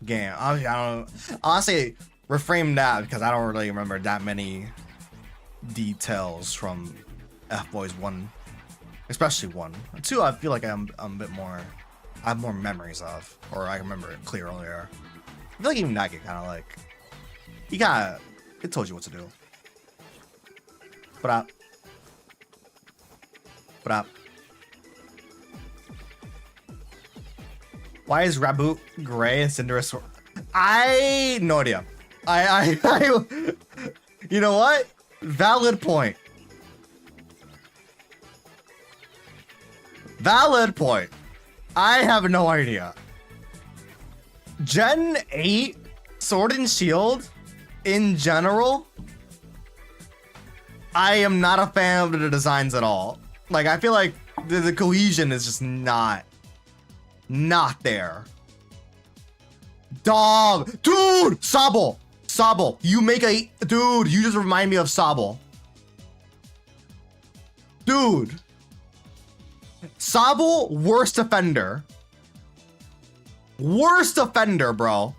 game. I don't. Honestly, reframe that because I don't really remember that many details from F-Boys 1, especially 1. 2, I feel like I'm a bit more. I have more memories of, or I remember it clear earlier. I feel like even that game kind of like it told you what to do. But why is Raboot gray and Cinderace? No idea. You know what? Valid point. Valid point. I have no idea. Gen 8 Sword and Shield in general, I am not a fan of the designs at all. Like, I feel like the cohesion is just not there. Dog, dude, Sobble, you make a, dude, you just remind me of Sobble. Dude, Sobble, worst offender, bro.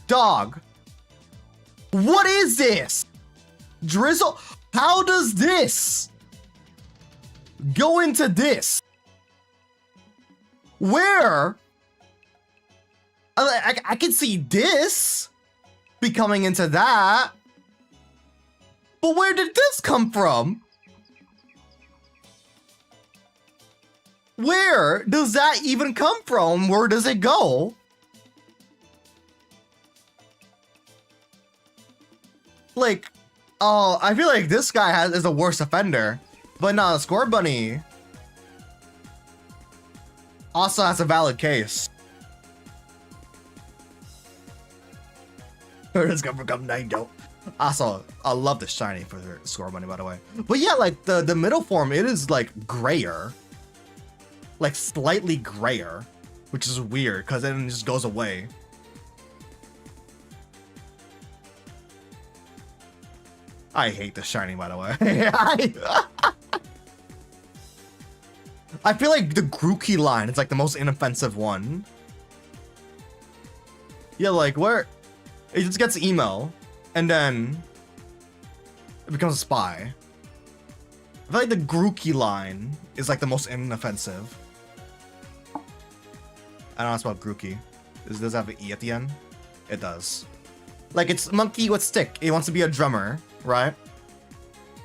Dog, what is this? Drizzle, how does this go into this? Where? I can see this becoming into that. But where did this come from? Where does that even come from? Where does it go? Like, oh, I feel like this guy is the worst offender. But no, Score Bunny also has a valid case. It's gonna become 9 dope. Also, I love the shiny for Score Bunny, by the way. But yeah, like the middle form, it is like grayer, like slightly grayer, which is weird because then it just goes away. I hate the shiny, by the way. I feel like the Grookey line is like the most inoffensive one. Yeah, like where it just gets emo and then it becomes a spy. I feel like the Grookey line is like the most inoffensive. I don't know about Grookey. Does it have an E at the end? It does. Like it's monkey with stick. It wants to be a drummer, right?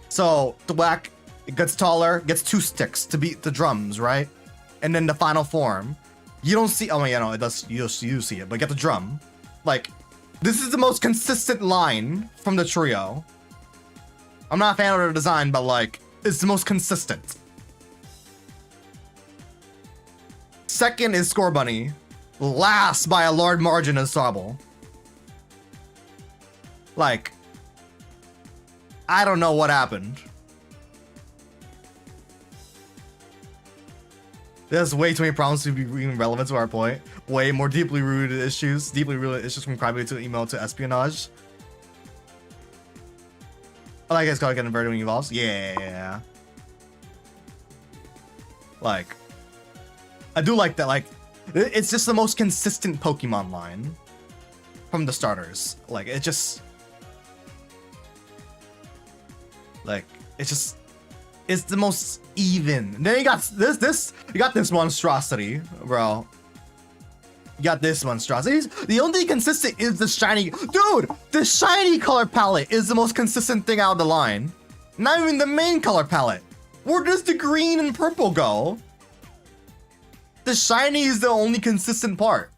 So the whack, it gets taller, gets 2 sticks to beat the drums, right? And then the final form, you don't see. Oh yeah, no, it does. You see it, but get the drum. Like this is the most consistent line from the trio. I'm not a fan of the design, but like it's the most consistent. Second is Score Bunny. Last by a large margin is Sobble. Like, I don't know what happened. There's way too many problems to be even relevant to our point. Way more deeply rooted issues. Deeply rooted issues from crybaby to email to espionage. I like it's called getting inverted when he evolves. Yeah. Like, I do like that. Like, it's just the most consistent Pokemon line from the starters. Like, it just, like, it's the most even. And then you got you got this monstrosity, bro. You got this monstrosity. The only consistent is the shiny. Dude, the shiny color palette is the most consistent thing out of the line. Not even the main color palette. Where does the green and purple go? The shiny is the only consistent part.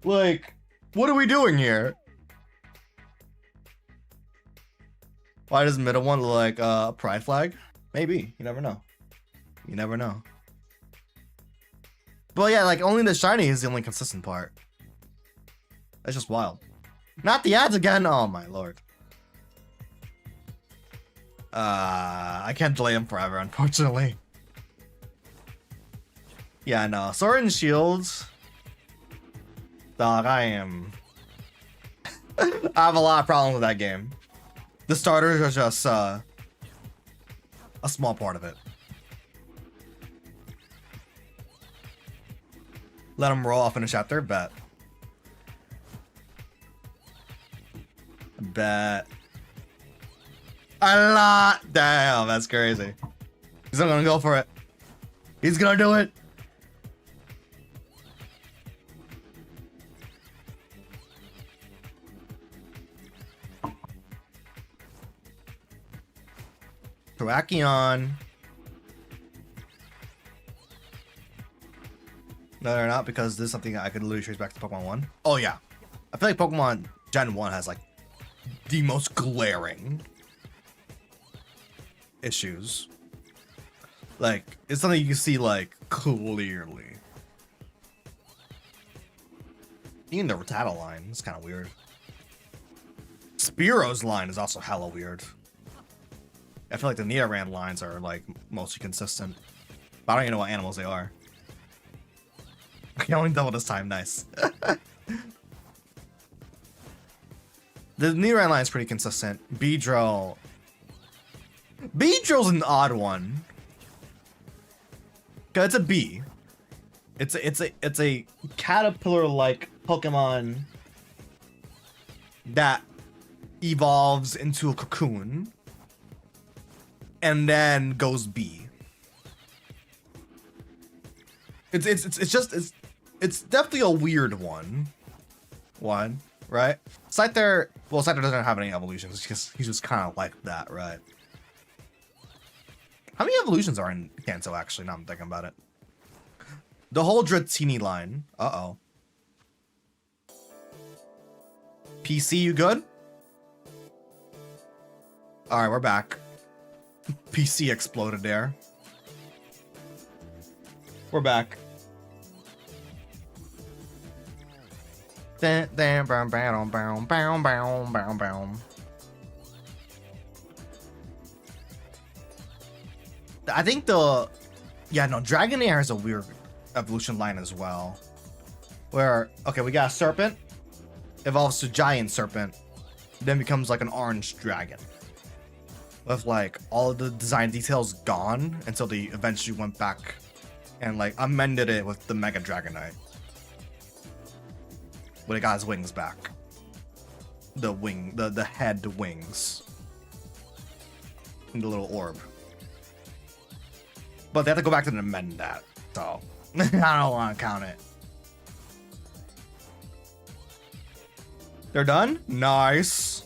Like, what are we doing here? Why does the middle one look like a pride flag? Maybe. You never know. You never know. But yeah, like, only the shiny is the only consistent part. That's just wild. Not the ads again. Oh my lord. I can't delay him forever, unfortunately. Yeah, no. Sword and Shields. Dog, I am... I have a lot of problems with that game. The starters are just a small part of it. Let them roll. I'll finish after. Bet. Bet. A lot. Damn, that's crazy. He's not gonna go for it. He's gonna do it. Terrakion. No, they're not, because this is something I could literally trace back to Pokemon 1. Oh, yeah. I feel like Pokemon Gen 1 has, like, the most glaring issues. Like, it's something you can see, like, clearly. Even the Rattata line is kind of weird. Spearo's line is also hella weird. I feel like the Nidoran lines are, like, mostly consistent. But I don't even know what animals they are. I only double this time. Nice. The Nidoran line is pretty consistent. Beedrill. Beedrill's an odd one. Cause it's a bee. It's a caterpillar-like Pokemon that evolves into a cocoon and then goes bee. It's definitely a weird one, right? Scyther, well, Scyther doesn't have any evolutions because he's just kind of like that, right? How many evolutions are in Cancel, actually, now I'm thinking about it? The whole Dratini line. Uh-oh. PC, you good? Alright, we're back. PC exploded there. We're back. I think Dragonair has a weird evolution line as well. Where, okay, we got a Serpent, evolves to Giant Serpent, then becomes like an orange dragon. With like all of the design details gone until they eventually went back and like amended it with the Mega Dragonite. But it got his wings back. The head wings. And the little orb. But they have to go back to amend that. So, I don't want to count it. They're done? Nice.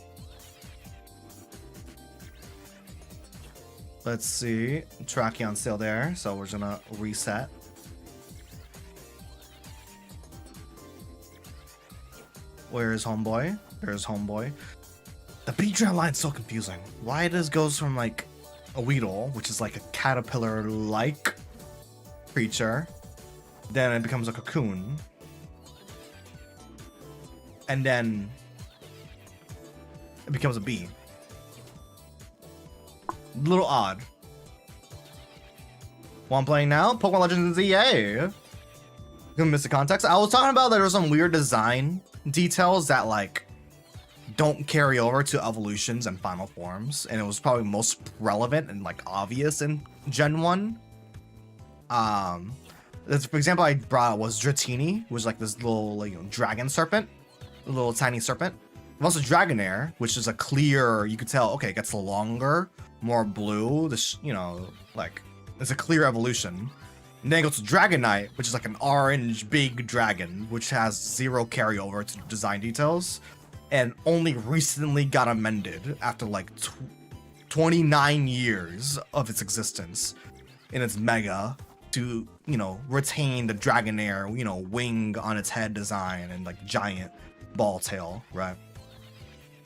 Let's see. Terrakion's still there, so we're just gonna reset. Where's homeboy? There's homeboy. The Beedrill line's so confusing. Why this goes from like a Weedle, which is like a caterpillar-like creature, then it becomes a cocoon, and then it becomes a bee. A little odd. What I'm playing now? Pokemon Legends ZA. Gonna miss the context. I was talking about there was some weird design details that like don't carry over to evolutions and final forms, and it was probably most relevant and like obvious in Gen 1. For example, I brought up was Dratini, which was like this little like, dragon serpent, a little tiny serpent. And also Dragonair, which is a clear, you could tell, okay, it gets longer, more blue, this, like it's a clear evolution. And then it goes to Dragonite, which is like an orange big dragon, which has zero carryover to design details, and only recently got amended after like 29 years of its existence in its mega to, you know, retain the Dragonair, you know, wing on its head design and like giant ball tail, right?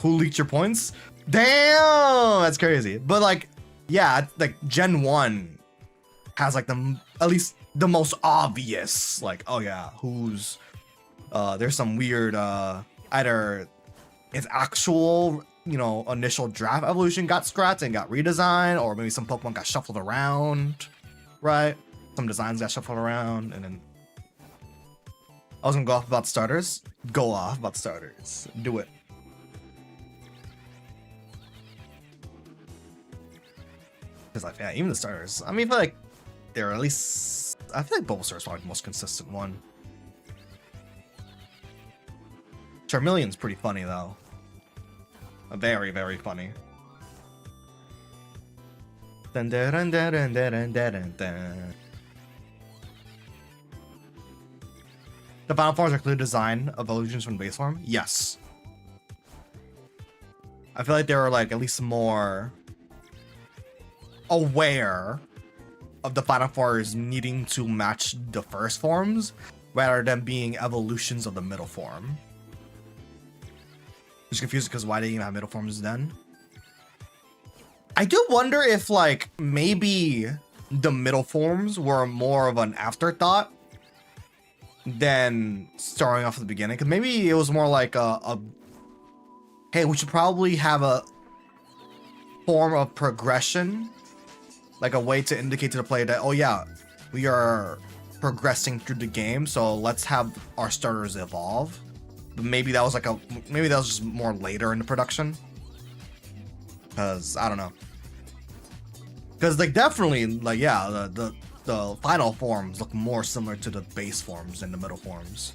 Who leaked your points? Damn, that's crazy. But like, yeah, like Gen 1 has like at least the most obvious, like, oh yeah, who's there's some weird either its actual, you know, initial draft evolution got scrapped and got redesigned, or maybe some Pokemon got shuffled around, right? Some designs got shuffled around, and then I was gonna go off about starters. Go off about starters. Do it. Because like, yeah, even the starters. I mean, I feel like they're at least. I feel like Bulbasaur is probably the most consistent one. Charmeleon's pretty funny though. Very, very funny. Dun, dun, dun, dun, dun, dun, dun, dun. The final forms include design evolutions from base form. Yes. I feel like they were like at least more aware of the final forms needing to match the first forms rather than being evolutions of the middle form. Just confused because why they didn't even have middle forms then. I do wonder if like maybe the middle forms were more of an afterthought than starting off at the beginning, because maybe it was more like a hey, we should probably have a form of progression, like a way to indicate to the player that, oh yeah, we are progressing through the game, so let's have our starters evolve. But maybe that was like maybe that was just more later in the production, because I don't know, because like definitely like, yeah, the final forms look more similar to the base forms than the middle forms.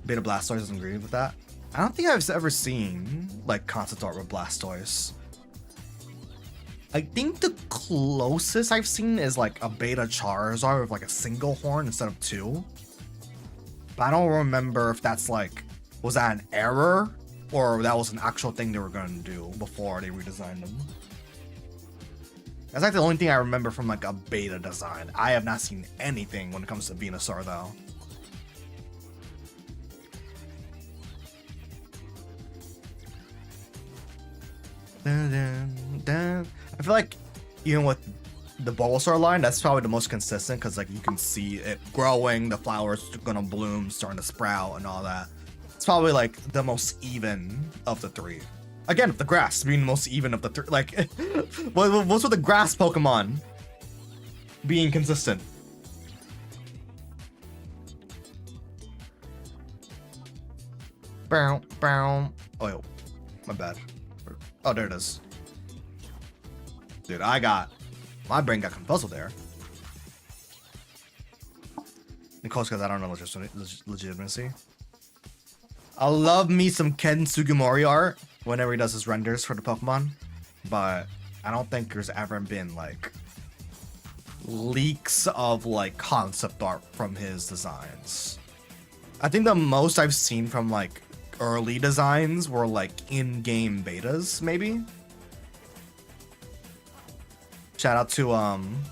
Beta Blastoise doesn't agree with that. I don't think I've ever seen like concept art with Blastoise. I think the closest I've seen is like a Beta Charizard with like a single horn instead of two. But I don't remember if that's like, was that an error or that was an actual thing they were going to do before they redesigned them. That's like the only thing I remember from like a beta design. I have not seen anything when it comes to Venusaur though. Dun, dun, dun. I feel like even with the Bulbasaur line, that's probably the most consistent, because like you can see it growing, the flowers gonna bloom, starting to sprout and all that. It's probably like the most even of the three. Again, the grass being the most even of the three. Like, what's with the grass Pokemon being consistent? Bow, bow. Oh, yo, my bad. Oh, there it is. Dude, my brain got confuzzled there. Of course, because I don't know legitimacy. I love me some Ken Sugimori art whenever he does his renders for the Pokemon, but I don't think there's ever been like leaks of like concept art from his designs. I think the most I've seen from like early designs were like in-game betas, maybe. Shout out to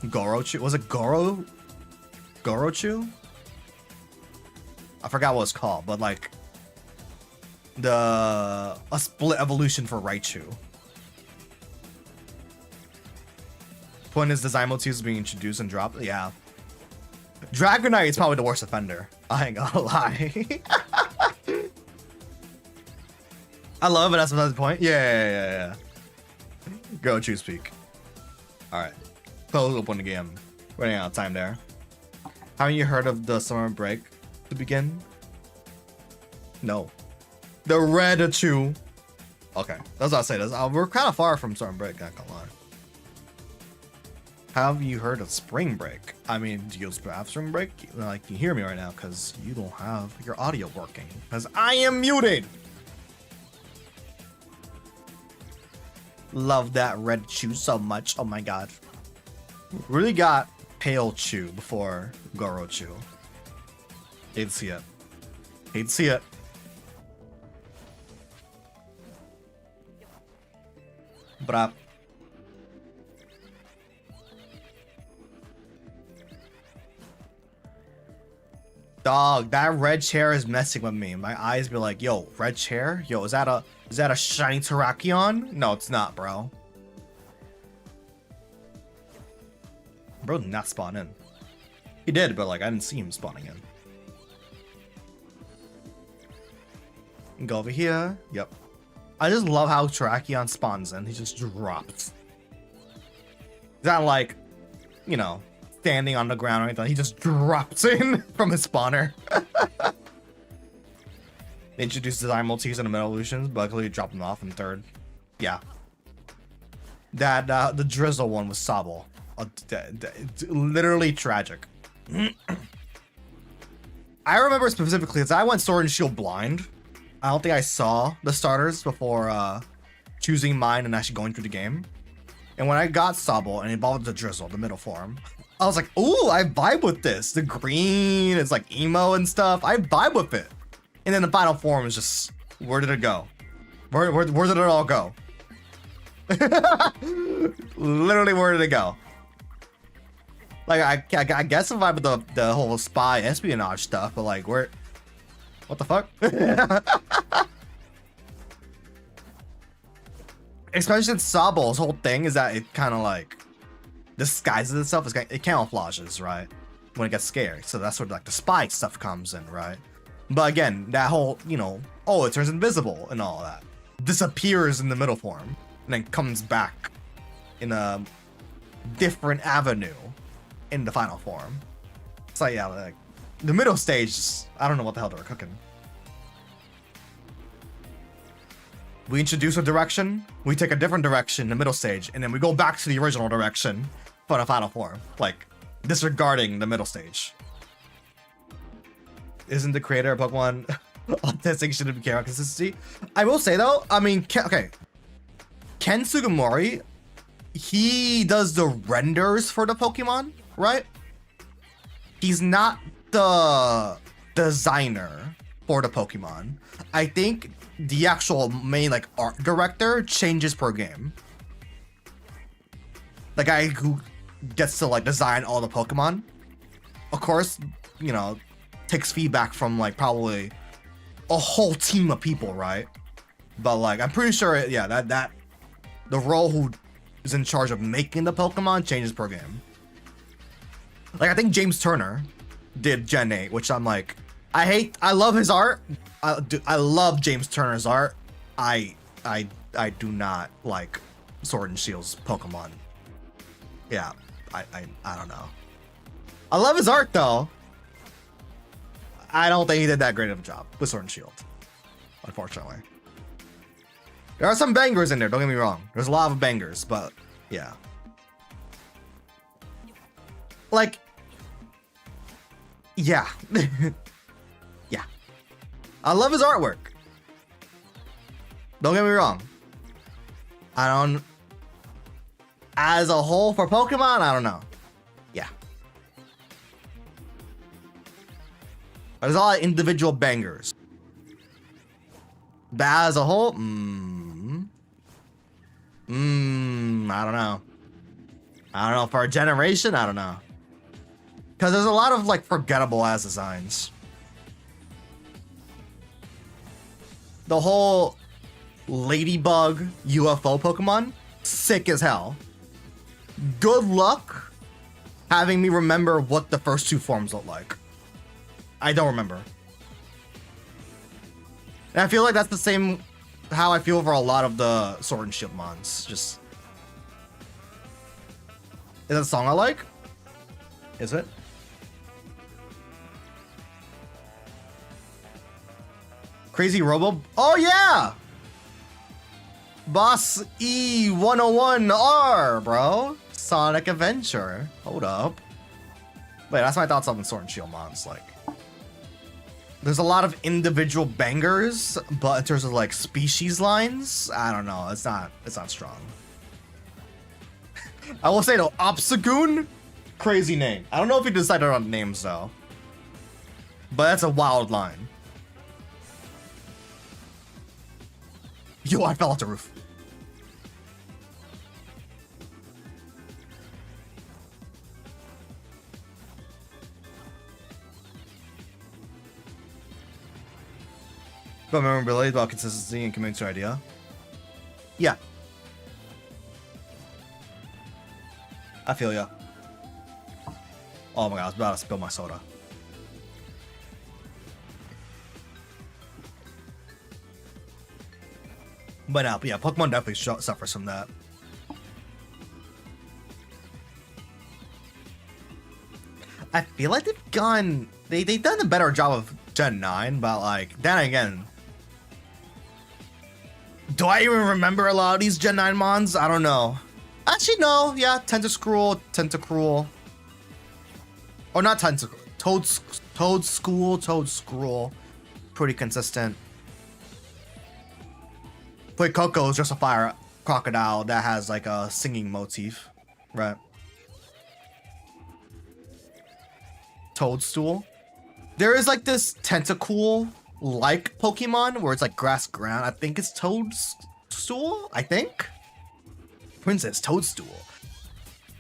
Gorochu. Was it Gorochu? I forgot what it's called, but like a split evolution for Raichu. Point is, design motifs being introduced and dropped. Yeah. Dragonite is probably the worst offender. I ain't gonna lie. I love it. That's another point. Yeah. Go choose speak. All right. Close open the game. Running out of time there. Haven't you heard of the summer break to begin? No. The Redichu. Okay, that's what I say. We're kind of far from summer break, not gonna lie. Have you heard of spring break? I mean, do you have spring break? Like, you hear me right now because you don't have your audio working because I am muted. Love that Redichu so much. Oh my god. Really got Pale Chew before Gorochu. Hate to see it. Hate to see it. But Dog, that red chair is messing with me. My eyes be like, yo, red chair? Yo, is that a shiny Terrakion? No, it's not, bro. Bro did not spawn in. He did, but like I didn't see him spawning in. Go over here. Yep. I just love how Terrakion spawns in. He just drops. He's not like, you know, standing on the ground or anything. He just drops in from his spawner. They introduced design motifs in the middle illusions, but luckily dropped them off in third. Yeah. That the drizzle one was Oshabot. Literally tragic. I remember specifically as I went Sword and Shield blind. I don't think I saw the starters before choosing mine and actually going through the game. And when I got Oshabot and it evolved the drizzle, the middle form, I was like, ooh, I vibe with this. The green is like emo and stuff. I vibe with it. And then the final form is just, where did it go? Where did it all go? Literally, where did it go? Like, I guess I vibe with the whole spy espionage stuff, but like, where? What the fuck? Especially since Oshabot's whole thing is that it kind of like disguises itself. It camouflages, right? When it gets scared. So that's where like the spy stuff comes in, right? But again, that whole, you know, oh, it turns invisible and all that. Disappears in the middle form and then comes back in a different avenue in the final form. It's like, yeah, like the middle stage, I don't know what the hell they were cooking. We introduce a direction, we take a different direction in the middle stage, and then we go back to the original direction for the final form, like disregarding the middle stage. Isn't the creator of Pokemon autistic? Shouldn't be camera consistency? I will say though, I mean, okay, Ken Sugimori, he does the renders for the Pokemon, right? He's not the designer for the Pokemon. I think the actual main like art director changes per game. The guy who gets to like design all the Pokemon, of course, you know, takes feedback from like probably a whole team of people, right? But like I'm pretty sure, yeah, that the role who is in charge of making the Pokemon changes per game. Like I think James Turner did Gen 8, which I'm like, I love his art. I love James Turner's art. I do not like Sword and Shield's Pokemon. Yeah, I don't know. I love his art though. I don't think he did that great of a job with Sword and Shield, unfortunately. There are some bangers in there, don't get me wrong. There's a lot of bangers, but yeah. Like, yeah. Yeah. I love his artwork. Don't get me wrong. I don't... As a whole for Pokemon, I don't know. Yeah. There's a lot of individual bangers. But as a whole, I don't know. I don't know. For a generation, I don't know. Because there's a lot of like forgettable ass designs. The whole ladybug UFO Pokemon, sick as hell. Good luck having me remember what the first two forms look like. I don't remember. And I feel like that's the same how I feel for a lot of the Sword and Shield mons. Just... Is that a song I like? Is it? Crazy Robo... Oh yeah! Boss E101R, bro. Sonic Adventure. Hold up. Wait, that's my thoughts on the Sword and Shield mons. Like, there's a lot of individual bangers, but in terms of like species lines, I don't know. It's not strong. I will say though, Obstagoon, crazy name. I don't know if he decided on names though, but that's a wild line. Yo, I fell off the roof. About memorability, about consistency and committing to idea. Yeah. I feel ya. Oh my god, I was about to spill my soda. But yeah, Pokemon definitely suffers from that. I feel like they've done a better job of Gen 9, but like, then again, do I even remember a lot of these Gen 9 mons? I don't know. Actually, no, yeah, Tentacruel. Or not Tentacruel, Toadstool. Pretty consistent. But Coco is just a fire crocodile that has like a singing motif, right? Toadstool. There is like this tentacle-like Pokemon where it's like grass ground. I think it's Toadstool, I think? Princess Toadstool.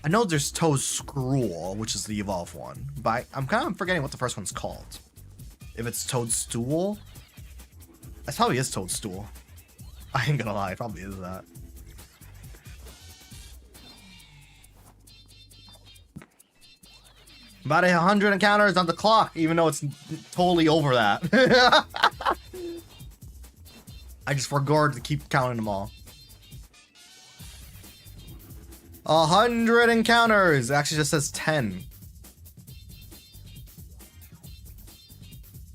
I know there's Toadskruel, which is the evolved one, but I'm kind of forgetting what the first one's called. If it's Toadstool, that probably is Toadstool. I ain't gonna lie, it probably is that. About 100 encounters on the clock, even though it's totally over that. I just forgot to keep counting them all. 100 encounters. It actually just says 10.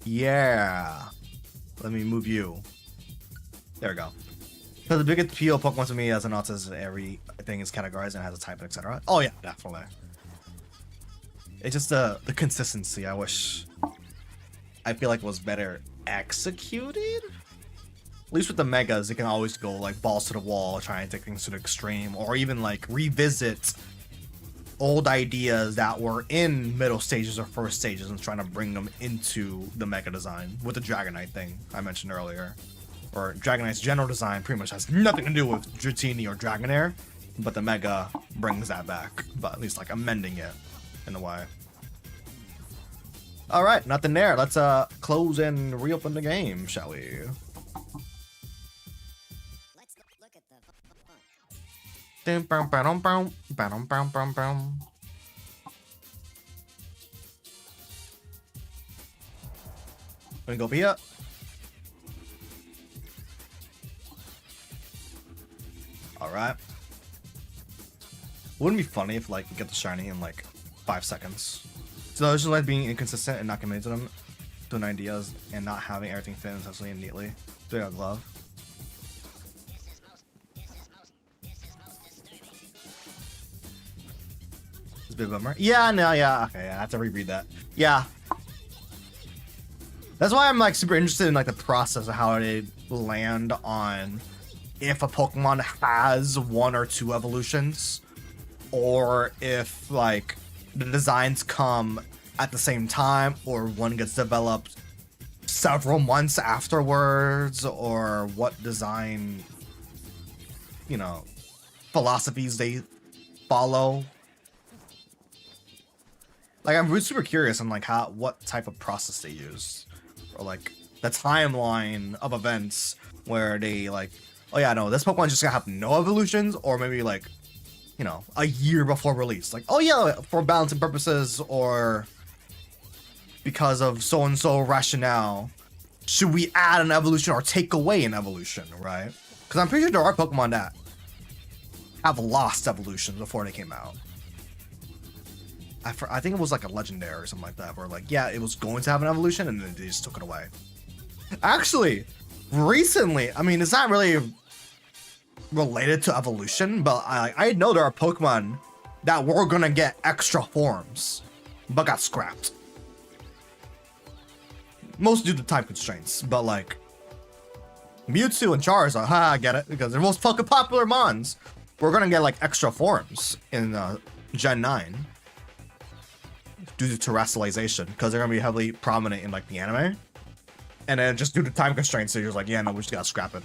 Yeah. Let me move you. There we go. Because the biggest appeal of Pokemon to me as an autist is everything is categorized and has a type, etc. Oh yeah, definitely. It's just the consistency. I feel like it was better executed. At least with the megas, it can always go like balls to the wall, trying to take things to the extreme, or even like revisit old ideas that were in middle stages or first stages and trying to bring them into the mega design with the Dragonite thing I mentioned earlier. Or Dragonite's general design pretty much has nothing to do with Dratini or Dragonair, but the mega brings that back, but at least like amending it in a way. All right, nothing there. Let's close and reopen the game, shall we? Let's look at the Let me go here. All right. Wouldn't it be funny if like we get the shiny in like 5 seconds? So it's just like being inconsistent and not committing to them, to ideas, and not having everything fit intentionally and neatly. Do a glove. It's a bit of a bummer. Yeah, no, yeah, okay, yeah, I have to reread that. Yeah. That's why I'm like super interested in like the process of how they land on if a Pokemon has 1 or 2 evolutions, or if like the designs come at the same time, or one gets developed several months afterwards, or what design, you know, philosophies they follow. Like, I'm super curious on like what type of process they use, or like the timeline of events where they like, oh yeah, no, this Pokemon's just gonna have no evolutions, or maybe like, you know, a year before release. Like, oh yeah, for balancing purposes, or because of so-and-so rationale, should we add an evolution or take away an evolution, right? Because I'm pretty sure there are Pokemon that have lost evolutions before they came out. I think it was like a legendary or something like that, where like, yeah, it was going to have an evolution and then they just took it away. Actually, recently, I mean, it's not really related to evolution, but I know there are Pokemon that were gonna get extra forms, but got scrapped. Most due to time constraints, but like Mewtwo and Charizard, haha, I get it, because they're most fucking popular mons. We're gonna get like extra forms in Gen 9 due to terrestrialization, because they're gonna be heavily prominent in like the anime. And then just due to time constraints, so you're just like, yeah, no, we just gotta scrap it.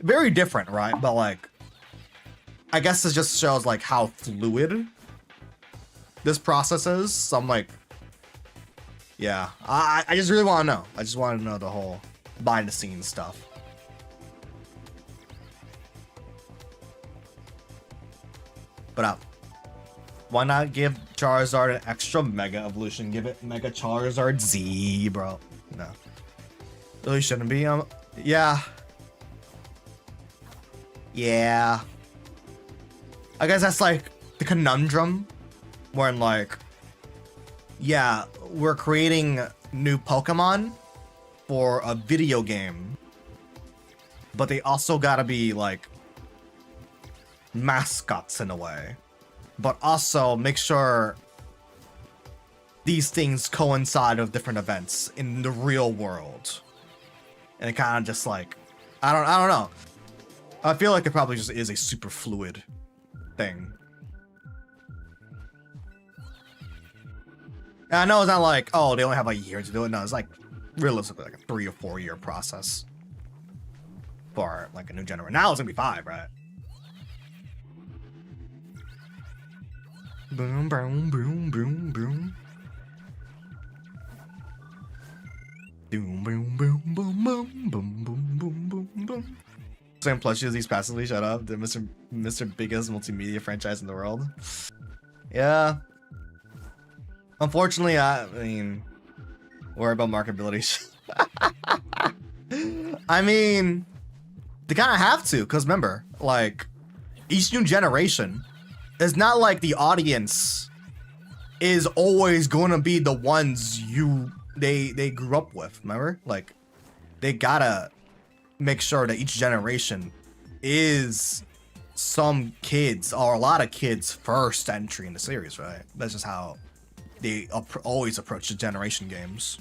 Very different, right? But like, I guess this just shows like how fluid this process is. So I'm like, yeah, I just really want to know. I just want to know the whole behind the scenes stuff. But why not give Charizard an extra Mega Evolution? Give it Mega Charizard Z, bro. No. Really shouldn't be. Yeah. Yeah. I guess that's like the conundrum when like, yeah, we're creating new Pokemon for a video game, but they also gotta be like mascots in a way, but also make sure these things coincide with different events in the real world. And it kind of just like, I don't know. I feel like it probably just is a super fluid thing. And I know it's not like, oh, they only have a year to do it. No, it's like realistically like a 3 or 4 year process for like a new generation. Now it's gonna be 5, right? Boom, boom, boom, boom, boom. Boom, boom, boom, boom, boom, boom, boom, boom, boom, boom. Same plushies, these passively shut up. The Mr. Biggest multimedia franchise in the world. Yeah. Unfortunately, I mean, worry about marketability. I mean, they kind of have to, because remember, like, each new generation, it's not like the audience is always going to be the ones they grew up with, remember? Like, they gotta make sure that each generation is some kids, or a lot of kids' first entry in the series, right? That's just how they always approach the generation games.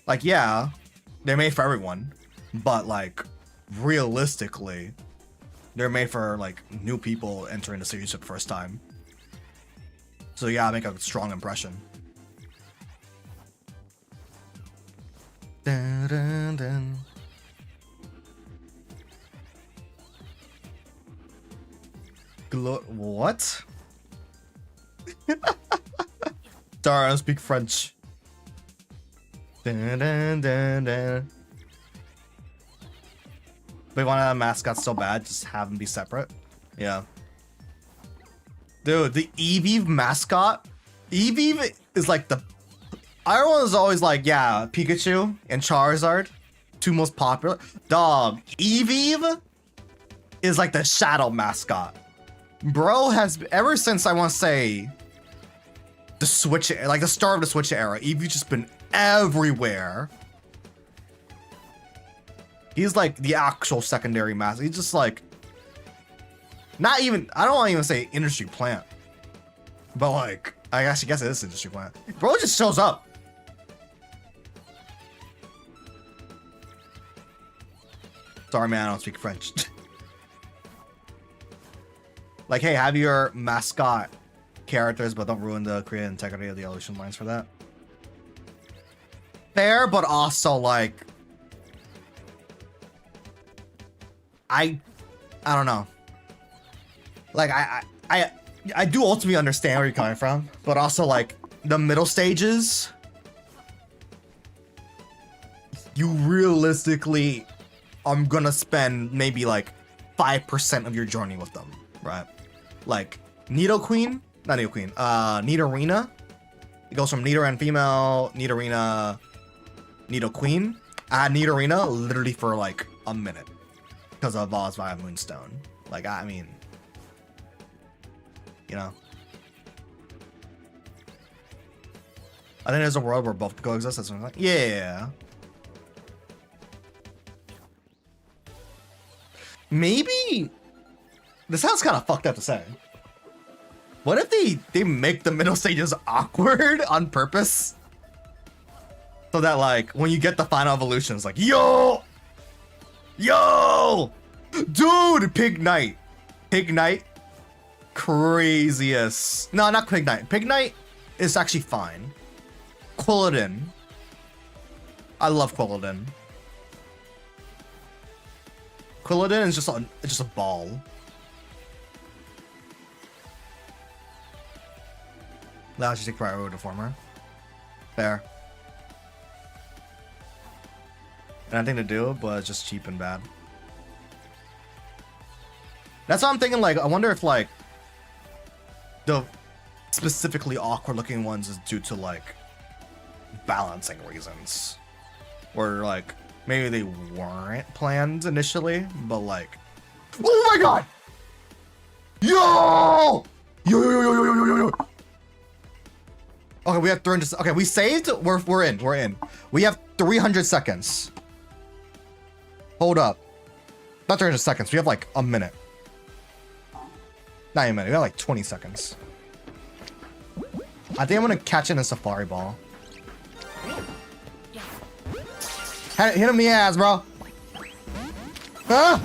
Like, yeah, they're made for everyone, but like, realistically, they're made for like new people entering the series for the first time. So you gotta make a strong impression. Dun, dun, dun. What? Sorry, I don't speak French. Dun, dun, dun, dun. They want to have mascots so bad, just have them be separate. Yeah. Dude, the Eevee mascot. Eevee is like the... Everyone is always like, yeah, Pikachu and Charizard, 2 most popular. Dog, Eevee is like the shadow mascot. Bro has, ever since I want to say the Switch, like the start of the Switch era, Eevee's just been everywhere. He's like the actual secondary mascot. He's just like, not even, I don't want to even say industry plant, but like, I guess it is industry plant. Bro just shows up. Sorry, man, I don't speak French. Like, hey, have your mascot characters, but don't ruin the creative integrity of the evolution lines for that. Fair, but also like, I don't know. Like, I do ultimately understand where you're coming from, but also like the middle stages, you realistically are gonna spend maybe like 5% of your journey with them, right? Like Nidorina. It goes from Nidoran female, Nidorina, Nidoqueen. I had Nidorina literally for like a minute because of Oz via Moonstone. Like, I mean, you know. I think there's a world where both could coexist. That's what I'm like, yeah. Maybe this sounds kind of fucked up to say. What if they make the middle stages awkward on purpose? So that like when you get the final evolution, it's like, yo, dude, Pig Knight, craziest. No, not Pig Knight. Pig Knight is actually fine. Quilladin, I love Quilladin. Quilladin is just a ball. Allows you to take priority to former. Fair. Nothing to do, but it's just cheap and bad. That's what I'm thinking, like, I wonder if, like, the specifically awkward looking ones is due to, like, balancing reasons. Or, like, maybe they weren't planned initially, but, like... Oh my god! Yo! Yo! Okay, we have 300... Okay, we saved. We're in. We have 300 seconds. Hold up. Not 300 seconds. We have, like, a minute. Not even a minute. We have, like, 20 seconds. I think I'm gonna catch it in a safari ball. Hit him in the ass, bro. Huh?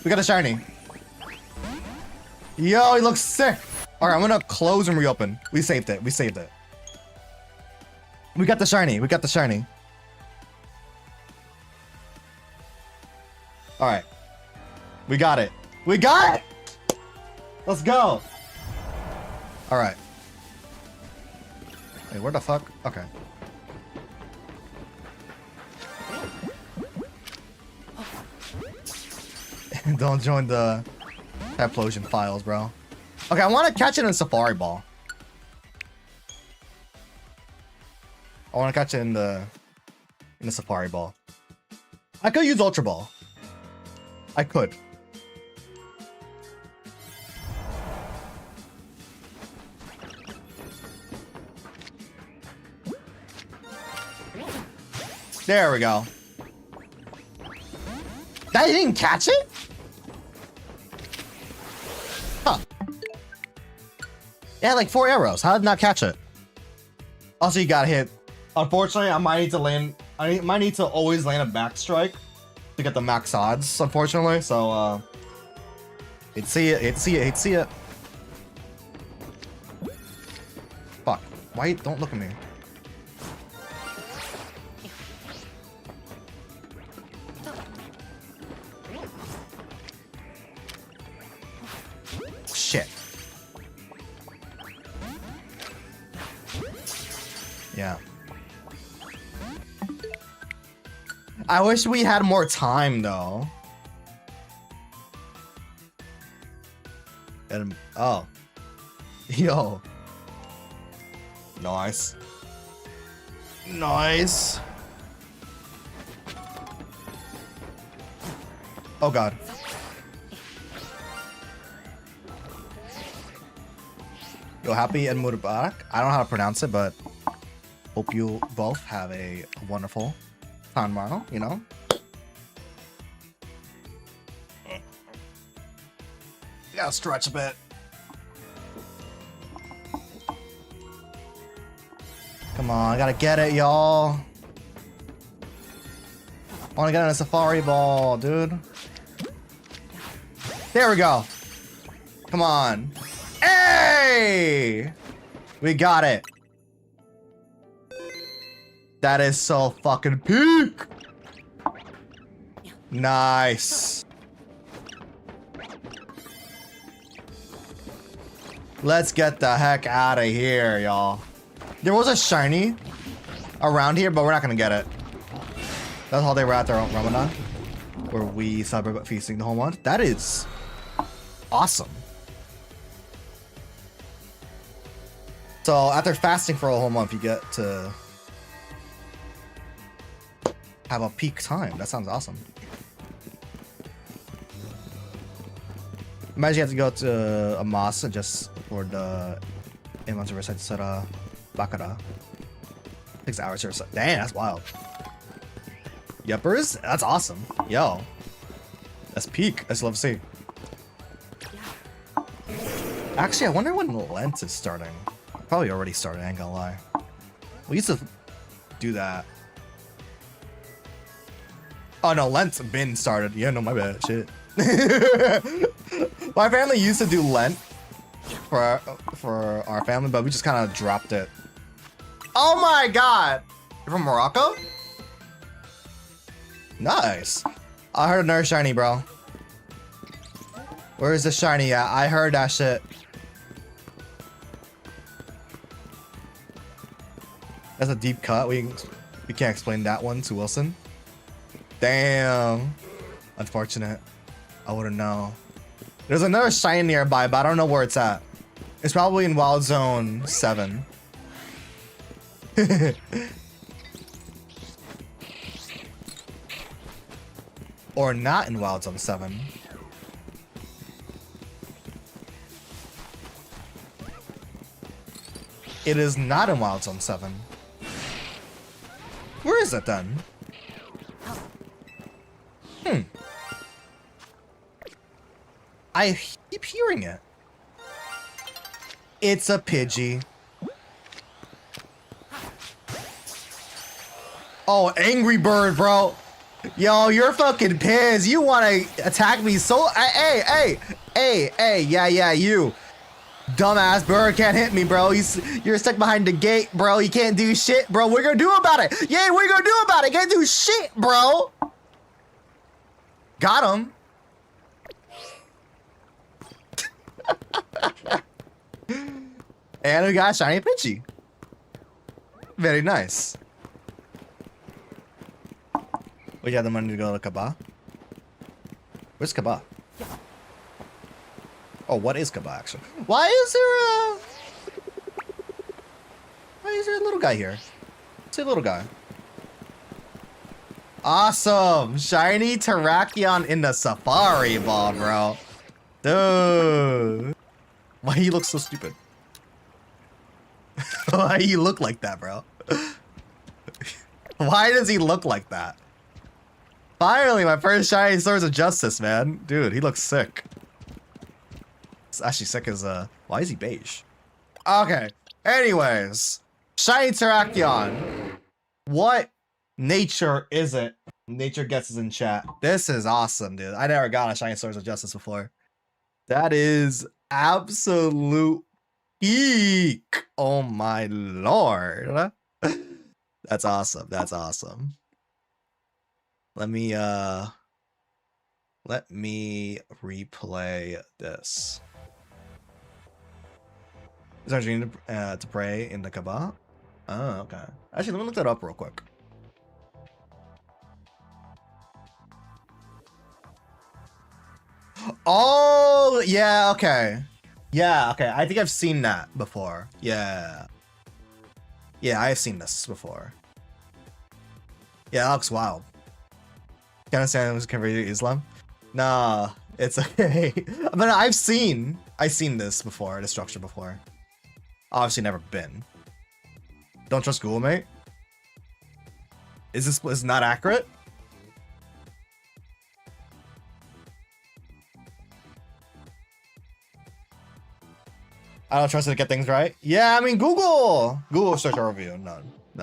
We got a shiny. Yo, he looks sick. All right, I'm gonna close and reopen. We saved it. We got the shiny. All right. We got it. Let's go. All right. Wait, where the fuck? Okay. Don't join the Taplosion files, bro. Okay, I want to catch it in Safari Ball. I want to catch it in the Safari Ball. I could use Ultra Ball. I could. There we go. That didn't catch it? Huh. It had like 4 arrows. How did it not catch it? Also, you got hit. Unfortunately, I might need to land. I might need to always land a back strike to get the max odds, unfortunately. So, hate to see it. Fuck. Why? Don't look at me. Shit. Yeah. I wish we had more time though. And oh. Yo. Nice. Nice. Oh god. Yo, happy and Mubarak. I don't know how to pronounce it, but hope you both have a wonderful time tomorrow, you know? Gotta stretch a bit. Come on, I gotta get it, y'all. I wanna get in a safari ball, dude. There we go. Come on. Hey! We got it. That is so fucking peak. Nice. Let's get the heck out of here, y'all. There was a shiny around here, but we're not gonna get it. That's how they were at their own Ramadan, where we celebrate feasting the whole month. That is awesome. So after fasting for a whole month, you get to have a peak time. That sounds awesome. Imagine you have to go to a mosque and just for the Imam's recite Surah Baqarah. 6 hours or so. Damn, that's wild. Yuppers? That's awesome. Yo. That's peak. That's love to see. Actually, I wonder when Lent is starting. Probably already started, I ain't gonna lie. We used to do that. Oh no, Lent's been started. Yeah, no, my bad. Shit. My family used to do Lent for our family, but we just kind of dropped it. Oh my god! You're from Morocco? Nice. I heard another shiny, bro. Where is the shiny at? I heard that shit. That's a deep cut. We can't explain that one to Wilson. Damn. Unfortunate. I wouldn't know. There's another shiny nearby, but I don't know where it's at. It's probably in Wild Zone 7. Or not in Wild Zone 7. It is not in Wild Zone 7. Where is it then? I keep hearing it. It's a Pidgey. Oh, Angry Bird, bro. Yo, you're fucking pissed. You want to attack me so... Hey, yeah, you. Dumbass bird can't hit me, bro. You're stuck behind the gate, bro. You can't do shit, bro. What are you gonna do about it? Yeah, what are you gonna do about it? Can't do shit, bro. Got him. And we got shiny Pidgey. Very nice. We got the money to go to Kaba. Where's Kaba? Oh, what is Kaba actually? Why is there a little guy here? It's a little guy. Awesome! Shiny Terrakion in the Safari Ball, bro. Dude. Why he looks so stupid? Why he look like that, bro? Why does he look like that? Finally, my first shiny Swords of Justice, man. Dude, he looks sick. It's actually sick as why is he beige? Okay. Anyways, shiny Terrakion. What nature is it? Nature guesses in chat. This is awesome, dude. I never got a shiny Swords of Justice before. That is absolute peak. Oh my lord. That's awesome. That's awesome. Let me replay this. Is our dream to pray in the Kaaba? Oh, okay. Actually, let me look that up real quick. Oh, yeah, okay. Yeah, okay. I think I've seen that before. Yeah. Yeah, I've seen this before. Yeah, that looks wild. Can I say I was converted to Islam? Nah, it's okay. But I've seen this before, this structure before. Obviously never been. Don't trust Google, mate. Is this not accurate? I don't trust it to get things right. Yeah, I mean Google search overview. No,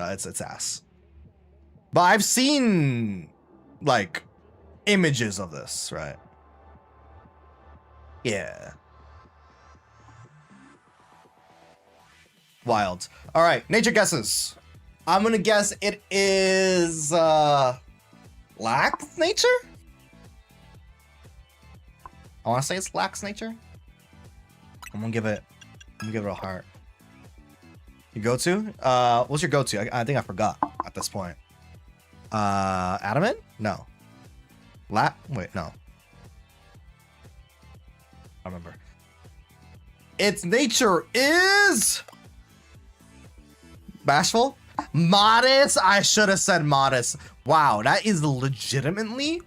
it's ass. But I've seen like images of this, right? Yeah. Wild. All right, nature guesses. I'm gonna guess it is lax nature. I want to say it's lax nature. I'm gonna give it a heart. You go to? What's your go-to? I think I forgot at this point. Adamant? No. Wait, no. I remember. Its nature is bashful? Modest? I should have said modest. Wow, that is legitimately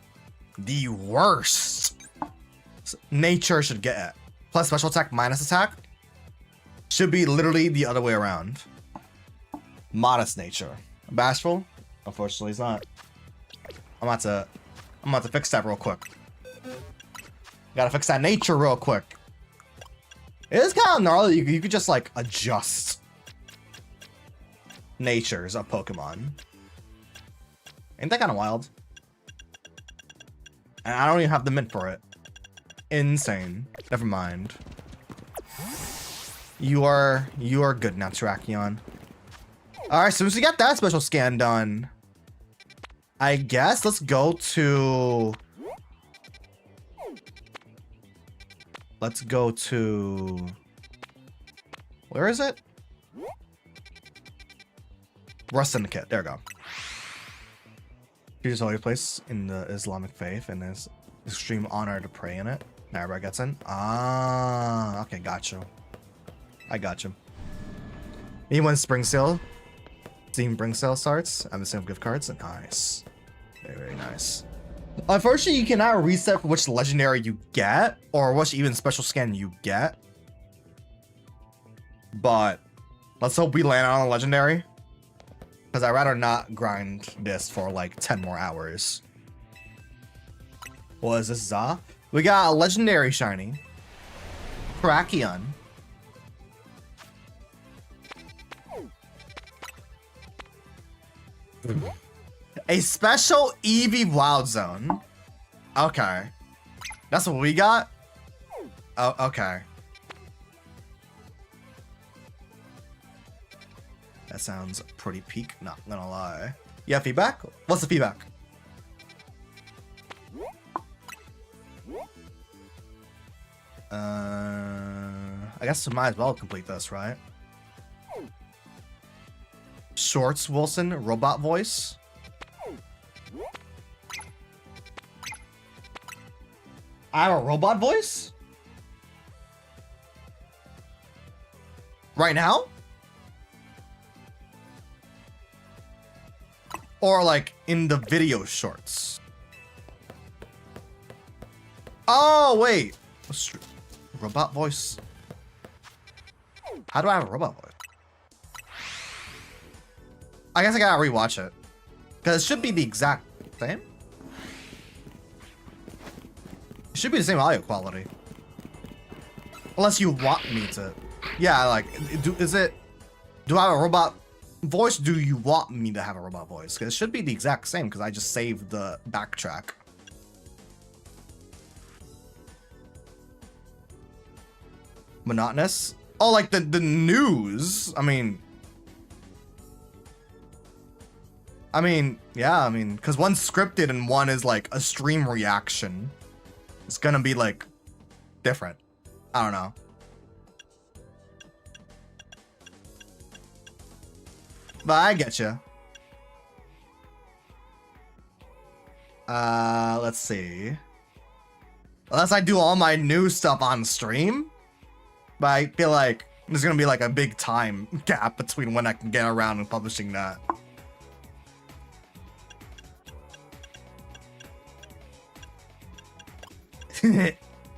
the worst nature should get it. Plus special attack minus attack should be literally the other way around. Modest nature. Bashful? Unfortunately, it's not. I'm about to fix that real quick. Gotta fix that nature real quick. It is kind of gnarly. You could just like adjust natures of Pokemon. Ain't that kind of wild? And I don't even have the mint for it. Insane. Never mind. You are good now, Terrakion. Alright, so since we got that special scan done, I guess let's go to... Where is it? Rust Syndicate. There we go. Choose holy place in the Islamic faith and there's extreme honor to pray in it. Now everybody gets in. Ah, okay, got you. I got you. Even when spring sale, Steam spring sale starts, I'm the same gift cards. Nice, very, very nice. Unfortunately, you cannot reset for which legendary you get or which even special scan you get. But let's hope we land on a legendary, because I'd rather not grind this for like 10 more hours. What is this, Za? We got a legendary shiny. Terrakion. A special Eevee Wild Zone. Okay. That's what we got? Oh, okay. That sounds pretty peak, not gonna lie. Yeah, feedback? What's the feedback? I guess we might as well complete this, right? Shorts Wilson, robot voice. I have a robot voice? Right now? Or like in the video shorts? Oh, wait. Robot voice. How do I have a robot voice? I guess I gotta rewatch it. Because it should be the exact same. It should be the same audio quality. Unless you want me to. Yeah, like, do I have a robot voice? Do you want me to have a robot voice? Because it should be the exact same because I just saved the backtrack. Monotonous? Oh, like the news? I mean, yeah, because one's scripted and one is like a stream reaction. It's gonna be like different. I don't know. But I get you. Let's see. Unless I do all my new stuff on stream. But I feel like there's gonna be like a big time gap between when I can get around and publishing that.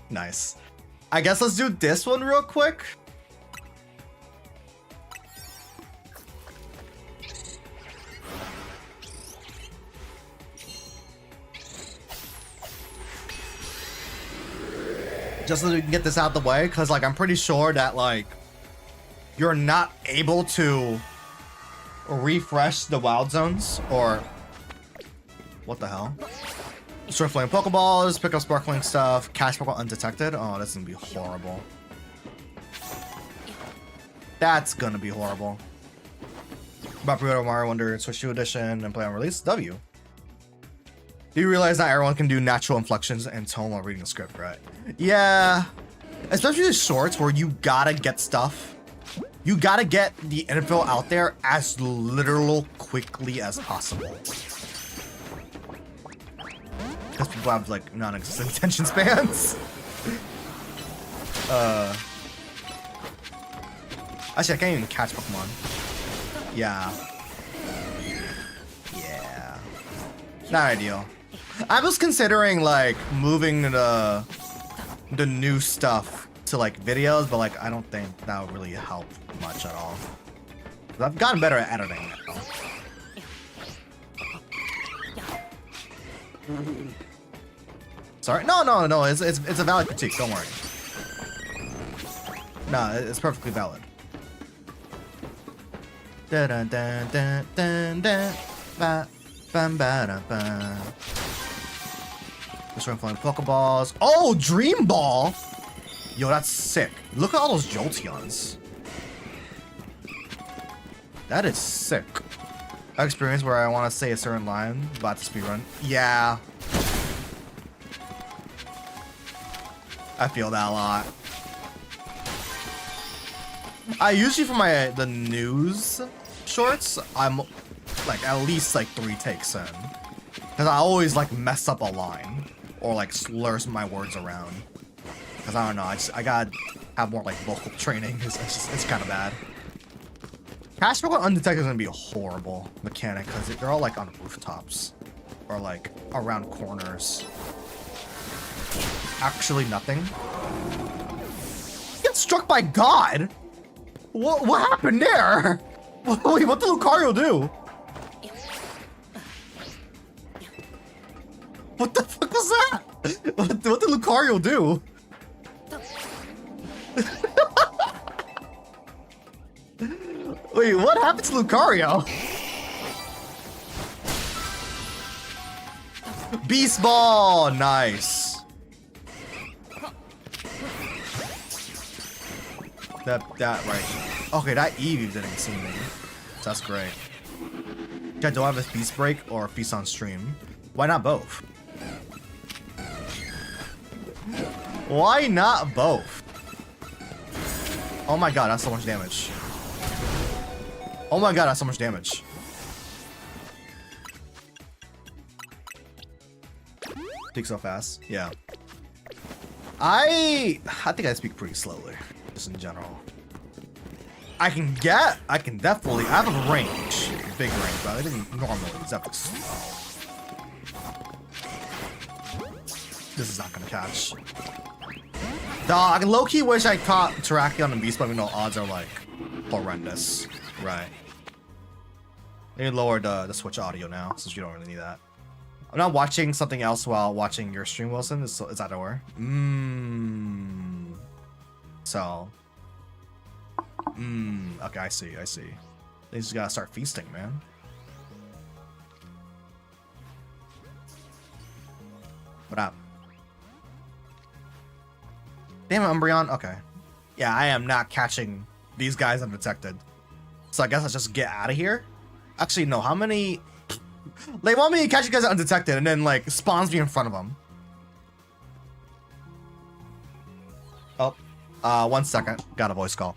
Nice. I guess let's do this one real quick. Just so we can get this out the way, because like I'm pretty sure that like you're not able to refresh the wild zones, or what the hell? Swift flame Pokeballs, pick up sparkling stuff, catch Pokemon undetected. Oh, that's gonna be horrible. That's gonna be horrible. Burrito Mario Wonder Switch 2 Edition and play on release. W. Do you realize not everyone can do natural inflections and tone while reading the script, right? Yeah. Especially the shorts where you gotta get stuff. You gotta get the info out there as literal quickly as possible. Because people have like non-existent attention spans. Actually, I can't even catch Pokemon. Yeah. Yeah. Not ideal. I was considering like moving the new stuff to like videos, but like I don't think that would really help much at all. I've gotten better at editing now. Sorry, no. It's a valid critique. Don't worry. No, it's perfectly valid. Da da da da da da ba bam ba da ba. Just flying Pokeballs. Oh, Dream Ball! Yo, that's sick. Look at all those Jolteons. That is sick. I experience where I want to say a certain line about the speedrun. Yeah. I feel that a lot. I usually for the news shorts, I'm like at least like 3 takes in. Because I always like mess up a line or like slurs my words around. Because I don't know, I gotta have more like vocal training. It's kind of bad. Cash Pokemon Undetected is gonna be a horrible mechanic because they're all like on rooftops or like around corners. Actually, nothing. Get struck by God. What happened there? Wait, what did Lucario do? What the fuck was that? What did Lucario do? Wait, what happened to Lucario? Beast Ball! Nice. That right. Okay, that Eevee didn't see me. That's great. Yeah, do I have a Feast Break or a Feast on Stream? Why not both? Why not both? Oh my god, that's so much damage. Oh my god, that's so much damage. Speak so fast. Yeah. I think I speak pretty slowly, just in general. I can definitely, I have a range, big range, but I think normally it's epic slow. This is not gonna catch. Dog, I low-key wish I caught Terrakion and Beast, but we know odds are like horrendous. Right. I need to lower the Switch audio now, since you don't really need that. I'm not watching something else while watching your stream, Wilson. Is that over? So. Okay, I see. They just gotta start feasting, man. What up? Damn it, Umbreon. Okay. Yeah, I am not catching these guys undetected. So I guess I'll just get out of here. Actually, no. How many? They want me to catch you guys undetected and then like spawns me in front of them. Oh, 1 second. Got a voice call.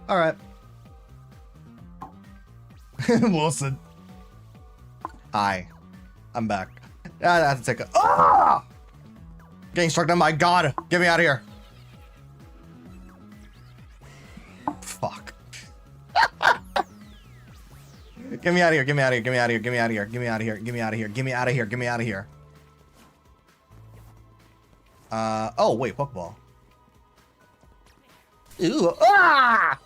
All right. Wilson. Hi. I'm back. I have to take a... Ah! Getting struck down by God. Get me out of here. Fuck. Get me out of here. Get me out of here. Get me out of here. Get me out of here. Get me out of here. Get me out of here. Get me out of here. Get me out of here. Oh, wait. Pokeball. Ew. Ah!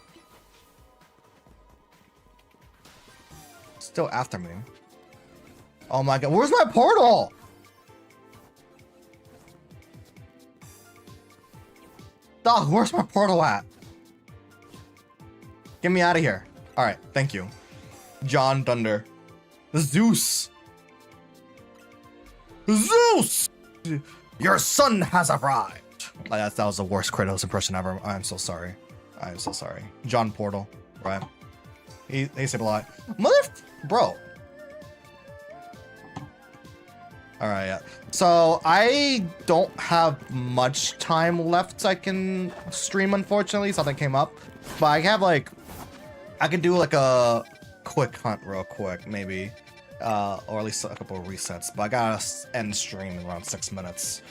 Still after me. Oh my god, where's my portal? Dog, where's my portal at? Get me out of here. Alright, thank you. John Thunder. Zeus! Zeus! Your son has arrived! Like, that was the worst Kratos impression ever. I'm so sorry. I'm so sorry. John Portal, right? He said a lot. Bro. Alright, yeah. So, I don't have much time left I can stream, unfortunately. Something came up. But I have, like... I could do, like, a quick hunt real quick, maybe. Or at least a couple of resets. But I gotta end stream in around 6 minutes.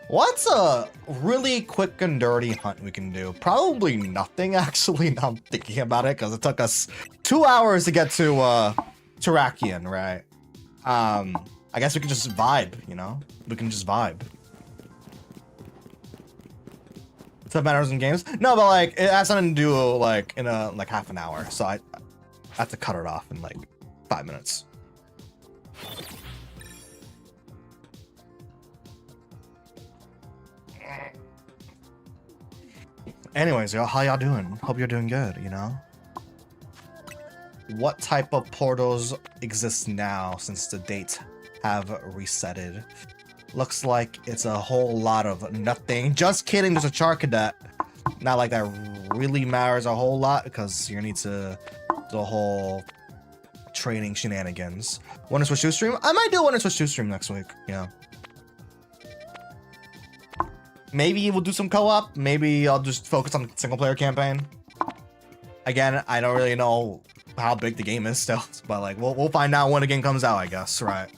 What's a really quick and dirty hunt we can do? Probably nothing, actually, now I'm thinking about it, because it took us 2 hours to get to Terrakion, right? I guess we could just vibe, you know? We can just vibe. Stuff matters in games? No, but like, it has something to do like in like half an hour, so I have to cut it off in like 5 minutes. Anyways, y'all, how y'all doing? Hope you're doing good, you know? What type of portals exist now since the dates have resetted? Looks like it's a whole lot of nothing. Just kidding, there's a char cadet. Not like that really matters a whole lot because you need to do the whole training shenanigans. Wanna switch to stream? I might do Wanna switch to stream next week, yeah. Maybe we'll do some co-op. Maybe I'll just focus on the single player campaign. Again, I don't really know how big the game is still, but like we'll find out when the game comes out, I guess, right?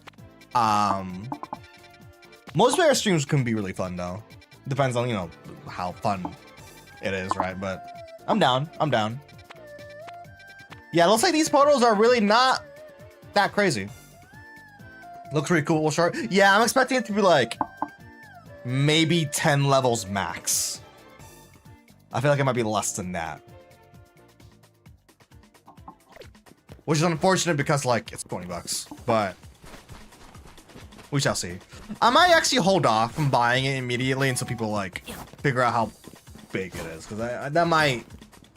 Multiplayer streams can be really fun though. Depends on, you know, how fun it is, right? But I'm down. I'm down. Yeah, looks like these portals are really not that crazy. Looks pretty cool. Short. Yeah, I'm expecting it to be like maybe 10 levels max. I feel like it might be less than that. Which is unfortunate because like it's 20 bucks, but we shall see. I might actually hold off from buying it immediately until people like figure out how big it is, because that might,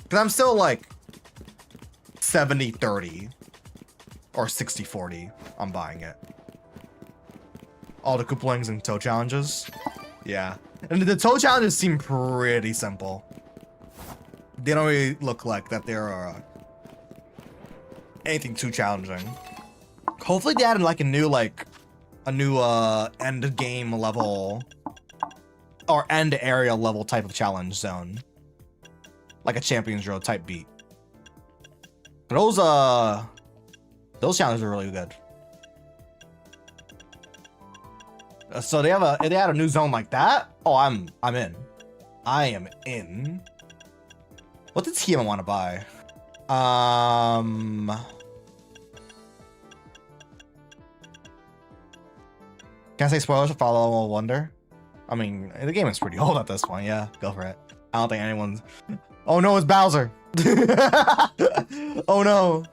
because I'm still like 70-30 or 60-40 on buying it. All the couplings and toe challenges. Yeah. And the toe challenges seem pretty simple. They don't really look like that they're anything too challenging. Hopefully they added like a new end game level or end area level type of challenge zone. Like a Champions Road type beat. Those challenges are really good. So they add a new zone like that? Oh, I'm in. I am in. What did team I want to buy? Can I say spoilers for Follow a Wonder? I mean, the game is pretty old at this point. Yeah, go for it. I don't think anyone's. Oh no, it's Bowser. Oh no.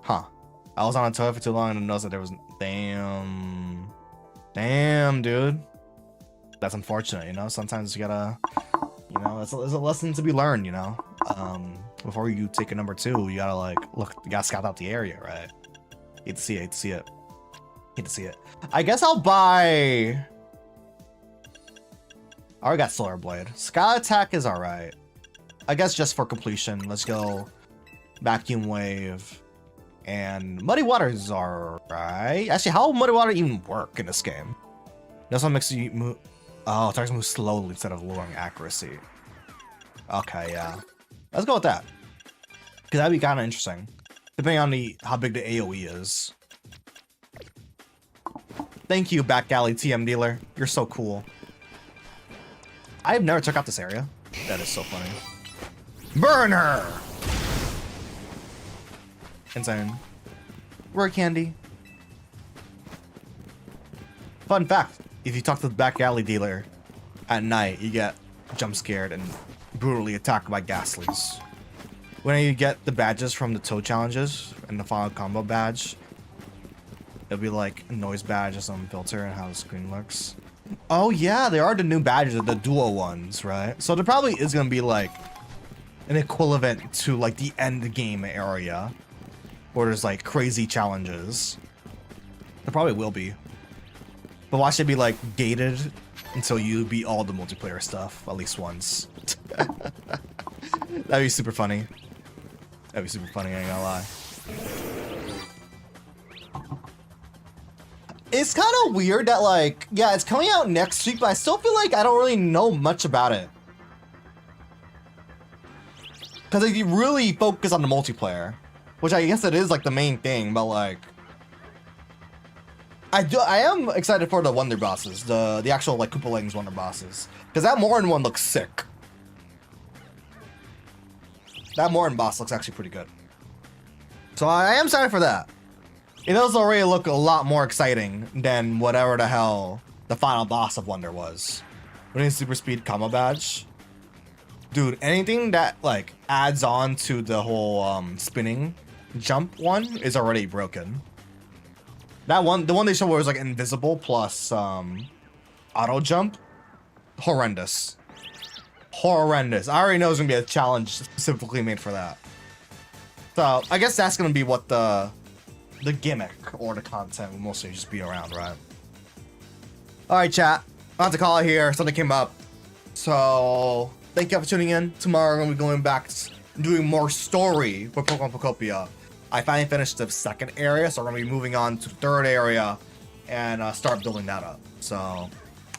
Huh. I was on a toilet for too long and noticed that there was. Damn. Damn, dude. That's unfortunate, you know? Sometimes you gotta. You know, it's a lesson to be learned, you know? Before you take a number 2, you gotta like look, you gotta scout out the area, right? Hate to see it, hate to see it. Hate to see it. I guess I'll buy. I already got Solar Blade. Sky Attack is alright. I guess just for completion, let's go Vacuum Wave. And Muddy Waters is alright. Actually, how will Muddy Water even work in this game? This one makes you move. Oh, it starts to move slowly instead of lowering accuracy. Okay, yeah. Let's go with that. Because that'd be kind of interesting. Depending on how big the AoE is. Thank you, Back Alley TM Dealer. You're so cool. I've never checked out this area. That is so funny. Burn her! Insane. Word candy. Fun fact. If you talk to the Back Alley Dealer at night, you get jump scared and brutally attacked by Ghastlies. When you get the badges from the Toad challenges and the final combo badge, it'll be like a noise badge or some filter and how the screen looks. Oh yeah, there are the new badges, the duo ones, right? So there probably is gonna be like an equivalent to like the end game area where there's like crazy challenges. There probably will be. But watch it be like gated until you beat all the multiplayer stuff at least once. That'd be super funny. That'd be super funny, I ain't gonna lie. It's kind of weird that like, yeah, it's coming out next week, but I still feel like I don't really know much about it. Because they really focus on the multiplayer, which I guess it is like the main thing, but like, I am excited for the Wonder bosses, the actual like Koopalings Wonder bosses, because that Morin one looks sick. That Morin boss looks actually pretty good. So I am excited for that. It does already look a lot more exciting than whatever the hell the final boss of Wonder was. Winning Super Speed Combo Badge. Dude, anything that like adds on to the whole spinning jump one is already broken. That one, the one they showed was like invisible plus auto jump. Horrendous. Horrendous. I already know it's gonna be a challenge specifically made for that. So I guess that's gonna be what the gimmick or the content will mostly just be around, right? All right, chat. I have to call it here. Something came up. So thank you for tuning in. Tomorrow we're gonna be going back and doing more story for Pokemon Pokopia. I finally finished the second area, so we're gonna be moving on to the third area and start building that up. So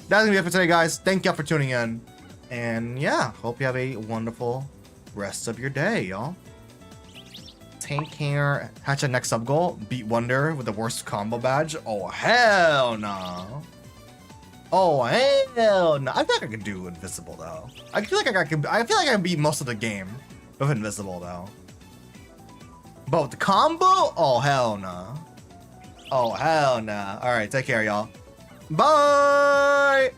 that's gonna be it for today, guys. Thank you for tuning in. And yeah, hope you have a wonderful rest of your day, y'all. Take care. Hatch a next sub goal. Beat Wonder with the worst combo badge. Oh hell no. Oh hell no. I feel like I could do invisible though. I feel like I feel like I can beat most of the game with invisible though. But with the combo? Oh hell no. Oh hell no. Alright, take care, y'all. Bye!